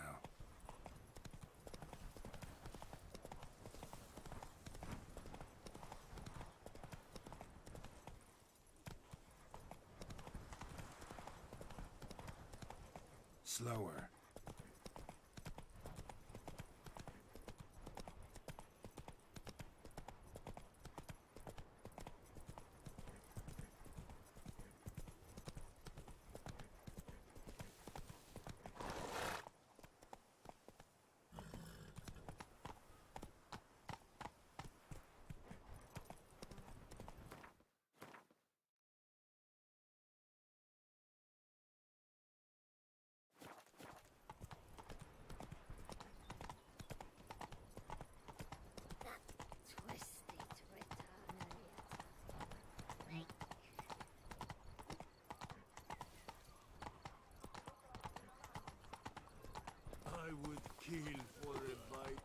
Slower. I would kill for a bite.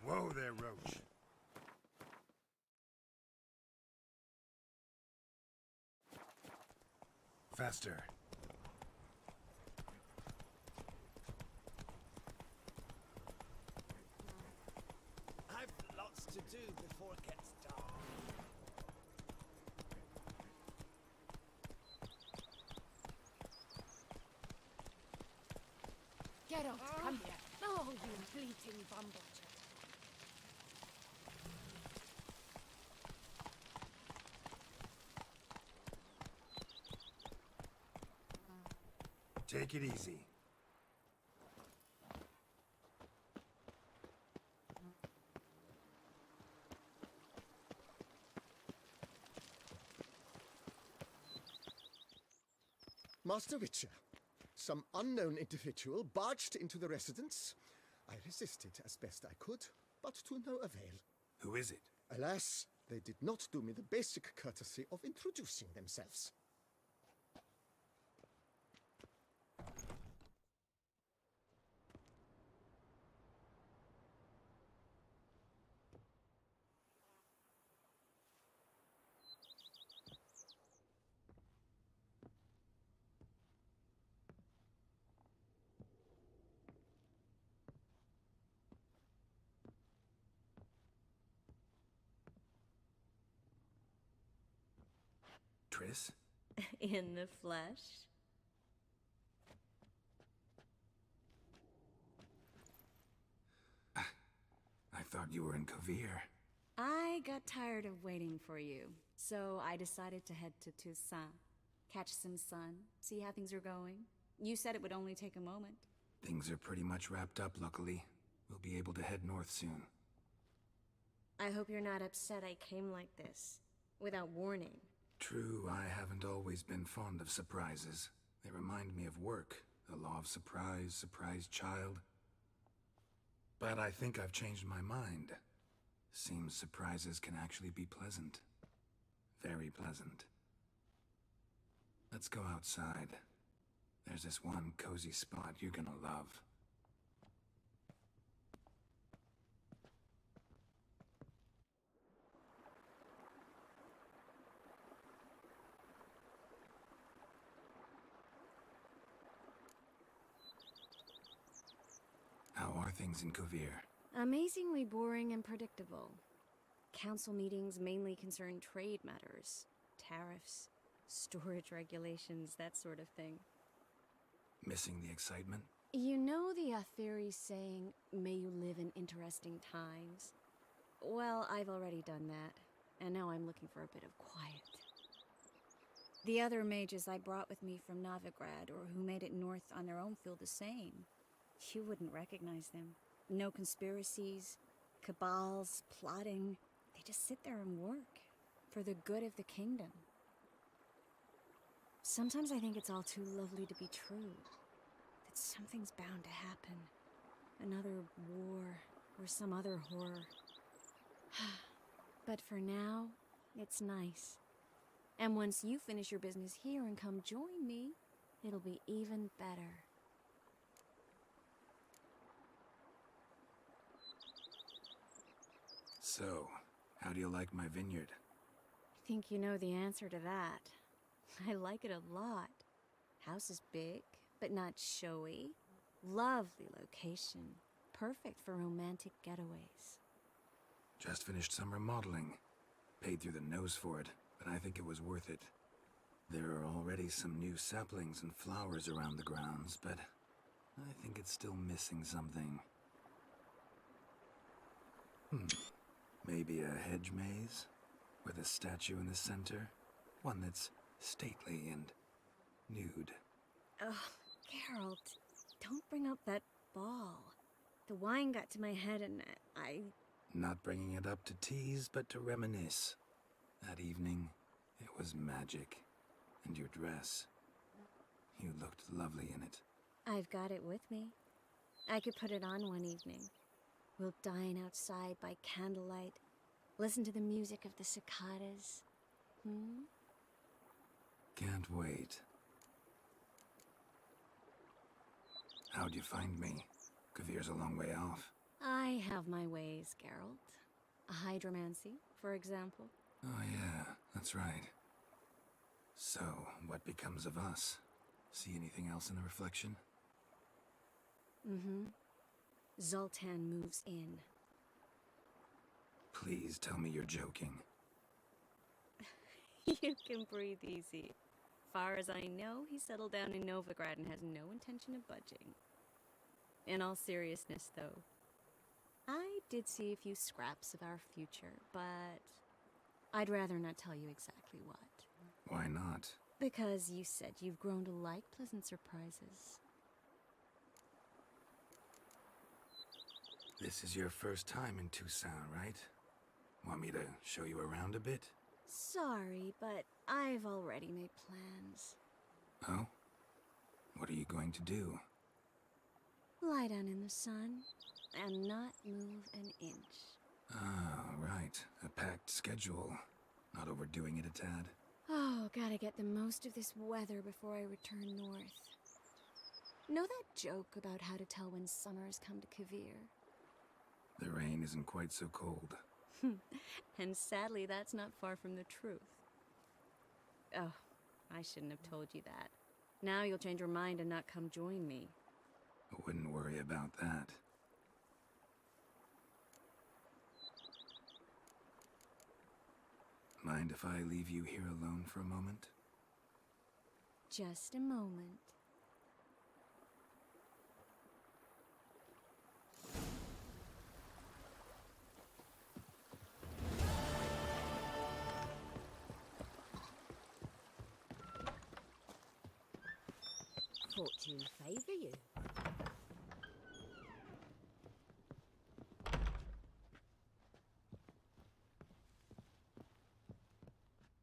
Whoa there, Roach. Faster. I've lots to do before it gets dark. Get out, come here. Oh, you bleating bumble. Take it easy. Master Witcher, some unknown individual barged into the residence. I resisted as best I could, but to no avail. Who is it? Alas, they did not do me the basic courtesy of introducing themselves. Triss? In the flesh? I thought you were in Kovir. I got tired of waiting for you, so I decided to head to Toussaint. Catch some sun, see how things are going. You said it would only take a moment. Things are pretty much wrapped up, luckily. We'll be able to head north soon. I hope you're not upset I came like this, without warning. True, I haven't always been fond of surprises. They remind me of work. The law of surprise, surprise child. But I think I've changed my mind. Seems surprises can actually be pleasant. Very pleasant. Let's go outside. There's this one cozy spot you're gonna love. How are things in Kovir? Amazingly boring and predictable. Council meetings mainly concern trade matters, tariffs, storage regulations, that sort of thing. Missing the excitement? You know the Aetheri saying, "May you live in interesting times"? Well, I've already done that, and now I'm looking for a bit of quiet. The other mages I brought with me from Novigrad, or who made it north on their own, feel the same. You wouldn't recognize them. No conspiracies, cabals, plotting. They just sit there and work, for the good of the kingdom. Sometimes I think it's all too lovely to be true. That something's bound to happen. Another war, or some other horror. But for now, it's nice. And once you finish your business here and come join me, it'll be even better. So, how do you like my vineyard? I think you know the answer to that. I like it a lot. House is big, but not showy. Lovely location. Perfect for romantic getaways. Just finished some remodeling. Paid through the nose for it, but I think it was worth it. There are already some new saplings and flowers around the grounds, but I think it's still missing something. Maybe a hedge maze? With a statue in the center? One that's stately and nude. Oh, Geralt, don't bring up that ball. The wine got to my head and I... Not bringing it up to tease, but to reminisce. That evening, it was magic. And your dress. You looked lovely in it. I've got it with me. I could put it on one evening. We'll dine outside by candlelight, listen to the music of the cicadas. Can't wait. How'd you find me? Kovir's a long way off. I have my ways, Geralt. A hydromancy, for example. Oh yeah, that's right. So, what becomes of us? See anything else in the reflection? Zoltan moves in. Please tell me you're joking. You can breathe easy. Far as I know, he settled down in Novigrad and has no intention of budging. In all seriousness, though, I did see a few scraps of our future, but I'd rather not tell you exactly what. Why not? Because you said you've grown to like pleasant surprises. This is your first time in Toussaint, right? Want me to show you around a bit? Sorry, but I've already made plans. Oh? What are you going to do? Lie down in the sun and not move an inch. Ah, right. A packed schedule. Not overdoing it a tad. Oh, gotta get the most of this weather before I return north. Know that joke about how to tell when summer has come to Kovir? The rain isn't quite so cold. And sadly, that's not far from the truth. Oh, I shouldn't have told you that. Now you'll change your mind and not come join me. I wouldn't worry about that. Mind if I leave you here alone for a moment? Just a moment. fortune favor you.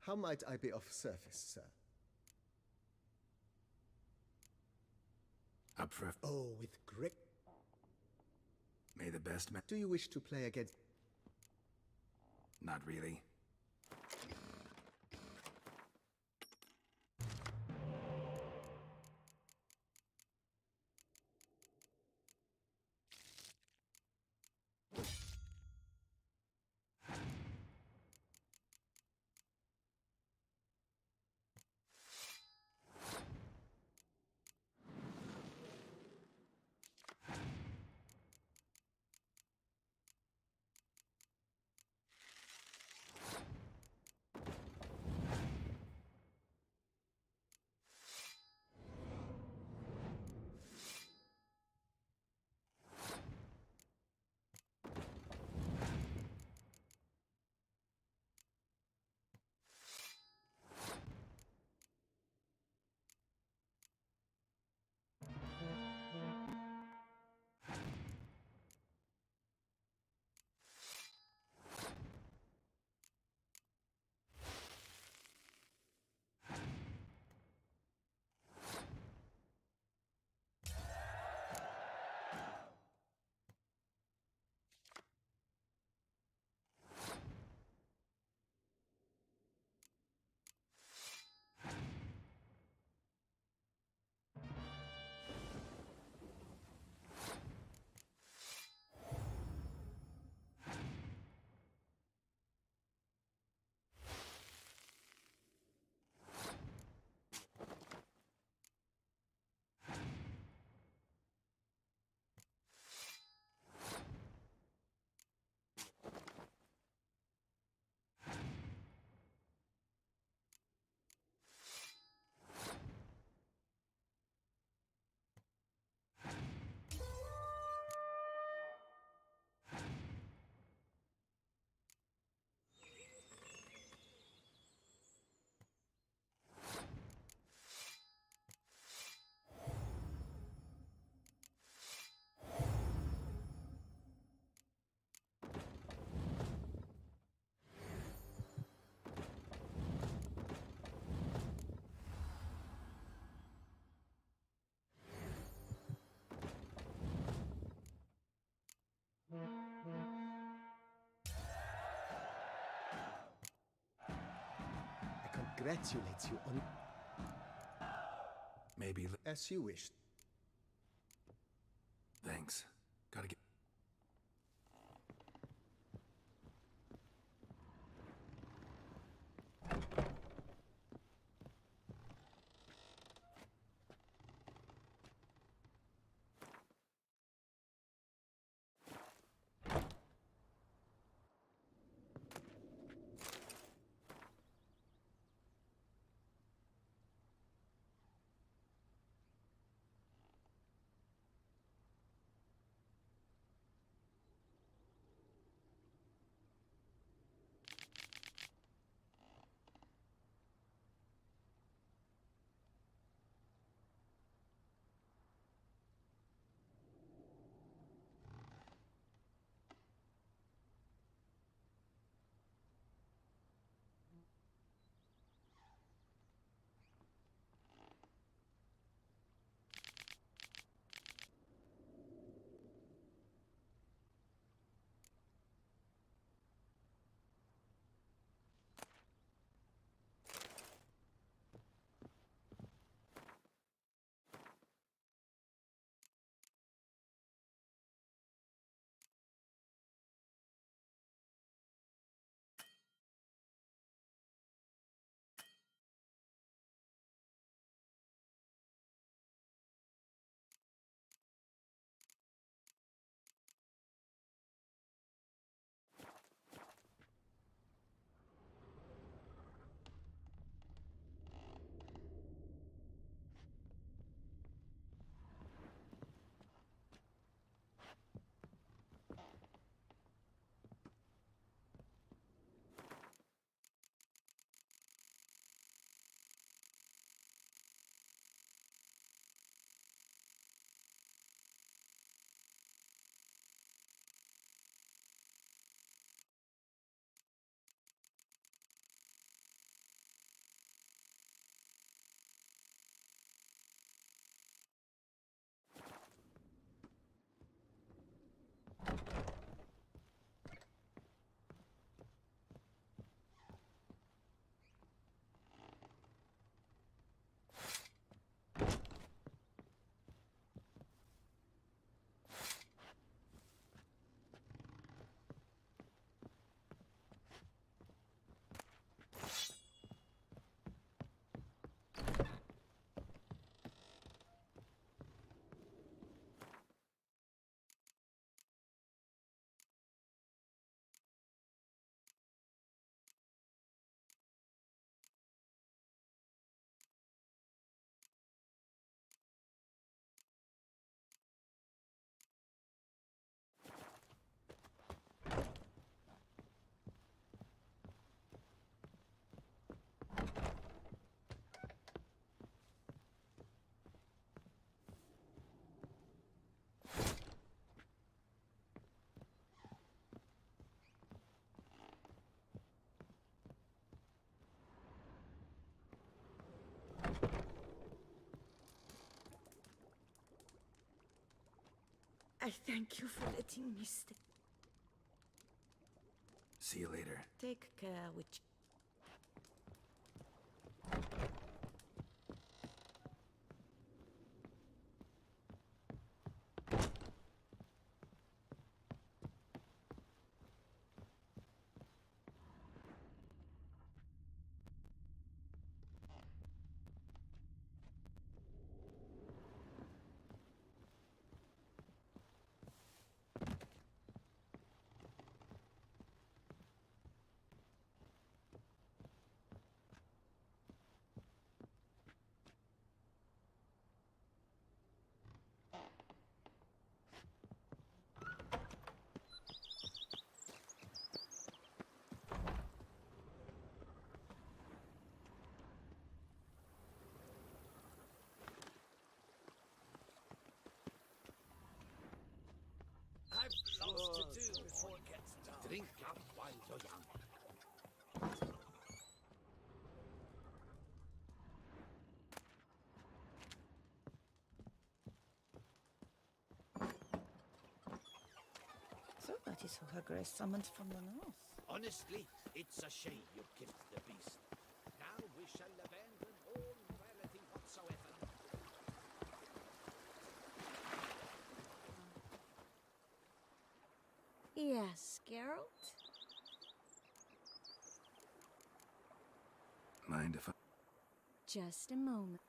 How might I be of service, sir? Up for a... Oh, with great... May the best man... Do you wish to play against... Not really. Congratulates you on... Maybe... As you wish. Thanks. Gotta get... I thank you for letting me stay. See you later. Take care, witch. I've lots to do before it gets dark. Drink up while you're young. So that is who her grace summoned from the north. Honestly, it's a shame you killed the beast. Now we shall abandon all morality whatsoever. Yes, Geralt? Mind if I... Just a moment.